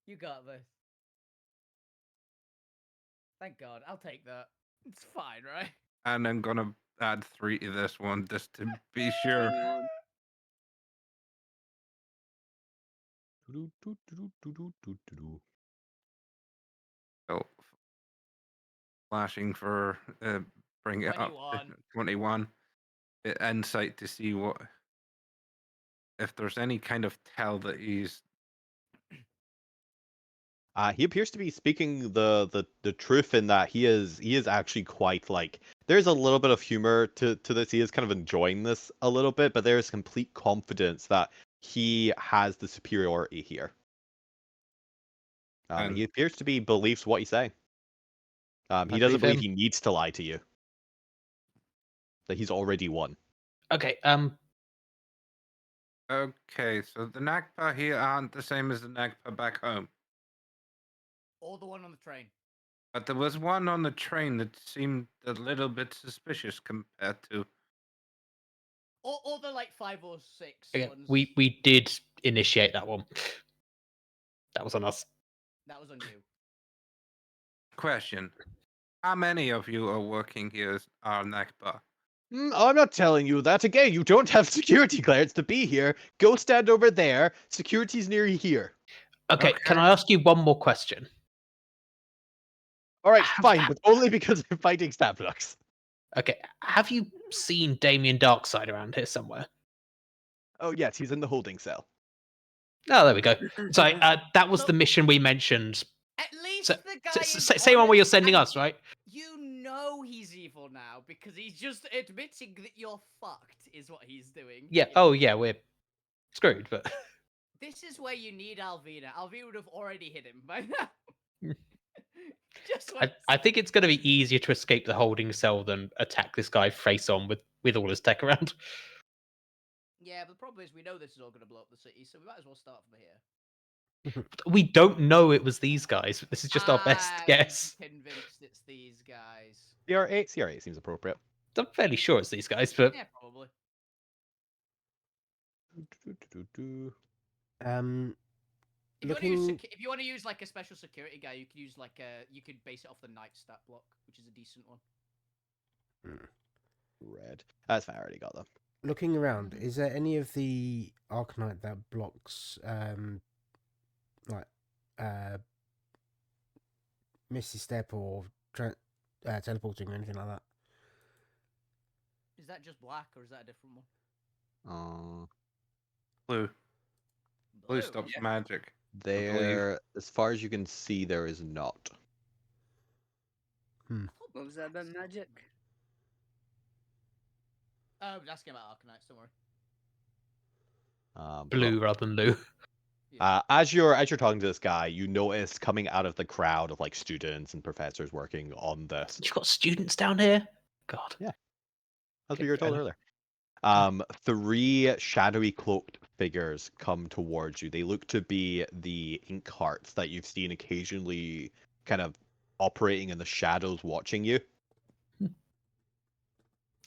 You got this. Thank God. I'll take that. It's fine, right? And I'm gonna add 3 to this one just to be sure. So flashing for bring it up to 21. Insight to see what if there's any kind of tell that he's He appears to be speaking the truth in that he is actually quite like there's a little bit of humor to this. He is kind of enjoying this a little bit, but there is complete confidence that he has the superiority here. And- He appears to be believes what he's saying. He I doesn't believe believe him. he needs to lie to you. That he's already won. Okay, okay. So the Nagpa here aren't the same as the Nagpa back home. Or the one on the train. But there was one on the train that seemed a little bit suspicious compared to. Or the like 5 or 6 okay, ones. we did initiate that one. That was on us. That was on you. Question: how many of you are working here as our Nagpa? I'm not telling you that. Again, you don't have security clearance to be here. Go stand over there. Security's near here. Okay, can Okay. I ask you one more question? All right, Have- fine, but only because I'm fighting Stablucks. Okay, have you seen Damien Darkside around here somewhere? Oh yes, he's in the holding cell. Oh, there we go. So that was the mission we mentioned. At least So- the guy. is Same one where you're honest, sending and us, right? You know he's evil now because he's just admitting that you're fucked, is what he's doing. Yeah. Oh, yeah. We're screwed, but This is where you need Alvina. Alvina would have already hit him by now. Just I think it's going to be easier to escape the holding cell than attack this guy face on with all his tech around. Yeah, but the problem is we know this is all going to blow up the city, so we might as well start from here. We don't know it was these guys. This is just our best I'm guess. convinced it's these guys. CR8 seems appropriate. I'm fairly sure it's these guys, but Yeah, probably. Um, If you, Looking- if you want to use like a special security guy, you could use like you could base it off the knight stat block, which is a decent one. Red. That's fine. I already got them. looking around, is there any of the Arcanite that blocks like Misty Step or teleporting or anything like that? Is that just black or is that a different one? Blue. Blue Blue. stops yeah. magic. There, as far as you can see, there is not. What was that about magic? Oh, asking about Arcanites, don't worry. blue rather than Lou. As you're talking to this guy, you notice coming out of the crowd of like students and professors working on this. You've got students down here? God. Yeah. That's Okay, what you were told fair earlier. 3 shadowy cloaked figures come towards you. They look to be the ink hearts that you've seen occasionally kind of operating in the shadows watching you.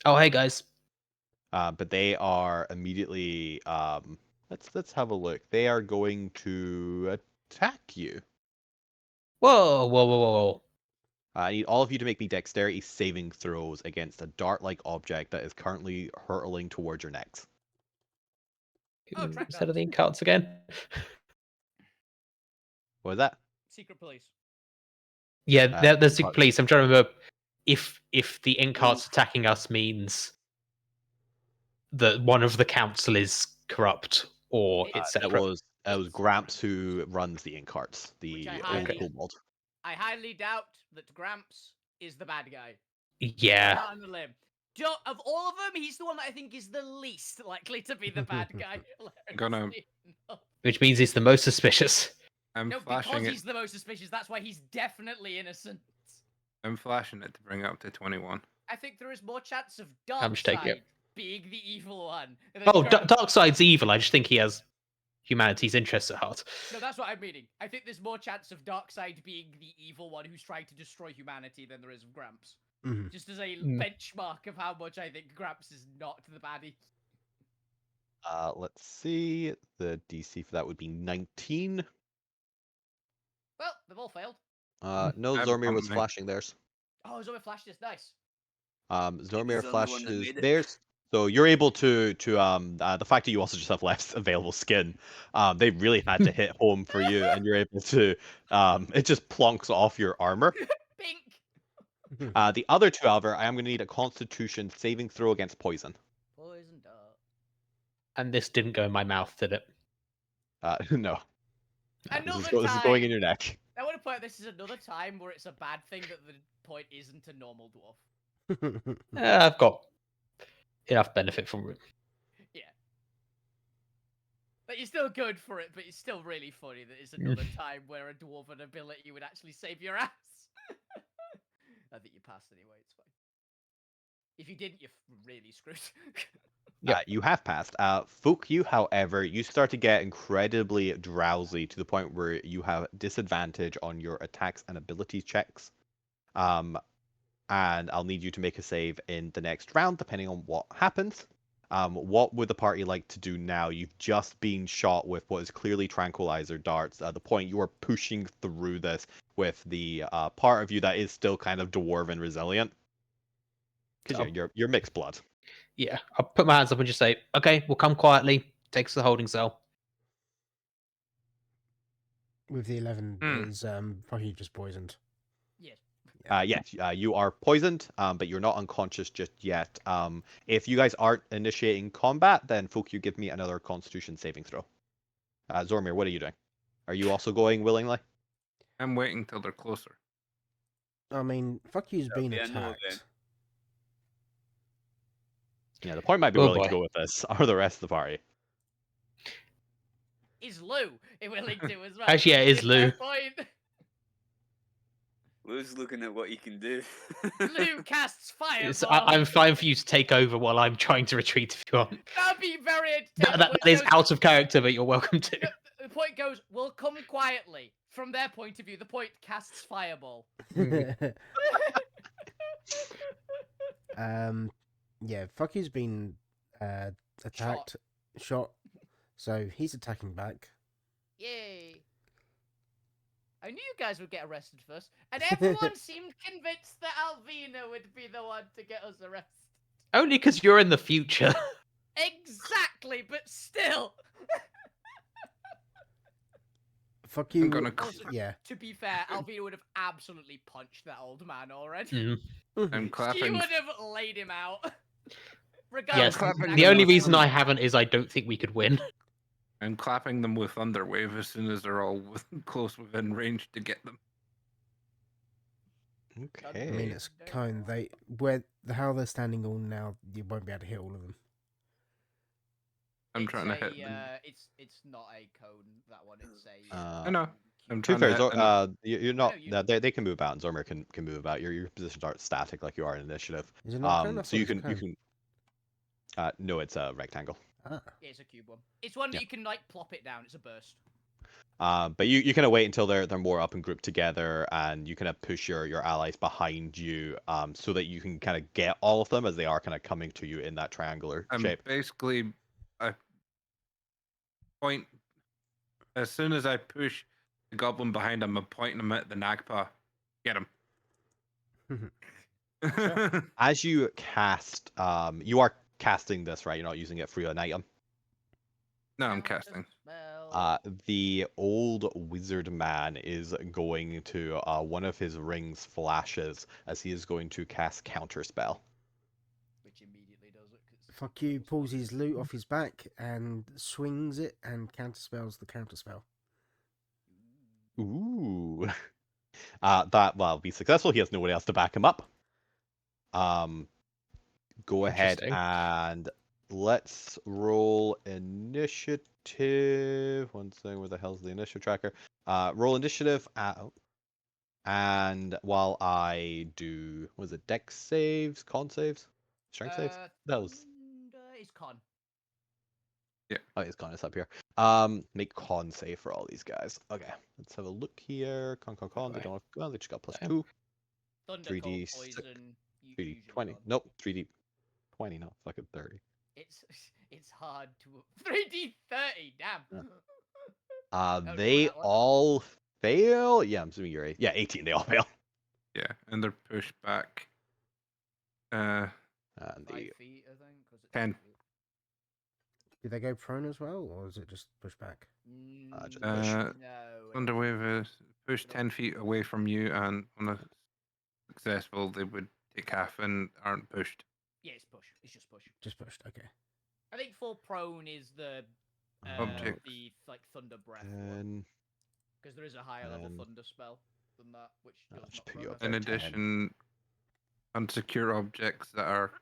Oh, hey guys. But they are immediately let's have a look. They are going to attack you. Whoa, whoa, whoa, whoa, whoa. I need all of you to make me dexterity saving throws against a dart-like object that is currently hurtling towards your necks. Oh, track Instead of dogs. the cards again. What was that? Secret police. Yeah, there's the cards. police. I'm trying to remember if the ink hearts attacking us means that one of the council is corrupt or it's It separate. was Gramps who runs the ink hearts, Which the I old highly- kobold. I highly doubt that Gramps is the bad guy. Yeah. Out on the limb. Of all of them, he's the one that I think is the least likely to be the bad guy. Gonna- hilariously enough. Which means he's the most suspicious. I'm No, because flashing it. he's the most suspicious. That's why he's definitely innocent. I'm flashing it to bring it up to 21. I think there is more chance of How much take you? Darkseid being the evil one. than Oh, Gramps. Darkseid's evil. I just think he has humanity's interests at heart. No, that's what I'm meaning. I think there's more chance of Darkseid being the evil one who's trying to destroy humanity than there is of Gramps. Mhm. Just as a Mm. benchmark of how much I think Gramps is not the baddie. Let's see. The DC for that would be 19. Well, they've all failed. No, I've Zormir was bumped me. flashing theirs. Oh, Zoe flashed this. Nice. Zormir the only one that flashes made it. theirs. So you're able to the fact that you also just have less available skin, they really had to hit home for you, and you're able to it just plonks off your armor. Pink. The other 2, however, I am going to need a Constitution saving throw against poison. Poison dart. And this didn't go in my mouth, did it? No, Another this time. is going in your neck. I want to point out this is another time where it's a bad thing that the point isn't a normal dwarf. I've got enough benefit from it. Yeah. But you're still good for it, but it's still really funny that it's another time where a dwarven ability would actually save your ass. I think you passed anyway, it's fine. If you didn't, you're really screwed. You have passed. Folk, you, however, you start to get incredibly drowsy to the point where you have disadvantage on your attacks and ability checks. And I'll need you to make a save in the next round, depending on what happens. What would the party like to do now? You've just been shot with what is clearly tranquilizer darts. At the point you are pushing through this with the part of you that is still kind of dwarven resilient. Because you're mixed blood. Yeah, I'll put my hands up and just say, okay, we'll come quietly. Take us to the holding cell. With the 11 is probably just poisoned. Yes. Yes, you are poisoned, but you're not unconscious just yet. If you guys aren't initiating combat, then folk, you give me another Constitution saving throw. Zormir, what are you doing? Are you also going willingly? I'm waiting till they're closer. I mean, fuck you's been be a no attacked. then. Yeah, the point might be Oh, willing to boy. go with this, or the rest of the party. Is Lou willing to as well? Actually, yeah, it is It's my Lou. point. Lou's looking at what he can do. Lou casts fireball. I'm fine for you to take over while I'm trying to retreat if you want. That'd be very entertaining. That is out of character, but you're welcome to. The point goes, "We'll come quietly." From their point of view, the point casts fireball. Yeah, Fucky's been attacked, shot, so he's attacking back. Yay! I knew you guys would get arrested first, and everyone seemed convinced that Alvina would be the one to get us arrested. Only because you're in the future. Exactly, but still. Fuck you. gonna Also, Yeah. to be fair, Alvina would have absolutely punched that old man already. Mm. I'm She clapping. would have laid him out. Yes, Regardless. clapping the only them. reason I haven't is I don't think we could win. I'm clapping them with Thunderwave as soon as they're all close within range to get them. Okay. I mean, it's kind. How they're standing all now, you won't be able to hit all of them. I'm trying to hit them. It's not a cone, that one. It's a. I know. I'm To be trying fair, to hit them. you're not. know, They can move out, and Zormir can move out. Your positions aren't static like you are in initiative. Is it not a cone? I So thought you it was a can. No, it's a rectangle. Ah. Yeah, it's a cube one. It's one that Yeah. you can like plop it down. It's a burst. But you kind of wait until they're more up and grouped together, and you kind of push your allies behind you, so that you can kind of get all of them as they are kind of coming to you in that triangular shape. Basically, I point as soon as I push the goblin behind him. I'm pointing him at the Nagpa. Get him. As you cast, you are casting this, right? You're not using it for an item. No, I'm casting. The old wizard man is going to one of his rings flashes as he is going to cast counterspell. Which immediately does it. Fuck you pulls his loot off his back and swings it and counterspells the counterspell. Ooh. That will be successful. He has nobody else to back him up. Go ahead Interesting. and let's roll initiative. One second, where the hell's the initiative tracker? Roll initiative. And while I do, was it dex saves, con saves, strength saves? That was. It's con. Oh, it's con. It's up here. Make con save for all these guys. Okay, let's have a look here. Con. They Right. don't. Well, they just got plus Yeah. 2. Thunder 3D cold six- poison. 3D usually 20. con. Nope. 3D 20. No, fucking 30. It's hard to 3D 30. Damn. Yeah. Oh, They that one. all fail. Yeah, I'm assuming you're 8. Yeah, 18. They all fail. Yeah, and they're pushed back. And 5 the feet, I think. Was it 10. 10 feet? Did they go prone as well, or is it just push back? just push. No. Thunderwave is push 10 feet away from you, and on a successful, they would take half and aren't pushed. Yeah, it's push. It's just push. Just pushed. Okay. I think full prone is the Object. the like thunder breath one, And because there is a higher level and- thunder spell than that, which I'll does just not put you up prone In there. us. 10. addition, unsecure objects that are.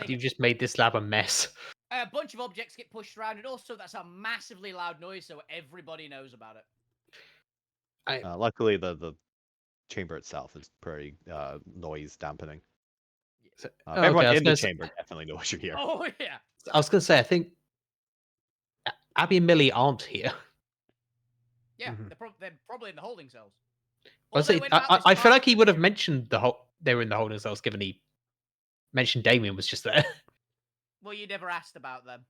You've just made this lab a mess. A bunch of objects get pushed around, and also that's a massively loud noise, so everybody knows about it. Luckily, the chamber itself is pretty noise dampening. So- Everyone okay, I was in the gonna say- chamber definitely knows you're here. Oh yeah. I was going to say, I think Abby and Millie aren't here. Yeah, Mhm. they're probably in the holding cells. I, was Although saying, in about this I feel part like he of would the have mentioned they were in the holding cells, given he mentioned Damien was just there. Well, you never asked about them.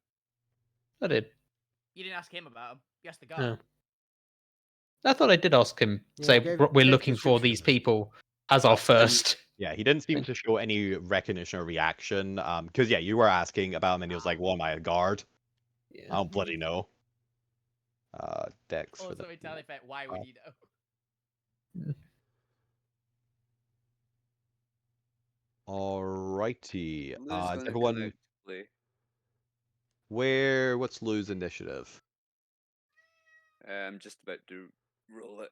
I did. You didn't ask him about them. You asked the guy. No. I thought I did ask him. Yeah, Say gave- we're gave looking for description these of it. people as our first. Yeah, he didn't seem to show any recognition or reaction. Because yeah, you were asking about him, and he was like, "Well, am I a guard? I Yeah. don't bloody know." Dex for Also, the. in tell effect, why would you know? Alrighty. Lou's Is gonna come everyone out to play. what's Lou's initiative? I'm just about to roll it.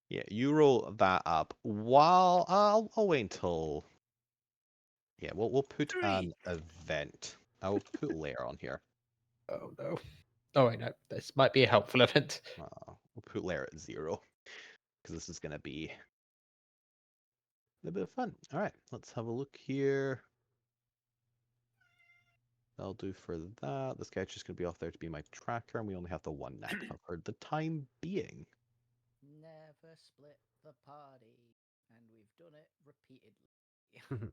Yeah, you roll that up. While I'll wait until. Yeah, we'll put an event. I'll put layer on here. Oh no. Oh wait, no. This might be a helpful event. We'll put layer at 0 because this is gonna be a little bit of fun. All right, let's have a look here. I'll do for that. This guy's just going to be off there to be my tracker, and we only have the one Nagpa for the time being. Never split the party, and we've done it repeatedly.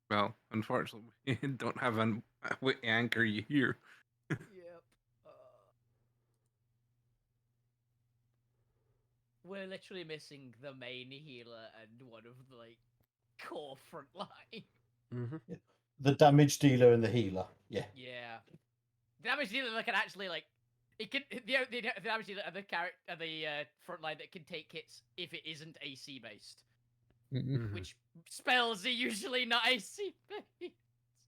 Well, unfortunately, we don't have a witty anchor here. Yep. We're literally missing the main healer and one of the like core front line. Mm-hmm. The damage dealer and the healer. Yeah. Yeah. The damage dealer that can actually like it can the damage dealer and the front line that can take hits if it isn't AC based. Mm-hmm. Which spells are usually not AC based.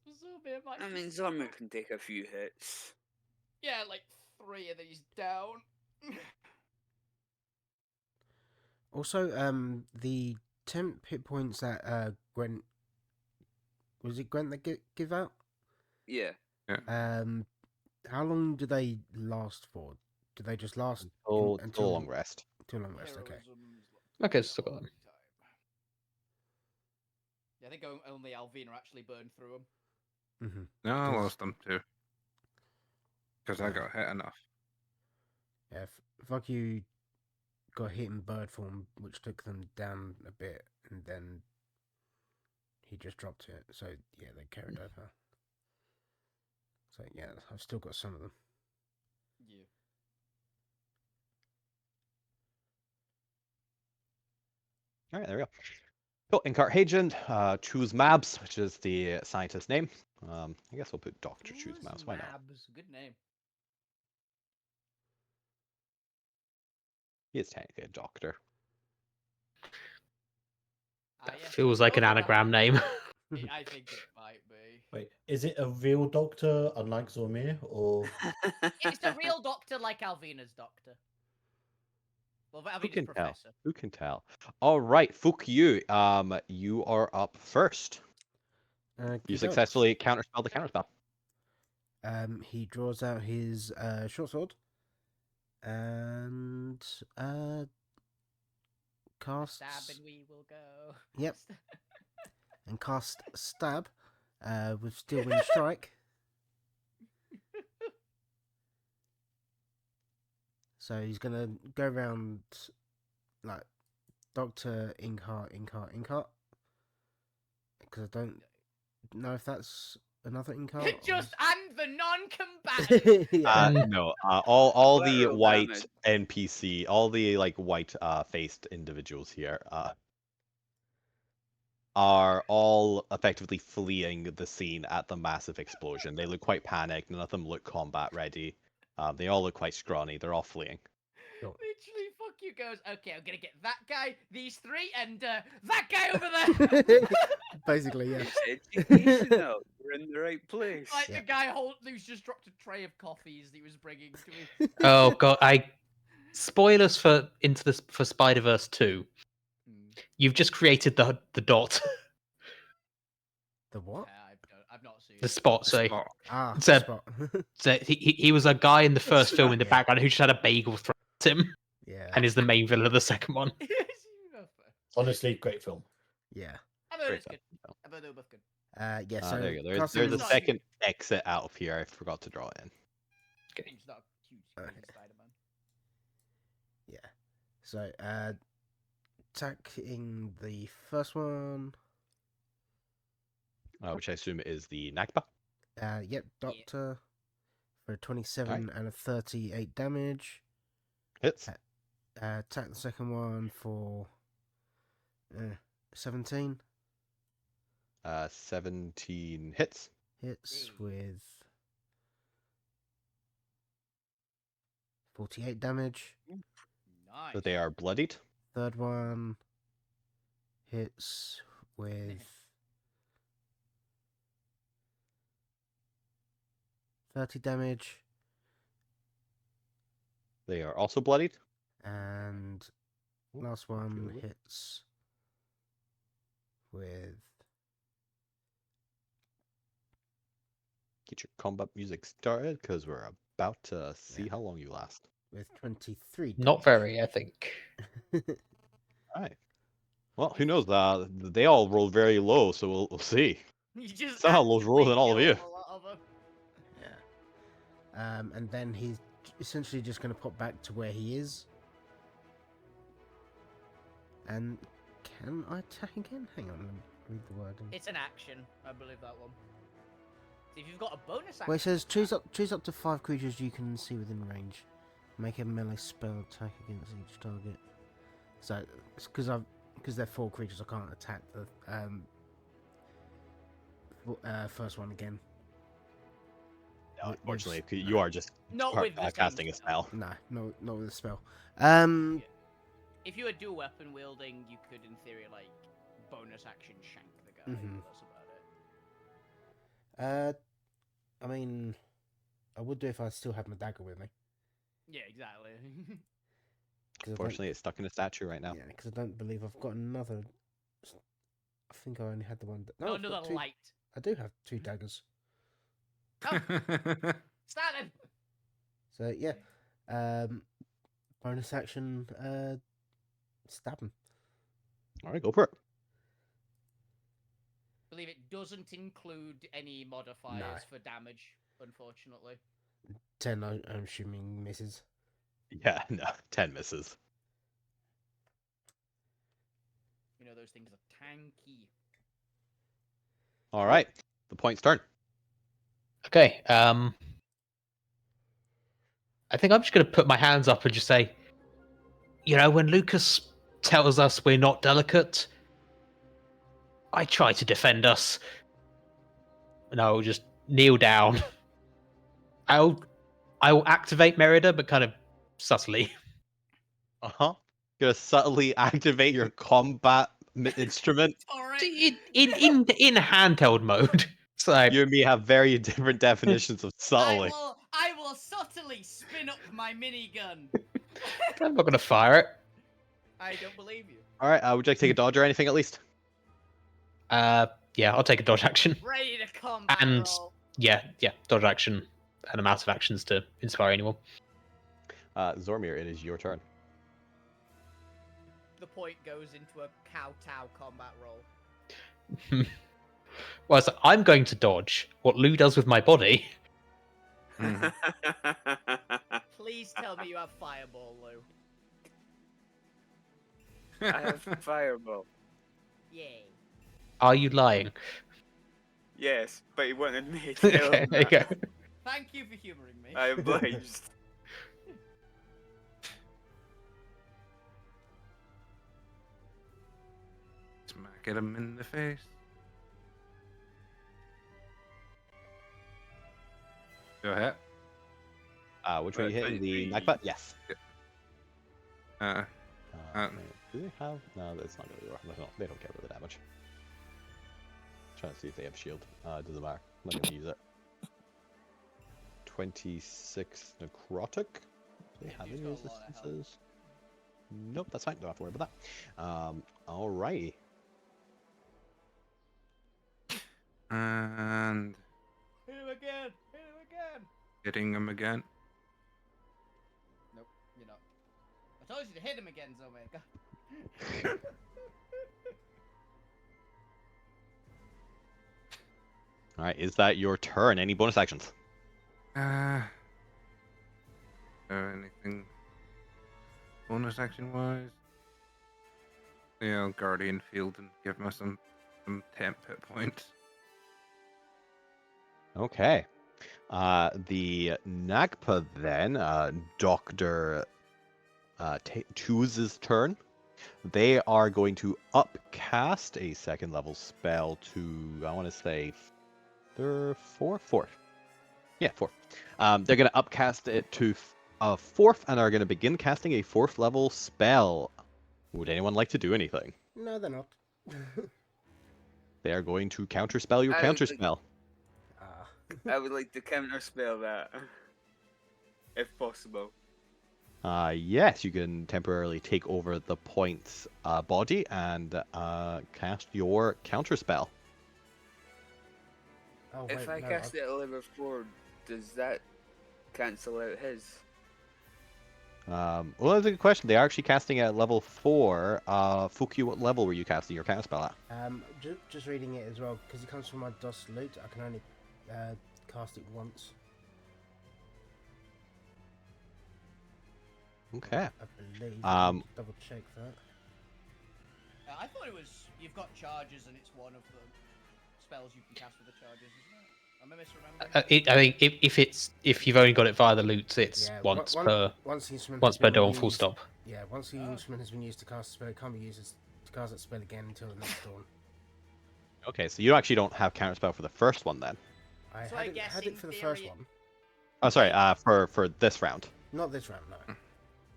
So Zomir might I mean, just- Zomir can take a few hits. Yeah, like 3 and then he's down. Also, the temp hit points that Gwent, was it Gwent that give out? Yeah. How long do they last for? Do they just last Until a long rest. Till long rest? Okay. Okay, still got them. Yeah, I think only Alvina actually burned through them. Mm-hmm. No, I Does- lost them too. Because I got hit enough. Yeah, fuck you. Got hit in bird form, which took them down a bit, and then he just dropped it. So yeah, they carried over. So yeah, I've still got some of them. Yeah. All right, there we go. So in Carhagen, choose Mabs, which is the scientist's name. I guess we'll put Doctor Choose Mabs. Why not? Mabs, good name. He is technically a doctor. That Yeah, feels like an oh, anagram name. I think it might be. Wait, is it a real doctor unlike Zormir, or It's a real doctor like Alvina's doctor. Well, Who Alvina's can tell? professor. Who can tell? All right, Fook, you are up first. You successfully counterspell the counterspell. He draws out his short sword and casts. Stab and we will go. Yep. And cast stab with Steel Wind Strike. So he's gonna go around like Dr. Inkheart. Because I don't know if that's another Inkheart. or- Just and the non-combatant. yeah. No, all the Collateral white damage. NPC, all the like white faced individuals here are all effectively fleeing the scene at the massive explosion. They look quite panicked. None of them look combat ready. They all look quite scrawny. They're all fleeing. Literally, fuck you goes, okay, I'm gonna get that guy, these 3, and that guy over there! Basically, yeah. Educational. We're in the right place. Like Yeah. the guy who's just dropped a tray of coffees that he was bringing to me. Oh god, spoilers for Spider-Verse 2. You've just created the dot, The what? I've not seen the it. spot. So, Spot. Ah, So- spot. so he was a guy in the first film in the Yeah. background who just had a bagel thrown at him, yeah. and is the main villain of the second one. honestly, great film. Yeah. I've heard Great it's good. film. I've heard they're both good. Yeah. So There you go. casting There's a his- second exit out of here. I forgot to draw it in. He's not a huge fan of Okay. Spider-Man. Yeah. So attacking the first one. Which I assume is the Nagpa. Yep, Doctor for 27 and a 38 damage. Hits. Attack the second one for 17. 17 hits. Hits with 48 damage. Nice. So they are bloodied. Third one hits with 30 damage. They are also bloodied. And last one hits with Get your combat music started because we're about to see Yeah. how long you last. 23 Not very, I think. All right. Well, who knows? They all rolled very low, so we'll see. You just Somehow those rolls in all of actively you. killed a lot of them. and then he's essentially just going to pop back to where he is. And can I attack again? Hang on, let me read the wording. It's an action, I believe that one. So if you've got a bonus action. Well, it says choose up to 5 creatures you can see within range. Make a melee spell attack against each target. So it's because they're 4 creatures, I can't attack the first one again. No, unfortunately, you are just Not with the casting same a spell. No, not with a spell. If you were dual weapon wielding, you could, in theory, like bonus action shank the guy. Mhm. That's about it. I mean, I would do if I still had my dagger with me. Yeah, exactly. 'Cause Unfortunately, it's stuck in a statue right now. Yeah, because I don't believe I've got another. I think I only had the one. No, I've got another 2. light. I do have 2 daggers. Start him. So yeah, bonus action, stab him. All right, go for it. I believe it doesn't include any modifiers for damage, unfortunately. 10, I'm assuming misses. Yeah, no, 10 misses. You know those things are tanky. All right, the point's turn. Okay. I think I'm just going to put my hands up and just say, when Lucas tells us we're not delicate, I try to defend us. And I will just kneel down. I will activate Merida, but kind of subtly. Gonna subtly activate your combat instrument. In handheld mode. So You and me have very different definitions of subtly. I will subtly spin up my minigun. I'm not going to fire it. I don't believe you. All right, would you like to take a dodge or anything at least? Yeah, I'll take a dodge action. Ready to combat And roll. yeah, dodge action and amount of actions to inspire anyone. Zormir, it is your turn. The point goes into a kowtow combat roll. Well, so I'm going to dodge what Lou does with my body. Please tell me you have fireball, Lou. I have fireball. Yay. Are you lying? Yes, but he wanted me to tell Okay, him there you that. go. Thank you for humoring me. I obliged. Smack him in the face. Go ahead. Which one are you hitting? The the- knife butt? Yes. Uh, Wait, do they have? No, that's not going to be worth. No, they don't care about the damage. Trying to see if they have shield. Doesn't matter. I'm not going to use it. 26 necrotic. Do they have You've any got a lot of health. resistances? Nope, that's fine. Don't have to worry about that. Alrighty. and Hit him again! Hit him again! hitting him again. Nope, you're not. I told you to hit him again, Zomega. Alright, is that your turn? Any bonus actions? Anything bonus action wise? Yeah, I'll Guardian Field and give me some temp hit points. Okay. The Nagpa then, Dr. Two's turn. They are going to upcast a 2nd level spell to, I want to say, fourth. Yeah, 4th. They're going to upcast it to a 4th and are going to begin casting a 4th level spell. Would anyone like to do anything? No, they're not. They are going to counterspell your I would like- counterspell. I would like to counterspell that. If possible. Yes, you can temporarily take over the point's body and cast your counterspell. Oh, If wait, I no, cast it at level 4, does that cancel out his? Well, that's a good question. They are actually casting at level 4. Fuki, what level were you casting your counterspell at? Just reading it as well, because it comes from my DOS loot, I can only cast it once. Okay. I believe. Double check that. I thought it was you've got charges and it's one of the spells you can cast with the charges, isn't it? Am I misremembering? I think if you've only got it via the loots, it's Yeah, once per once the instrument once has per been dawn. Full used- stop. Yeah, once the instrument has been used to cast a spell, it can't be used to cast that spell again until the next dawn. Okay, so you actually don't have counterspell for the first one then. I So had I it, guess had in it for the first theory- one. Oh, sorry. For this round. Not this round, no.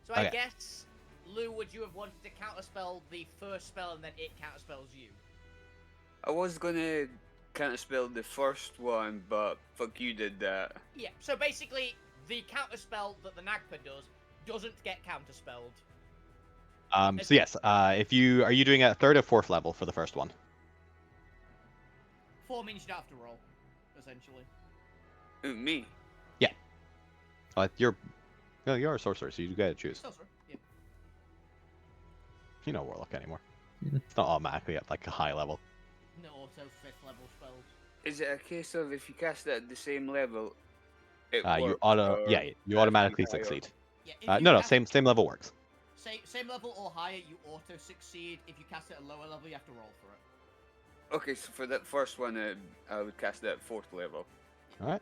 So I Okay. guess, Lou, would you have wanted to counterspell the first spell and then it counterspells you? I was gonna counterspell the first one, but fuck you did that. Yeah. So basically, the counterspell that the Nagpa does doesn't get counterspelled. So yes. If you are you doing it at 3rd or 4th level for the first one? 4 means you don't have to roll, essentially. Me. You're a sorcerer, so you gotta choose. Sorcerer. Yeah. You're not warlock anymore. It's not automatically at like a high level. No auto 5th level spells. Is it a case of if you cast it at the same level, it You works, auto or you has to be automatically higher? succeed. Yeah. If you No, cast same level works. Same level or higher, you auto succeed. If you cast it at a lower level, you have to roll for it. Okay, so for that first one, I would cast it at 4th level. All right.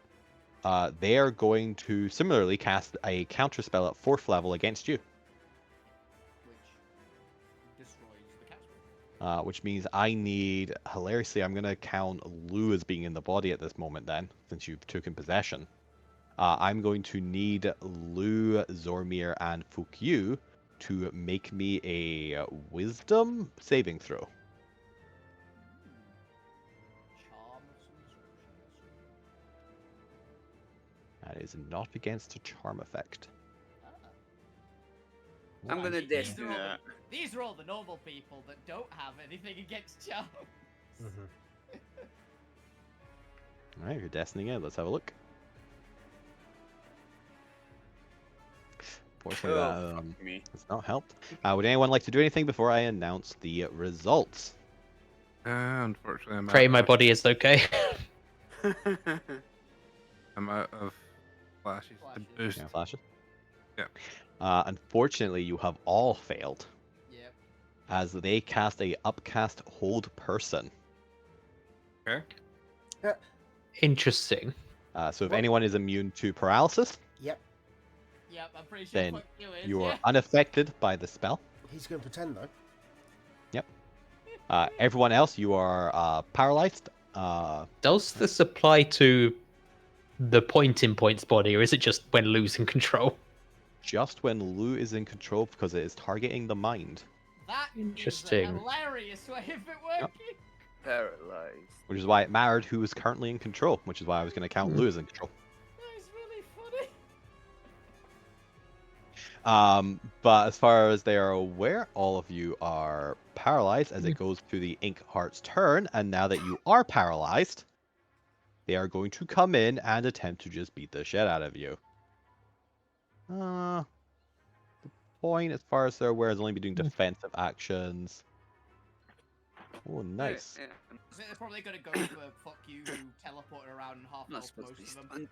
They are going to similarly cast a counter spell at 4th level against you, Which destroys the cast. which means I need. Hilariously, I'm gonna count Lou as being in the body at this moment. Then, since you've taken possession, I'm going to need Lou, Zormir, and Fukyu to make me a Wisdom saving throw. Charm of some sort. That is not against a charm effect. I'm gonna These are destiny all the- that. These are all the normal people that don't have anything against charms. All right, you're destinying it. Let's have a look. Fortunately, Oh, that fuck me. has not helped. Would anyone like to do anything before I announce the results? Unfortunately, Pray my body is okay. I'm out of flashes to Flashes. boost. Yeah, flashes. Yeah. Unfortunately, you have all failed, Yep. as they cast a upcast hold person. Okay. Interesting. So if What? anyone is immune to paralysis, Yep. Yep, I'm pretty sure Then fuck you is. you are yeah. unaffected by the spell. He's going to pretend, though. Everyone else, you are paralyzed. Does this apply to the point points body, or is it just when losing control? Just when Lou is in control, because it is targeting the mind, That is Interesting. a hilarious way of it working. Paralyzed. which is why it mattered who is currently in control, which is why I was going to count Lou as in control. That is really funny. But as far as they are aware, all of you are paralyzed as it goes to the Ink Heart's turn, and now that you are paralyzed, they are going to come in and attempt to just beat the shit out of you. The point, as far as they're aware, is only be doing defensive actions. Oh, nice. Yeah, So they're probably gonna go for fuck you, who teleported around and half I'm not health supposed to most be of them. stunned.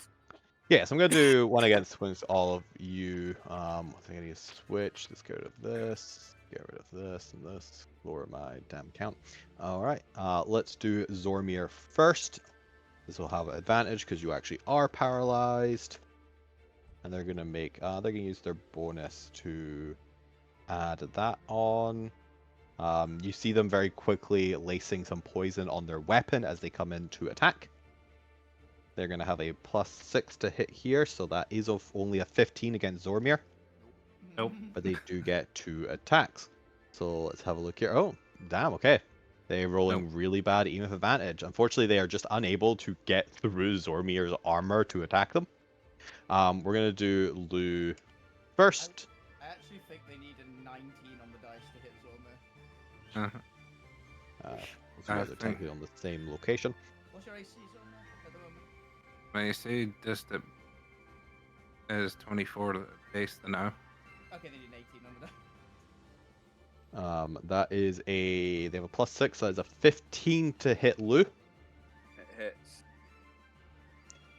Yeah, so I'm gonna do one against all of you. I think I need to switch. Let's get rid of this. Get rid of this and this. Lower my damn count. All right. Let's do Zormir first. This will have an advantage because you actually are paralyzed, and they're gonna make. They're gonna use their bonus to add that on. You see them very quickly lacing some poison on their weapon as they come in to attack. They're going to have a +6 to hit here, so that is only a 15 against Zormir, Nope. but they do get 2 attacks. So let's have a look here. Oh, damn, okay. They're rolling really bad, even with advantage. Unfortunately, they are just unable to get through Zormir's armor to attack them. We're going to do Lou first. I actually think they need a 19 on the dice to hit Zormir. Uh-huh. So you guys are technically on the same location. What's your AC, Zormir, at the moment? My AC distant is 24 to base the now. Okay, they need an 18 on the dice. That is they have a +6, so that is a 15 to hit Lou. It hits.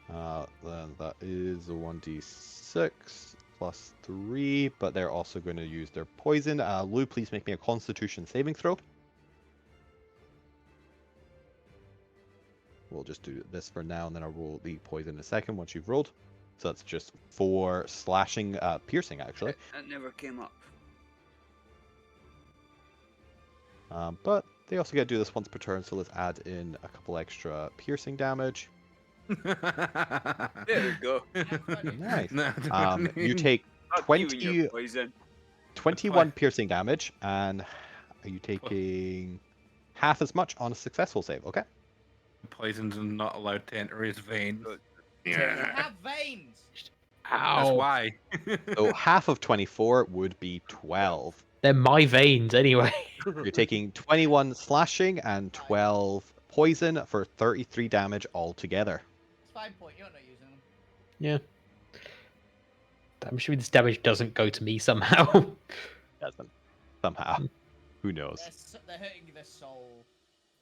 Then that is a 1d6. +3, but they're also going to use their poison. Lou, please make me a Constitution saving throw. We'll just do this for now, and then I'll roll the poison in a second once you've rolled. So that's just 4 slashing, piercing, actually. That never came up. But they also get to do this once per turn, so let's add in a couple extra piercing damage. There we go. Nice. No, You take Not you and 20, your poison. 21 piercing damage, and are you taking half as much on a successful save? Okay. Poison's not allowed to enter his veins. Good. You have veins. That's Ow. why. So half of 24 would be 12. They're my veins anyway. You're taking 21 slashing and 12 poison for 33 damage altogether. It's fine, point. You're not using them. Yeah. I'm sure this damage doesn't go to me somehow. Doesn't. Somehow. Who knows? They're hurting the soul.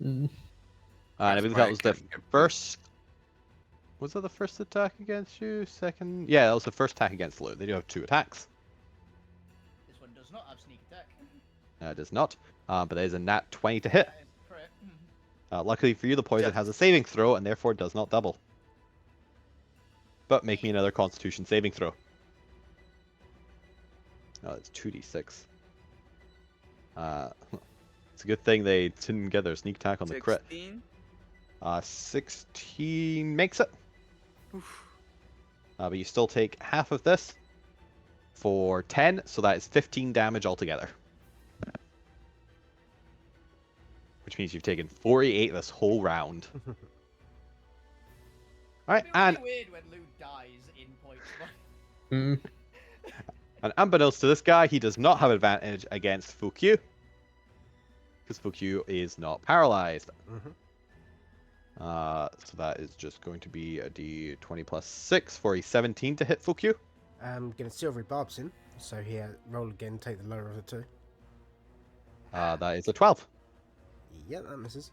Mm. And I That's believe why that I was the couldn't get first. Was that the first attack against you? Second? Yeah, that was the first attack against Lou. They do have 2 attacks. This one does not have sneak attack. It does not. But there is a nat 20 to hit. That is a crit. Luckily for you, the poison has a saving throw and therefore does not double. But make me another Constitution saving throw. Oh, it's 2d6. It's a good thing they didn't get their sneak attack on the crit. 16. 16 makes it. But you still take half of this for 10, so that is 15 damage altogether. Which means you've taken 48 this whole round. Alright, It'd be and really weird when Lou dies in point one. Mm. And unbeknownst to this guy, he does not have advantage against Fukyu. Because Fukyu is not paralyzed. So that is just going to be a d20 plus 6 for a 17 to hit Fukyu. I'm gonna silvery barbs him, so he roll again, take the lower of the 2. That is a 12. Yeah, that misses.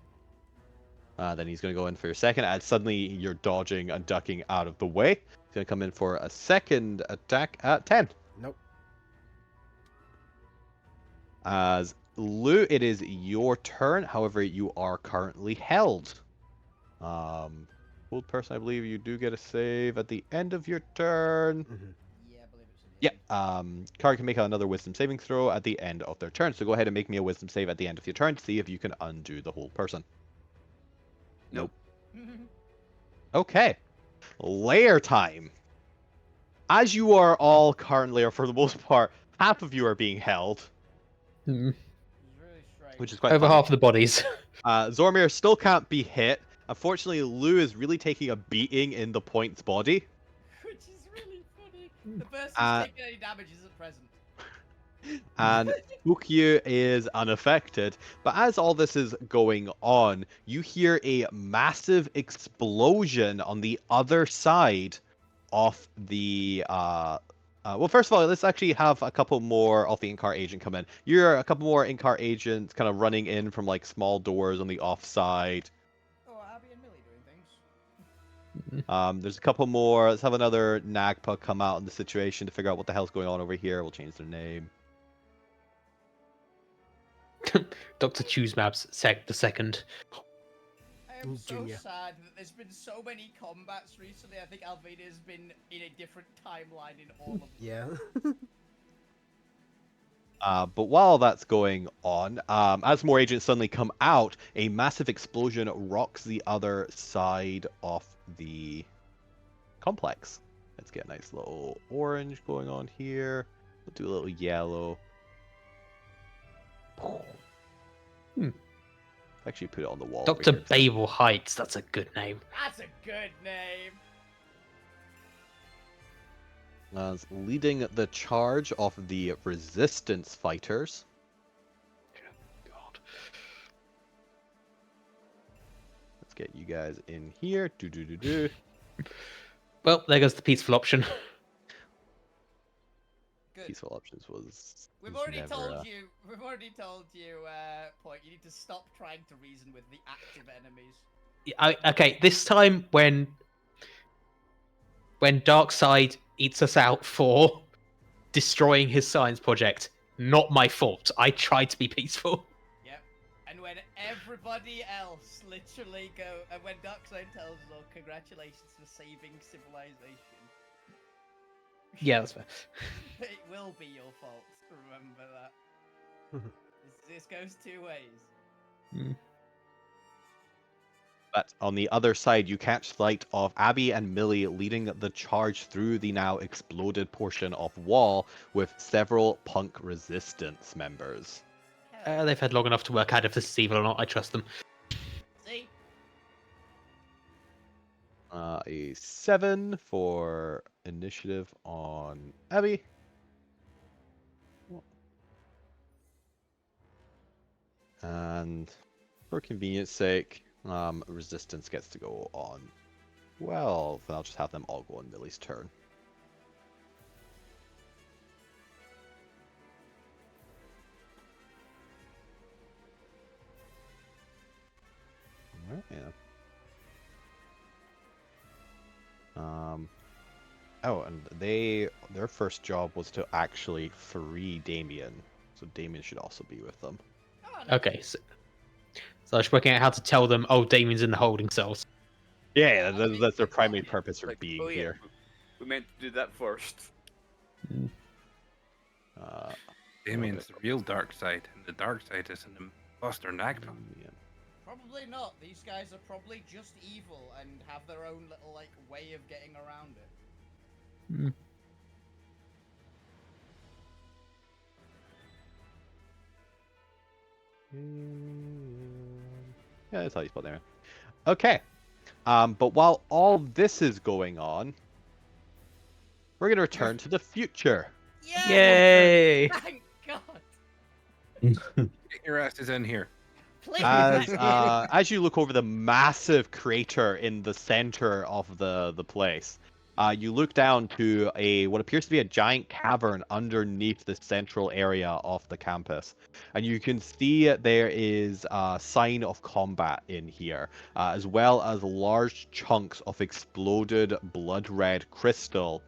Then he's going to go in for your second, and suddenly you're dodging and ducking out of the way. He's going to come in for a second attack at 10. Nope. As Lou, it is your turn. However, you are currently held. Hold person, I believe you do get a save at the end of your turn. Yeah, I believe it's in the Yeah. end. Card can make another wisdom saving throw at the end of their turn. So go ahead and make me a wisdom save at the end of your turn to see if you can undo the whole person. Nope. Okay. Layer time. As you are all currently, or for the most part, half of you are being held, Mm. It's really strange. which is quite Over funny. half of the bodies. Zormir still can't be hit. Unfortunately, Lou is really taking a beating in the point's body. Which is really funny. The person Uh, who's taking any damage isn't present. And Fukyu is unaffected. But as all this is going on, you hear a massive explosion on the other side of the. Well, first of all, let's actually have a couple more of the in-car agent come in. You're a couple more in-car agents kind of running in from like small doors on the offside. Oh, Abby and Millie doing things. There's a couple more. Let's have another Nagpa come out in the situation to figure out what the hell's going on over here. We'll change their name. Dr. Choosemaps the second. I am so Junior. sad that there's been so many combats recently. I think Alvina has been in a different timeline in all of them. Yeah. But while that's going on, as more agents suddenly come out, a massive explosion rocks the other side of the complex. Let's get a nice little orange going on here. We'll do a little yellow. Actually, put it on the wall. over Dr. here. Babel Heights, that's a good name. That's a good name. As leading the charge of the resistance fighters. God. Let's get you guys in here. Do. Well, there goes the peaceful option. Good. Peaceful options was. We've was already never, told you. We've already told you. Point. You need to stop trying to reason with the active enemies. Okay, this time when Darkseid eats us out for destroying his science project. Not my fault. I tried to be peaceful. Yep. And when everybody else literally go, and when Darkseid tells us, "Oh, congratulations for saving civilization," Yeah, that's fair. it will be your fault. Remember that. This goes two ways. But on the other side, you catch sight of Abby and Millie leading the charge through the now exploded portion of wall with several punk resistance members. They've had long enough to work out if this is evil or not. I trust them. See? A 7 for initiative on Abby. And for convenience sake, resistance gets to go on 12, and I'll just have them all go on Millie's turn. Alright, yeah. Oh, and their first job was to actually free Damien, so Damien should also be with them. Okay, so I was working out how to tell them, oh, Damien's in the holding cells. Yeah, that's their primary purpose for Like, being oh, yeah, here. we meant to do that first. Damien's the real dark side, and the dark side is an imposter Nagpa. Yeah. Probably not. These guys are probably just evil and have their own little like way of getting around it. Yeah, that's how you spell there. Okay. But while all this is going on, we're gonna return to the future. Yay! Thank God! Get your asses in here. Please! As you look over the massive crater in the center of the place, you look down to what appears to be a giant cavern underneath the central area of the campus, and you can see there is a sign of combat in here, as well as large chunks of exploded blood red crystal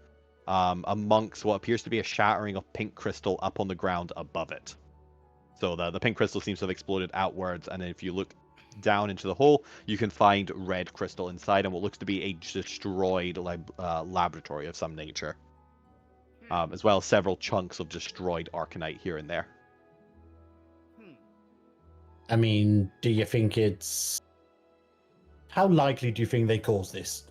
amongst what appears to be a shattering of pink crystal up on the ground above it. So the pink crystal seems to have exploded outwards, and then if you look down into the hole, you can find red crystal inside and what looks to be a destroyed laboratory of some nature, as well as several chunks of destroyed arcanite here and there. I mean, do you think it's... How likely do you think they caused this?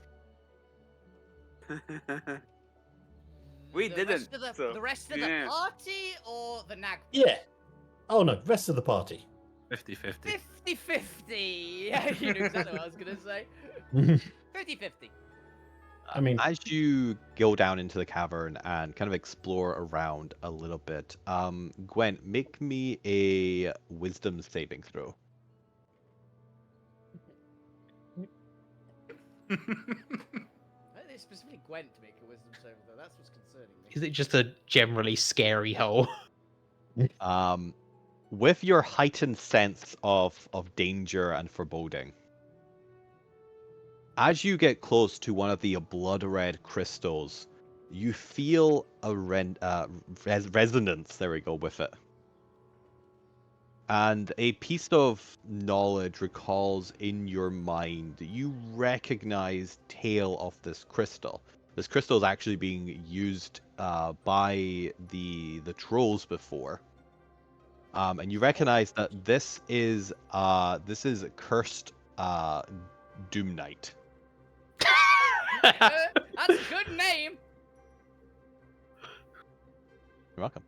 We The didn't. rest of the rest of yeah. the party or the Nag? Yeah. Oh no, rest of the party. 50-50. 50-50. Yeah, you knew exactly what I was gonna say. 50-50. I mean, As you go down into the cavern and kind of explore around a little bit, Gwen, make me a wisdom saving throw. Why did they specifically Gwent to make a wisdom saving though? That's what's concerning me. Is it just a generally scary hole? With your heightened sense of danger and foreboding, as you get close to one of the blood red crystals, you feel a resonance, there we go, with it. And a piece of knowledge recalls in your mind that you recognize tale of this crystal. This crystal is actually being used by the trolls before. And you recognize that this is cursed Doom Knight. That's a good name. You're welcome.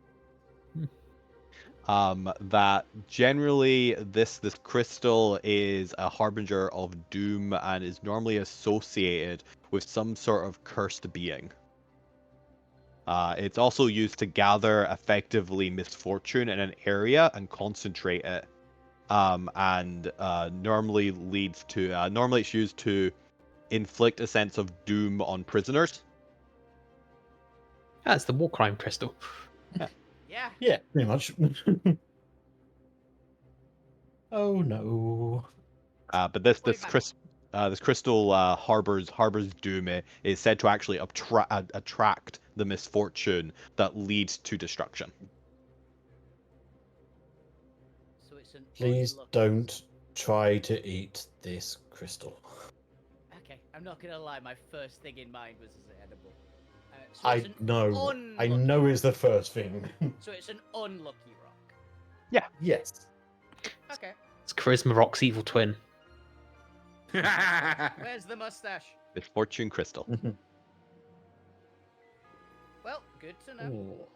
That generally this crystal is a harbinger of doom and is normally associated with some sort of cursed being. It's also used to gather effectively misfortune in an area and concentrate it. Normally leads to normally it's used to inflict a sense of doom on prisoners. That's the war crime crystal. Yeah. yeah, pretty much. Oh no. But this Wait, crystal harbors doom. It is said to actually attract the misfortune that leads to destruction. So it's an Please unlucky- don't try to eat this crystal. Okay, I'm not gonna lie. My first thing in mind was as edible. So I it's an know. I unlucky know rock. is the first thing. So it's an unlucky rock. Yes. Okay. It's Charisma Rock's evil twin. Where's the mustache? Misfortune crystal. Well, good to know. Ooh.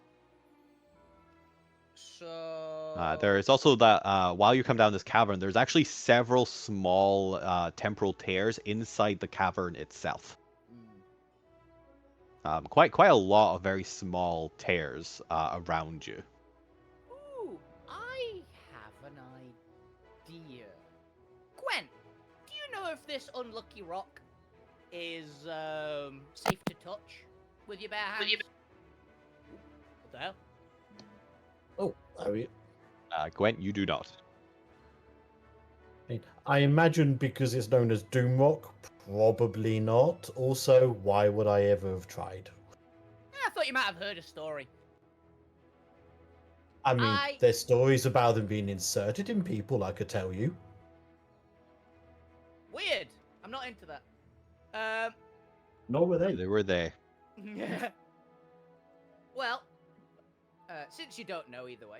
So There is also that while you come down this cavern, there's actually several small temporal tears inside the cavern itself. Mm. Quite a lot of very small tears around you. Ooh, I have an idea. Gwen, do you know if this unlucky rock is safe to touch with your bare hands? What the hell? Oh, are we? Gwent, you do not. I imagine because it's known as Doomrock, probably not. Also, why would I ever have tried? I thought you might have heard a story. I mean, there's stories about them being inserted in people, I could tell you. Weird. I'm not into that. Nor were they. They were there. Well, since you don't know either way,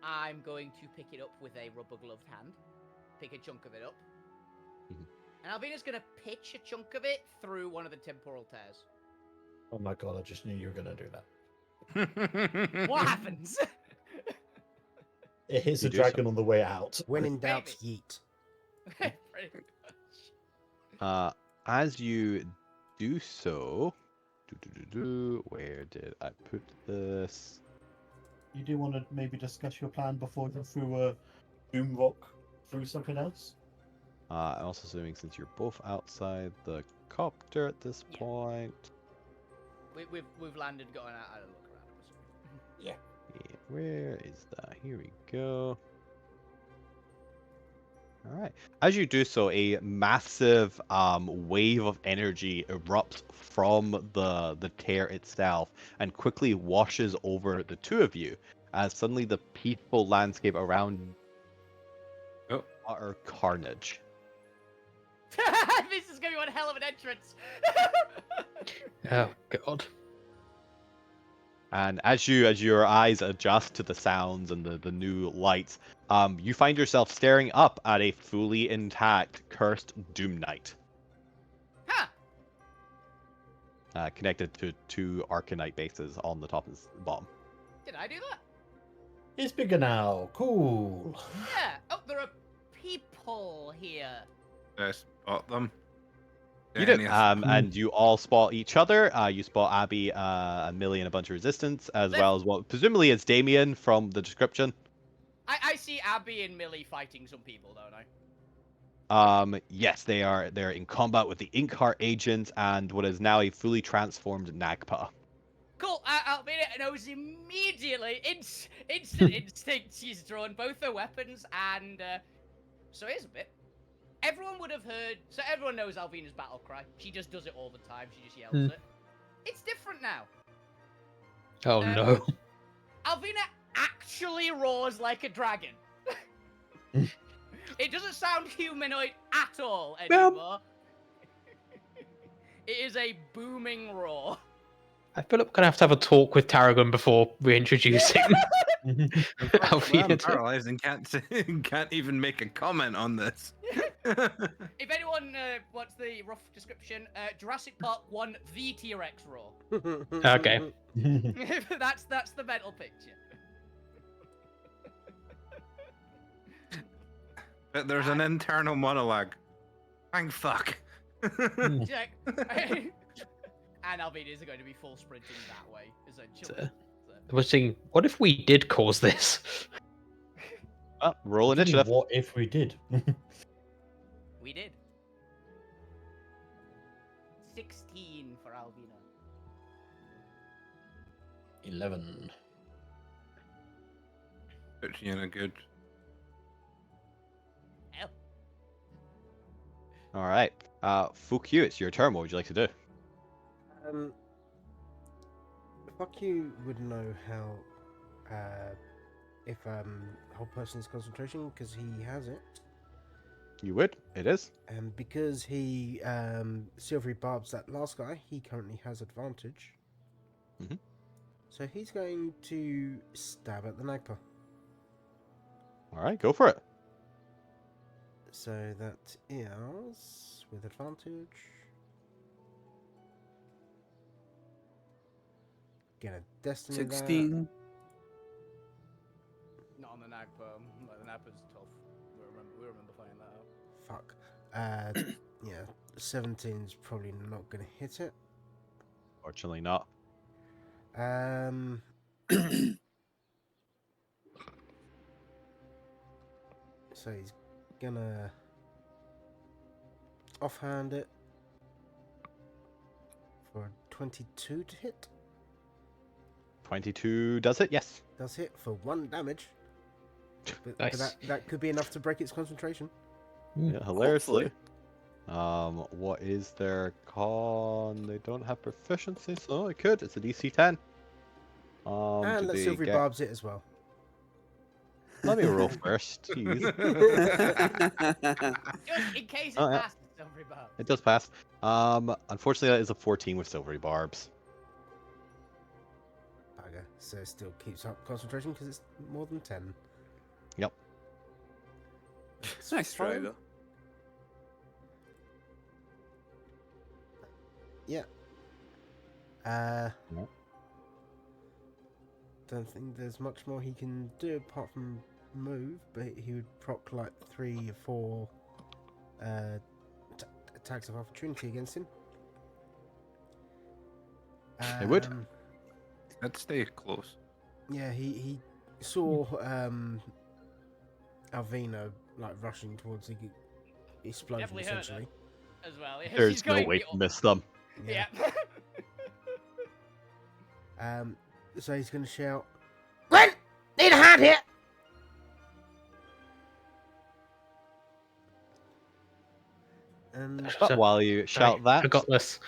I'm going to pick it up with a rubber gloved hand. Pick a chunk of it up. Mhm. And Alvina's going to pitch a chunk of it through one of the temporal tears. Oh my god, I just knew you were going to do that. What happens? It hits You a do dragon on the way out. When in doubt, yeet. Pretty much. As you do so, where did I put this? You do want to maybe discuss your plan before you threw a Doomrock through something else? I'm also assuming since you're both outside the copter at this Yeah. point. We've landed, got an out of look around. Yeah. Yeah, where is that? Here we go. All right. As you do so, a massive wave of energy erupts from the tear itself and quickly washes over the two of you, as suddenly the peaceful landscape around Oh. utter carnage. This is going to be one hell of an entrance. Oh god. And as your eyes adjust to the sounds and the new lights, you find yourself staring up at a fully intact cursed Doom Knight, Huh. connected to two Arcanite bases on the top and bottom. Did I do that? It's bigger now. Cool. Yeah. Oh, there are people here. I spot them. You do, Yes. and you all spot each other. You spot Abby, and Millie, and a bunch of resistance, as Let- well as what presumably is Damien from the description. I see Abby and Millie fighting some people, don't I? Yes, they're in combat with the Inkheart agents and what is now a fully transformed Nagpa. Cool. Albina knows immediately, instant instinct. She's drawn both her weapons, and so here's a bit. Everyone would have heard. So everyone knows Alvina's battle cry. She just does it all the time. She just yells it. It's different now. Oh no. Alvina actually roars like a dragon. It doesn't sound humanoid at all anymore. It is a booming roar. I feel like we're gonna have a talk with Tarragon before reintroducing Well, Alvina I'm to. paralyzed and can't even make a comment on this. If anyone wants the rough description, Jurassic Park 1, the T-Rex roar. Okay. that's the mental picture. But there's an internal monologue. Thank fuck. Check. And Alvina's are going to be full sprinting that way, essentially. I was thinking, what if we did cause this? Roll initiative. What if we did? We did. 16 for Alvina. 11. Puts you in a good. Hell. All right. Fukyu, it's your turn. What would you like to do? Fuck you would know how if whole person is concentration because he has it, You would. It is. and because he silvery barbs that last guy, he currently has advantage. Mhm. So he's going to stab at the Nagpa. All right, go for it. So that is with advantage. Gonna destiny 16. Not on the Nagpa. Like, the Nagpa's tough. We remember finding that out. Fuck. Yeah, 17's probably not gonna hit it. Fortunately, not. So he's gonna offhand it for 22 to hit. 22 does it? Yes. Does hit for 1 damage. But Nice. that could be enough to break its concentration. Yeah, hilariously. What is their con? They don't have proficiency, so it could. It's a DC 10. And do let's they silvery get... barbs it as well. Let me roll first. Jeez. Just in case it Oh, yeah. passes, silvery bar. It does pass. Unfortunately, that is a 14 with silvery barbs. Bugger. So it still keeps up concentration because it's more than 10. Yep. That's Nice try, fine. though. Yeah. Yep. Don't think there's much more he can do apart from move, but he would proc like 3 or 4 attacks of opportunity against him. It would. Let's stay close. Yeah, he saw Alvina like rushing towards the explosion Definitely heard her. essentially. As well. Yeah, she's There's no going way to miss them. Yeah. So he's gonna shout, Gwen, need a hand here. and But So- while you shout that, Forgot this.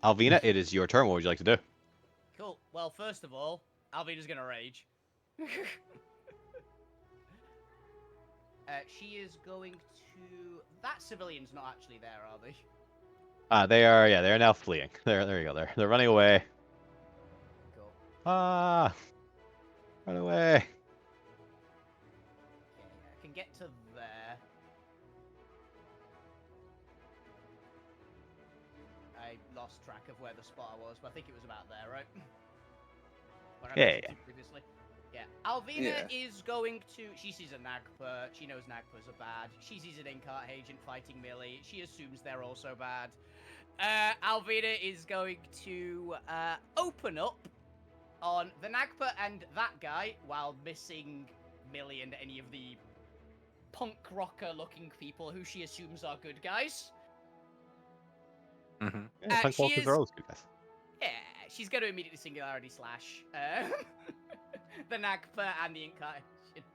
Alvina, it is your turn. What would you like to do? Cool. Well, first of all, Alvina's gonna rage. She is going to. That civilian's not actually there, are they? They are. Yeah, they're now fleeing. There you go. They're running away. Cool. Ah, run away. Okay, I can get to there. I lost track of where the spot was, but I think it was about there, right? Where I Yeah, mentioned yeah. it previously. Yeah. Alvina Yeah. is going to. She sees a Nagpa. She knows Nagpas are bad. She sees an Inkart agent fighting Millie. She assumes they're also bad. Alvina is going to open up on the Nagpa and that guy while missing Millie and any of the punk rocker looking people who she assumes are good guys. Mm-hmm. Yeah, punk she walkers is- are always good guys. Yeah, she's going to immediately singularity slash the Nagpa and the Inkart agent.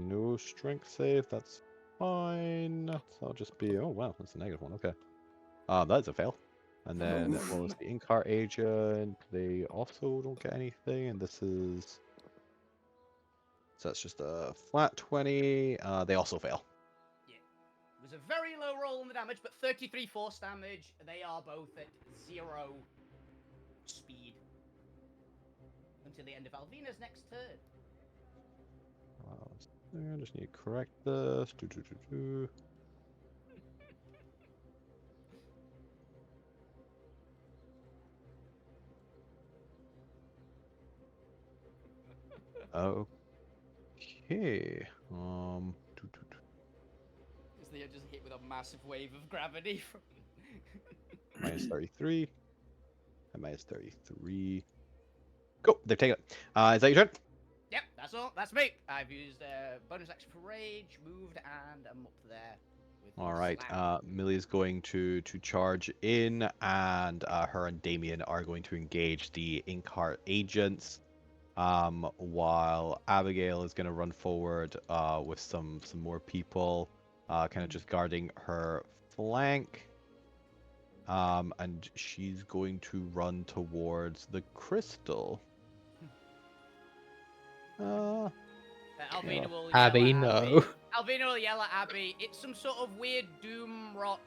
No strength save. That's fine. So I'll just be. Oh wow, that's a negative one. Okay. That's a fail. And then what was the in-car agent? They also don't get anything, and this is. So that's just a flat 20. They also fail. It was a very low roll on the damage, but 33 force damage. They are both at 0 speed until the end of Alvina's next turn. I just need to correct this. Okay. Because they are just hit with a massive wave of gravity from. Minus 33. And minus 33. Go. They've taken it. Is that your turn? Yep, that's all. That's me. I've used bonus action for rage, moved, and I'm up there. With All right. slam. Millie's going to charge in, and her and Damien are going to engage the Inkheart agents. While Abigail is going to run forward with some more people, kind of just guarding her flank. and she's going to run towards the crystal. Alvina will yell Abby, at no. Alvina will yell at Abby. It's some sort of weird doom rock.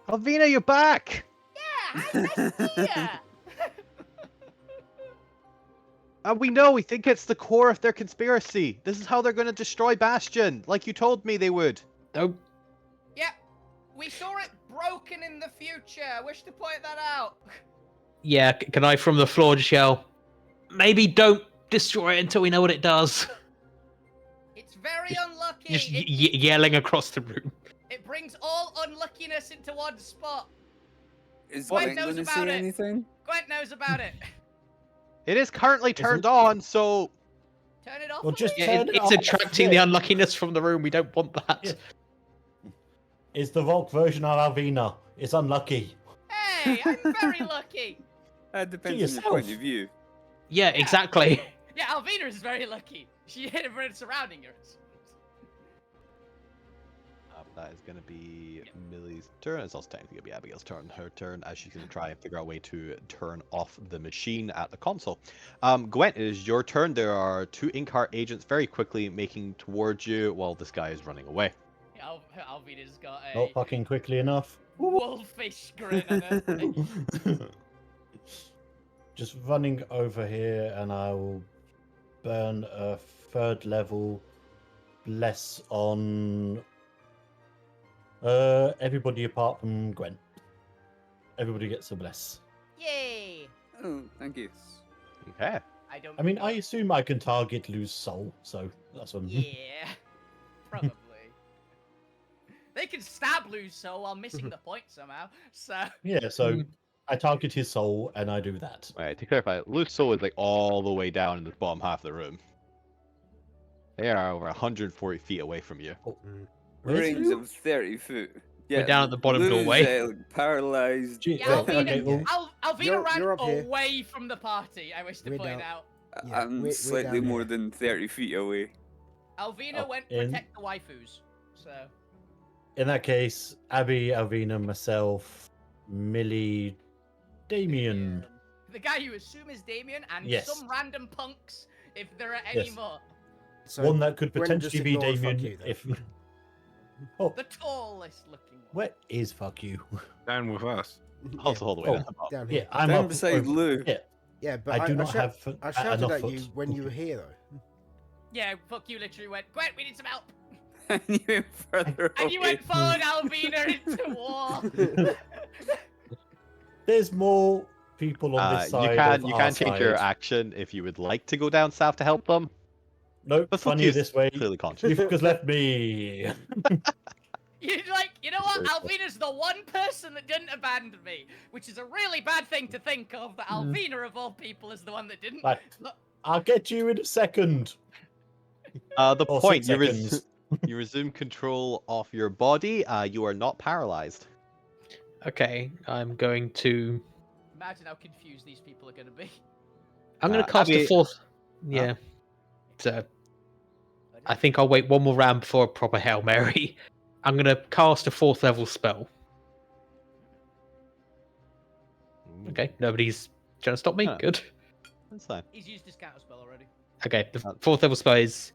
Alvina, you're back! Yeah, hi, nice to see ya. We know, we think it's the core of their conspiracy. This is how they're going to destroy Bastion, like you told me they would. No. Yeah, we saw it broken in the future. I wish to point that out. Yeah, can I from the floor just yell, maybe don't destroy it until we know what it does? It's very unlucky. Just It, yelling across the room. it brings all unluckiness into one spot. Is Gwen Gwen knows going to about say it. anything? Gwent knows about it. It is currently turned it? on, so... Turn it off. Well, a just bit. Yeah, turn it it's off. attracting the unluckiness from the room. We don't want that. Yeah. It's the Volk version of Alvina. It's unlucky. Hey, I'm very lucky. That depends on your point yourself. of view. Yeah, exactly. Yeah, Alvina is very lucky. She hit everyone surrounding her. That is going to be Millie's turn. It's also technically going to be Abigail's turn. Her turn as she's going to try and figure out a way to turn off the machine at the console. Gwent, it is your turn. There are 2 in-car agents very quickly making towards you while this guy is running away. Alvina's got a Not fucking quickly enough. wolfish grin on her face. Just running over here, and I will burn a 3rd level bless on everybody apart from Gwen. Everybody gets a bless. Yay! Oh, thank you. Okay. I I mean, I assume I can target lose soul, so that's one. Yeah, probably. They can stab Lose Soul while missing the point somehow. So Yeah, so I target his soul, and I do that. Alright, to clarify, Loose Soul is like all the way down in the bottom half of the room. They are over 140 feet away from you. Where's Range Lou? of 30 foot. Yeah, down at the bottom Lou's, doorway. Paralyzed. Gee, yeah, okay, Alvina, well, Alvina You're ran up here. away from the party. I wish to We're point down. out. Yeah, I'm we're slightly down more here. than 30 feet away. Alvina Up went in. protect the waifus. So In that case, Abby, Alvina, myself, Millie, Damien. the guy you assume is Damien and Yes. some random punks, if there are any Yes. more. So One that could Gwen just potentially be ignored fuck Damien you, then. if. Oh, The tallest looking one. where is fuck you? Down with us. Also all the way Oh, down the bottom. down Yeah, here. I'm Down up. beside Lou. Yeah, Yeah, but I do not have I shouted enough at foot. you when you were here, though. Yeah, fuck you literally went, Gwent, we need some help. And you went further And you away. went followed Alvina into war. There's more people on this side. You can change your action if you would like to go down south to help them. Nope, But fuck funnier you, this way. clearly conscious. You fuckers left me. You're like, you know what? Very cool. Alvina's the one person that didn't abandon me, which is a really bad thing to think of. That Alvina of all people is the one that didn't. Like, Look, I'll get you in a second. The Or point, 6 seconds. you resume control of your body. You are not paralyzed. Okay, I'm going to. imagine how confused these people are going to be. I'm going to cast Abby- a 4th. Yeah. So I think I'll wait one more round before a proper Hail Mary. I'm going to cast a 4th level spell. Okay, nobody's trying to stop me. Huh. Good. That's fine. He's used his counter spell already. Okay, the 4th level spell is.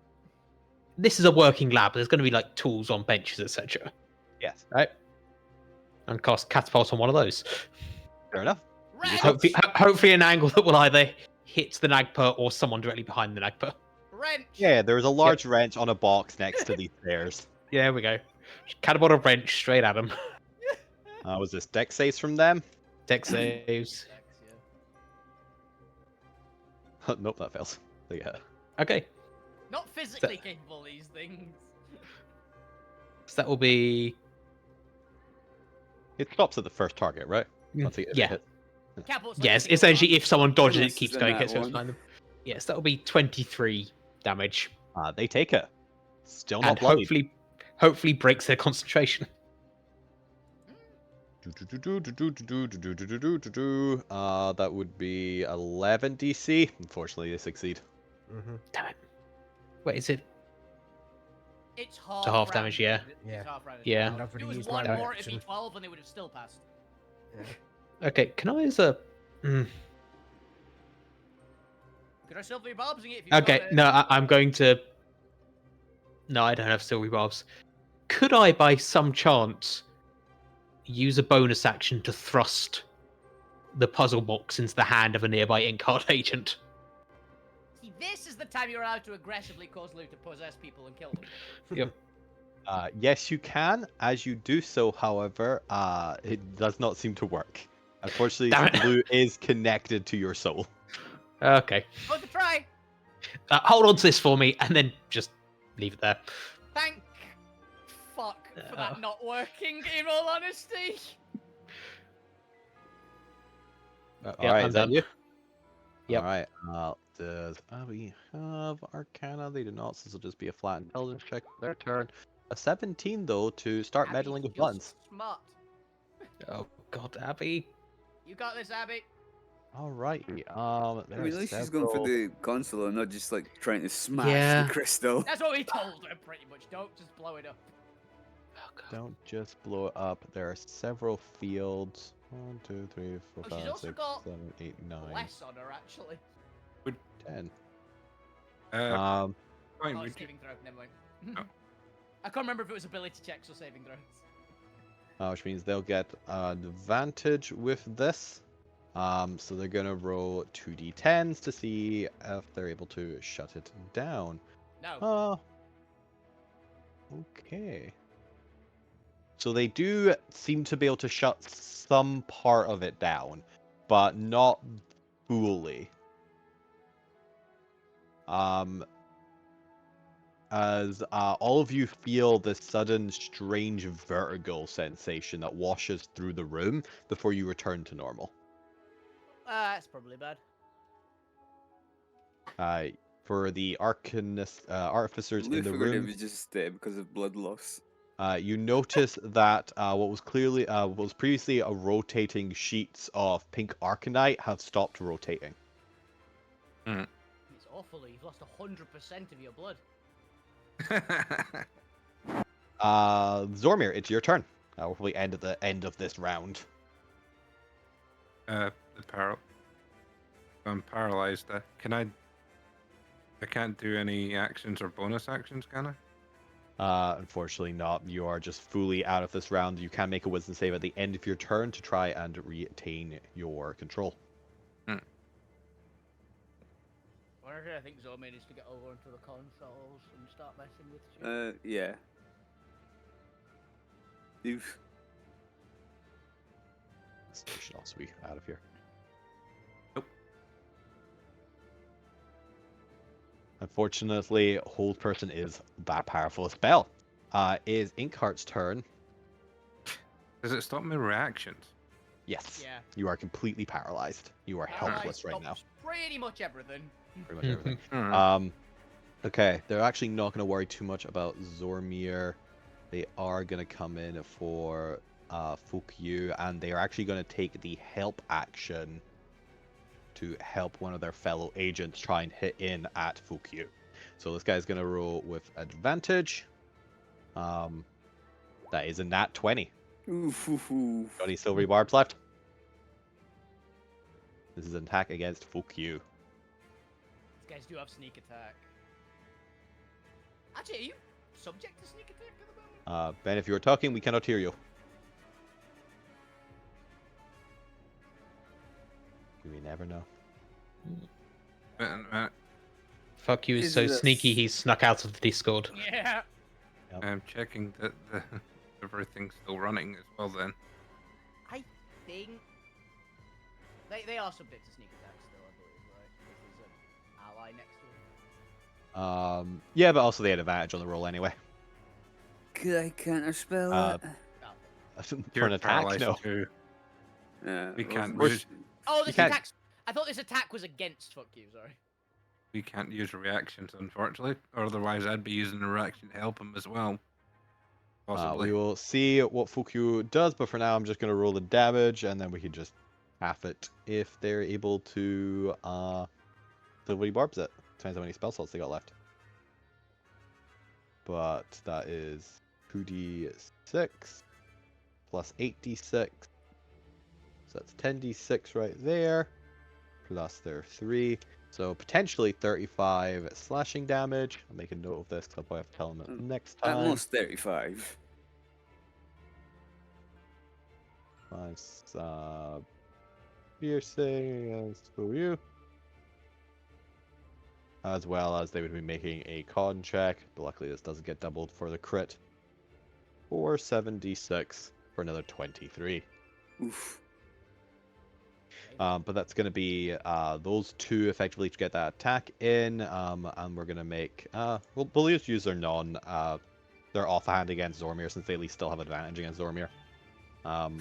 This is a working lab. There's going to be like tools on benches, etc. Yes. Right? And cast catapult on one of those. Fair enough. Wrench! Hopefully, an angle that will either hit the Nagpur or someone directly behind the Nagpur. Wrench! Yeah, there's a large wrench on a box next to these stairs. Yeah, there we go. Catapult a wrench straight at him. Was this deck saves from them? Deck saves. Nope, that fails. So, yeah. Okay, Not physically capable, these things. so that will be. It stops at the first target, right? Once it Yeah. hits. Catapult's like Yes, a single essentially, if someone dodges it, Goodness, keeps isn't going, that hits whoever's one? behind them. Yes, that will be 23 damage, They take it. Still not and bloodied. hopefully breaks their concentration. That would be 11 DC. Unfortunately, they succeed. Mm-hmm. Damn it! Wait, is it? It's half, half damage, yeah. Yeah. It's half rounded Yeah. down. And I've If it already was used one my more, it'd be reaction. 12 and they would have still passed. Yeah. Okay, can I as a... Mm. Could I still be barbsing it if you Okay, no, I'm going to... No, I don't have silvery barbs. Could I, by some chance, use a bonus action to thrust the puzzle box into the hand of a nearby in-card agent? See, this is the time you're allowed to aggressively cause loot to possess people and kill them. Yep. Yes, you can. As you do so, however, it does not seem to work. Unfortunately, Damn it. blue is connected to your soul. Okay. Worth a try. Hold on to this for me, and then just leave it there. Thank fuck for Oh. that not working, in all honesty. All Yeah, right, I'm is that done. you? Yep. All right. Does Abby have Arcana? They do not, so this will just be a flat intelligence check for their turn. A 17, though, to start Abby's meddling with just buttons. Smart. Oh, God, Abby. You got this, Abby. All right. I there mean, are at least she's going for several- the console and not just like trying to smash Yeah. the crystal. That's what we told her, pretty much. Don't just blow it up. Oh, God. Don't just blow it up. There are several fields. 1, 2, 3, 4, Oh, she's 5, also 6, got 7, 8, 9, Less on her, actually. 10. Fine, Oh, would it's you- saving throw. Never mind. Oh. I can't remember if it was ability checks or saving throws. Which means they'll get an advantage with this. So they're gonna roll 2d10s to see if they're able to shut it down. No. Okay. So they do seem to be able to shut some part of it down, but not fully. As all of you feel this sudden strange vertigo sensation that washes through the room before you return to normal. That's probably bad. For the artificers Lou in the figured it room, was just because of blood loss. you notice that what was previously a rotating sheets of pink arcanite have stopped rotating. It's awful. You've lost 100% of your blood. Zormir, it's your turn. We'll probably end at the end of this round. the I'm paralyzed. I can't do any actions or bonus actions, can I? Unfortunately not. You are just fully out of this round. You can make a wisdom save at the end of your turn to try and retain your control. Honestly, I think Zormir needs to get over into the consoles and start messing with shit. Yeah. You've So we should also be out of here. Nope. Unfortunately, Hold Person is that powerful a spell. Is Inkheart's turn. Does it stop my reactions? Yes. Yeah. You are completely paralyzed. You are helpless right now. Stops pretty much everything. Pretty much everything. Alright. Okay, they're actually not going to worry too much about Zormir. They are going to come in for Fukyu, and they are actually going to take the help action to help one of their fellow agents try and hit in at Fukyu. So this guy's going to roll with advantage. That is a nat 20. oof. Got any silvery barbs left? This is an attack against Fukyu. These guys do have sneak attack. Actually, are you subject to sneak attack at the moment? Ben, if you are talking, we cannot hear you. We never know. Fuck you is Is so this- sneaky he's snuck out of the Discord. Yeah. I'm checking that everything's still running as well then. I think they are subject to sneak attack still, I believe, right? Because there's an ally next to them. Yeah, but also they had advantage on the roll anyway. Could I counterspell it? Oh. For You're an attack, paralyzed no. too. Yeah, we can't well, use- Oh, this can't- attack's. I thought this attack was against. Fuck you, sorry. We can't use reactions, unfortunately. Or otherwise, I'd be using a reaction to help him as well. Possibly. We will see what Fukyu does, but for now I'm just going to roll the damage, and then we can just half it if they're able to Silvery Barbs it. Depends how many spell slots they got left. but that is 2d6 plus 8d6. So that's 10d6 right there, plus their 3. So potentially 35 slashing damage. I'll make a note of this because I'll probably have to tell them next At time. most 35. Nice. Piercing as for you. As well as they would be making a con check, but luckily this doesn't get doubled for the crit. Or 7d6 for another 23. Oof. But that's going to be those two effectively to get that attack in, and we're going to make we'll just use their their offhand against Zormir, since they at least still have advantage against Zormir. But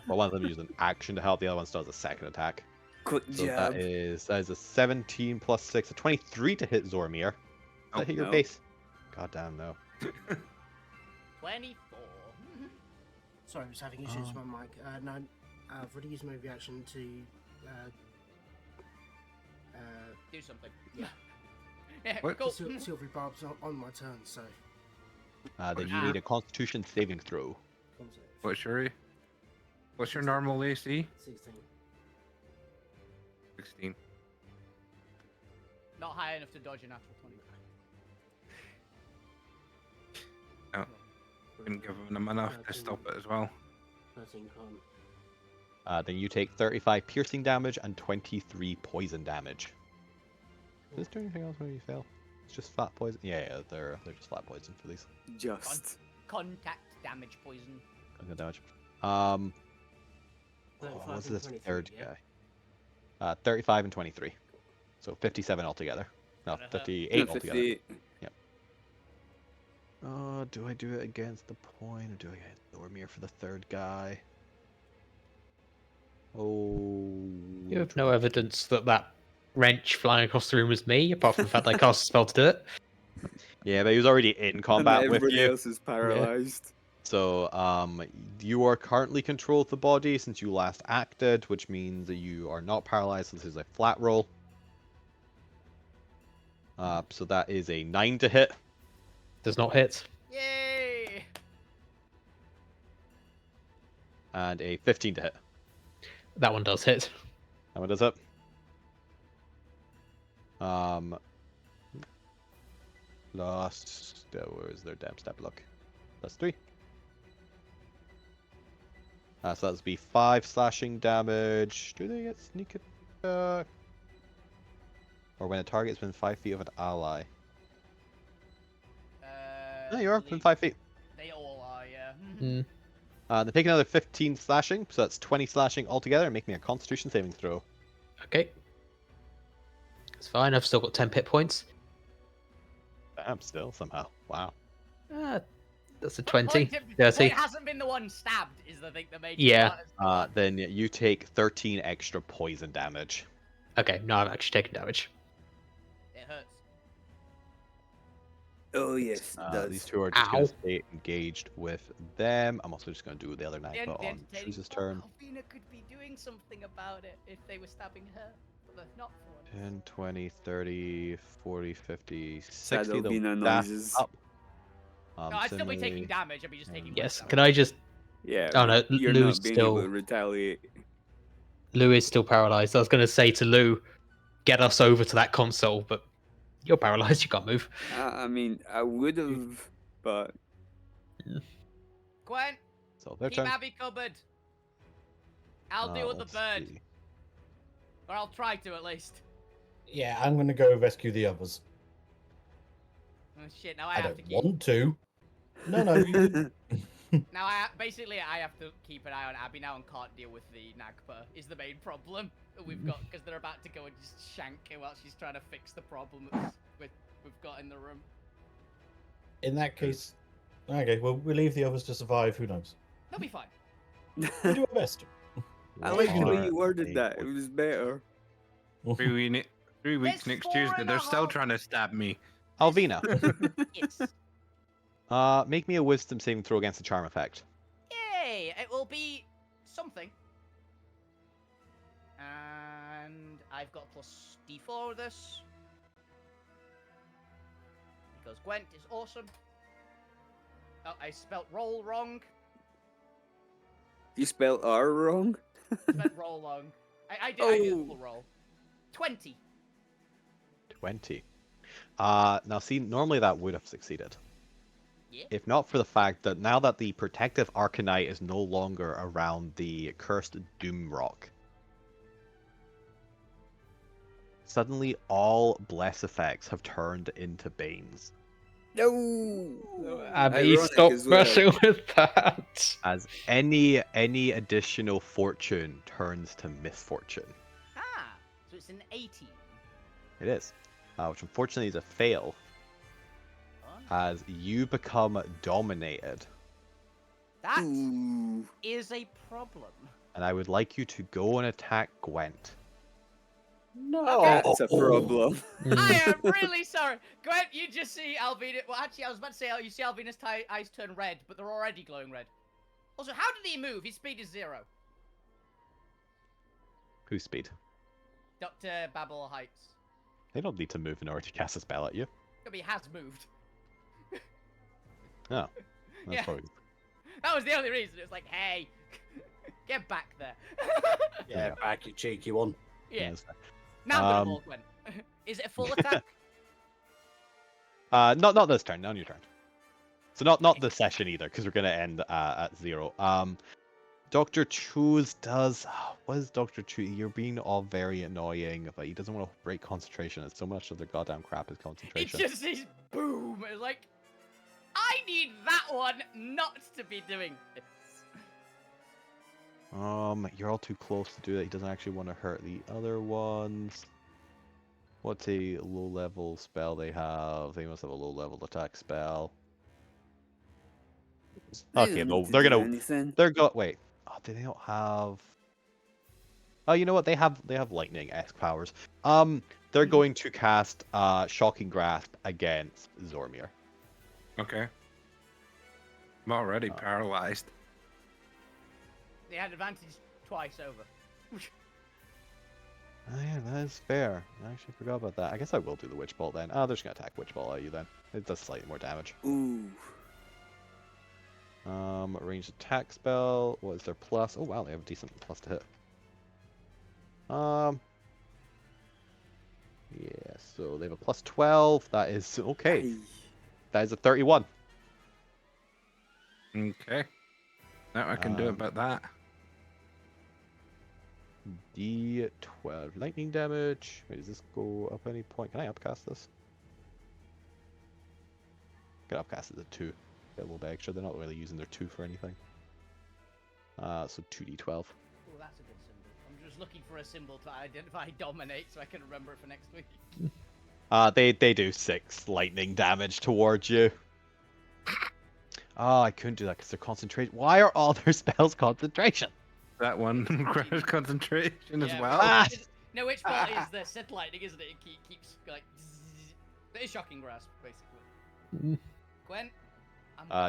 one of them uses an action to help, the other one still has a second attack. Quick So job. that is a 17 plus 6, a 23 to hit Zormir. Does Oh, that hit your no. base? God damn, no. 24. Sorry, I was having issues with my mic. No, I've already used my reaction to. Do something. Yeah. Yeah, What? cool. Silvery barbs on my turn, so. Then you need a Constitution saving throw. What's your normal AC? 16. 16. Not high enough to dodge a natural 20. Didn't give them enough to stop it as well. 13 con. Then you take 35 piercing damage and 23 poison damage. Does this do anything else when you fail? It's just flat poison? Yeah, they're just flat poison for these. Just. Contact damage poison. Contact damage. 35 What's and this 23, third yeah? guy? 35 and 23. So 57 altogether. No, Gonna hurt. 58 altogether. 58. Do I do it against the point, or do I get Dormir for the third guy? Oh. You have no evidence that that wrench flying across the room was me, apart from the fact that I cast a spell to do it. Yeah, but he was already in And combat with everybody you. else is paralyzed. So, you are currently control of the body since you last acted, which means that you are not paralyzed. So this is a flat roll. So that is a 9 to hit. Does not hit. Yay! And a 15 to hit. That one does hit. How much does it? Plus, where is their damn step luck? Plus 3. So that's be 5 slashing damage. Do they get sneak attack? Or when a target is within 5 feet of an ally. No, you are within 5 feet. They all are, yeah. Mm. Then take another 15 slashing, so that's 20 slashing altogether, and make me a Constitution saving throw. Okay. It's fine, I've still got 10 hit points. Damn, still somehow. Wow. That's a But 20. point 30. hasn't been the one stabbed, is the thing that made Yeah. Then you take 13 extra poison damage. Okay, no, I've actually taken damage. It hurts. Oh, yes, it does. These two are just going Ow. to stay engaged with them. I'm also just going to do the other The Nightbot on entertaining Shrews' thought, turn. Alvina could be doing something about it if they were stabbing her. But they're not for 10, 20, 30, 40, 50, Sad 60. They'll Albina dash noises. up. No, I'd still be taking Similarly- damage. I'd be just taking. Yes, less can I just... Yeah, Oh no, but you're Lou's not being able to still... retaliate. Lou is still paralyzed. I was going to say to Lou, get us over to that console, but you're paralyzed, you can't move. I mean, I would have, but Gwen, So their keep turn. Abby covered. I'll deal with the Let's bird, see. or I'll try to at least. Yeah, I'm gonna go rescue the others. Oh, shit! Now I I have to don't keep. want to. No, no. You... Now basically I have to keep an eye on Abby now and can't deal with the Nagpa. Is the main problem that we've got because they're about to go and just shank her while she's trying to fix the problem that we've got in the room. In that case, okay. Well, we'll leave the others to survive. Who knows? They'll be fine. We do our best. I like the way Are you worded they that. It was better. 3 weeks There's next 4 Tuesday. and They're a still half. trying to stab me. Alvina, Yes. make me a Wisdom saving throw against the charm effect. Yay! It will be something. And I've got plus D4 with this. Because Gwent is awesome. Oh, I spelt roll wrong. You spelled R wrong? Spelled roll wrong. I did a Oh. full roll. 20. 20. Now see, normally that would have succeeded. Yeah. If not for the fact that now that the protective Arcanite is no longer around the cursed Doom Rock, suddenly all bless effects have turned into Banes. No! Abby, Ironic stop as well. messing with that. As any additional fortune turns to misfortune. Ah, so it's an 18. It is. Which unfortunately is a fail, Oh. as you become dominated. That Ooh. is a problem. And I would like you to go and attack Gwent. No. That's a problem. I am really sorry. Gwent, you just see Alvina. Well, actually, I was about to say, you see Alvina's eyes turn red, but they're already glowing red. Also, how did he move? His speed is 0. Whose speed? Dr. Babel Heights. They don't need to move in order to cast a spell at you. But he has moved. Oh. That's Yeah. probably... That was the only reason. It was like, hey, get back there. Yeah, back you cheeky one. Yeah. that's fair. Now I'm gonna ball Gwen. Is it a full attack? Not this turn, not on your turn. So not this session either, because we're gonna end at 0. Dr. Choose does. What is Dr. Choose? You're being all very annoying, but he doesn't want to break concentration. It's so much of their goddamn crap is It concentration. just says boom. It's like, I need that one not to be doing this. You're all too close to do that. He doesn't actually want to hurt the other ones. What's a low level spell they have? They must have a low level attack spell. Okay, don't no, need to they're do gonna. anything. They're wait. Oh, do they not have? Oh, you know what? They have lightning-esque powers. They're going to cast Shocking Grasp against Zormir. Okay. I'm already paralyzed. They had advantage twice over. Oh, yeah, that is fair. I actually forgot about that. I guess I will do the Witch Bolt then. Oh, they're just gonna attack Witch Bolt at you then. It does slightly more damage. Ooh. Ranged attack spell. What is their plus? Oh wow, they have a decent plus to hit. Yeah, so they have a plus 12. That is okay. Aye. That is a 31. Okay. Now I can do about that. D12 lightning damage. Wait, does this go up any point? Can I upcast this? I can upcast it to 2. Get a little bit extra. They're not really using their 2 for anything. So 2d12. Oh, that's a good symbol. I'm just looking for a symbol to identify dominate so I can remember it for next week. They do 6 lightning damage towards you. Oh, I couldn't do that because they're concentration. Why are all their spells concentration? That one requires concentration as Yeah, well. Ah. No, which part is the Sith lightning, isn't it? It keeps like. That is shocking grasp, basically. Gwen,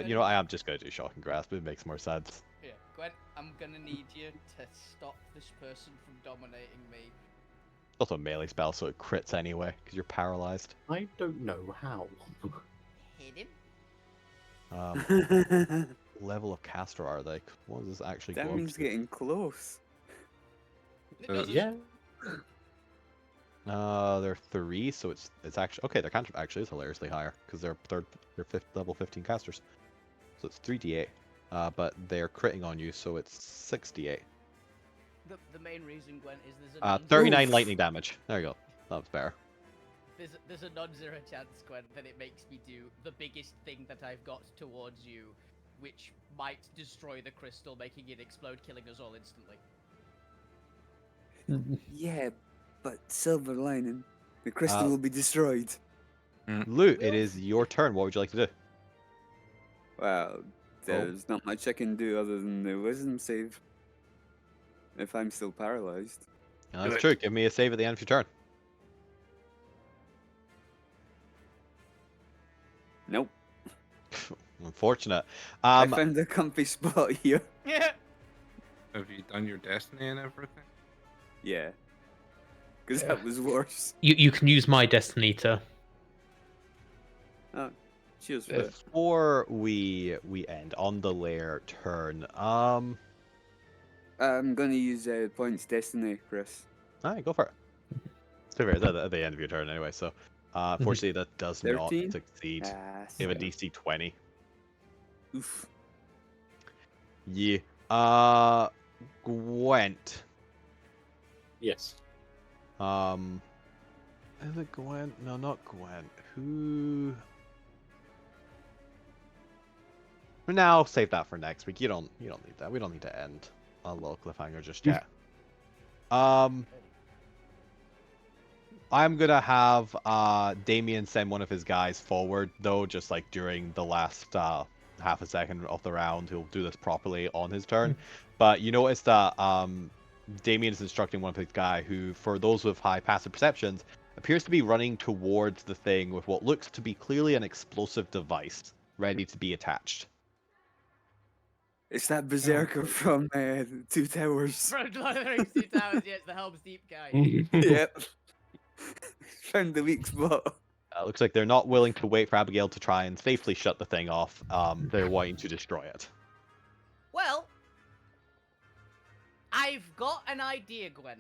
You know, I am just going to do Shocking Grasp. It makes more sense. Yeah, Gwen, I'm gonna need you to stop this person from dominating me. It's also a melee spell, so it crits anyway, because you're paralyzed. I don't know how. Hit him. Level of caster are they? What is this actually That going means to? getting close. Yeah. They're 3, so it's actually okay. Their cantrip actually is hilariously higher because they're level 15 casters, so it's 3d8. But they're critting on you, so it's 6d8. The main reason, Gwen, is there's a 39 lightning damage. There you go. That was better. there's a non-zero chance, Gwen, that it makes me do the biggest thing that I've got towards you, which might destroy the crystal, making it explode, killing us all instantly. Yeah, but silver lining. The crystal will be destroyed. Lou, it is your turn. What would you like to do? Well, there's not much I can do other than the wisdom save. If I'm still paralyzed. That's true. Give me a save at the end of your turn. Nope. Unfortunate. I found a comfy spot here. Yeah. Have you done your destiny and everything? Yeah. Because that was worse. You can use my destiny to. Oh. Cheers for it. Before we end on the lair turn, I'm gonna use points destiny, Chris. alright, go for it. To be fair, it's at the end of your turn anyway, so fortunately that does not 13? succeed. Ah, You have a DC 20. oof. Yeah. Gwent. Yes. Is it Gwent? No, not Gwent. Who? For now, save that for next week. You don't need that. We don't need to end on a little cliffhanger just yet. I'm gonna have Damien send one of his guys forward though, just like during the last half a second of the round. He'll do this properly on his turn. But you notice that Damien is instructing one of his guy who, for those with high passive perceptions, appears to be running towards the thing with what looks to be clearly an explosive device ready to be attached. It's that berserker from Two Towers. From Lord of the Rings 2 Towers, yeah, it's the Helm's Deep guy. Yep. Found the weak spot. Looks like they're not willing to wait for Abigail to try and safely shut the thing off. They're wanting to destroy it. Well, I've got an idea, Gwen.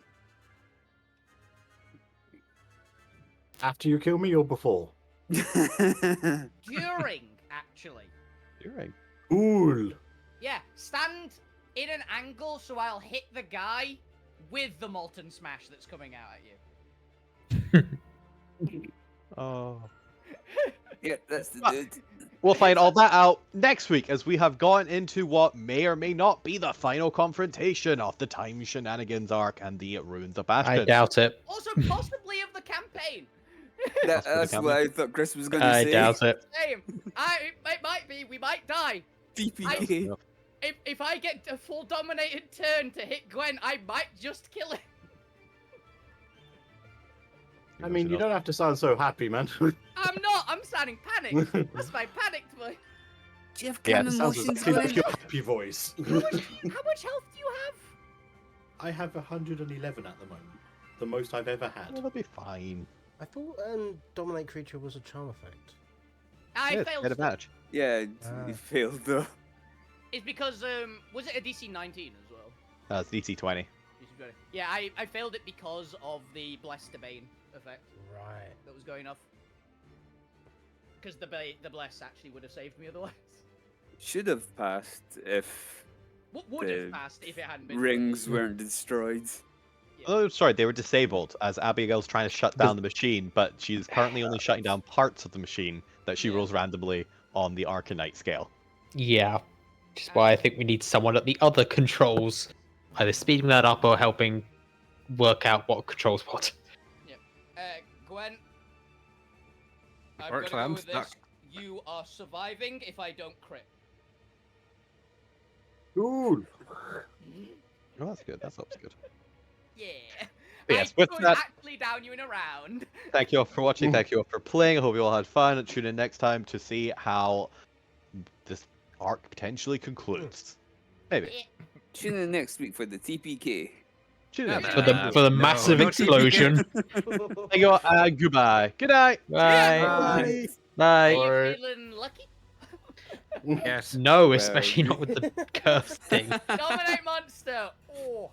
After you kill me or before? During, actually. You're right. Cool. Yeah, stand in an angle so I'll hit the guy with the molten smash that's coming out at you. Oh. Yeah, that's the Ah. dude. We'll find all that out next week as we have gone into what may or may not be the final confrontation of the Time Shenanigans arc and the Ruins of Bastion. I doubt it. Also, possibly of the campaign. That's what I thought Chris was gonna I say. doubt it. Same. It might be. We might die. DPK. If I get a full dominated turn to hit Gwen, I might just kill him. I mean, you don't have to sound so happy, man. I'm not. I'm sounding panicked. That's my panicked voice. Do you have Yeah, kind it of Sounds emotions, exactly like Gwen? your happy voice. How much health do you have? I have 111 at the moment. The most I've ever had. It'll be fine. I thought dominate creature was a charm effect. I Yes, failed. get advantage. Yeah, Ah. you failed though. It's because was it a DC 19 as well? That's DC 20. DC 20. Yeah, I failed it because of the Bless to Bane effect Right. that was going off. Because the Bless actually would have saved me otherwise. Should have passed if What would have The passed if it hadn't been? rings weren't destroyed. Oh, sorry, they were disabled as Abigail's trying to shut down the machine, but she's currently only shutting down parts of the machine that she Yeah. rolls randomly on the Arcanite scale. Yeah. Which is why I think we need someone at the other controls, either speeding that up or helping work out what controls what. Gwen. I'm Unfortunately, gonna I'm go with this. stuck. You are surviving if I don't crit. Cool. Oh, that's good. That's good. Yeah. Yes, I with could that- actually down you in a round. Thank you all for watching. Thank you all for playing. I hope you all had fun. Tune in next time to see how this arc potentially concludes. Maybe. Tune in next week for the TPK. Tune in. For the No, massive no explosion. Thank you all, and goodbye. Good night. Bye. Bye. Are Bye. you feeling lucky? Yes. No, especially not with the curse thing. Dominate monster. Oh.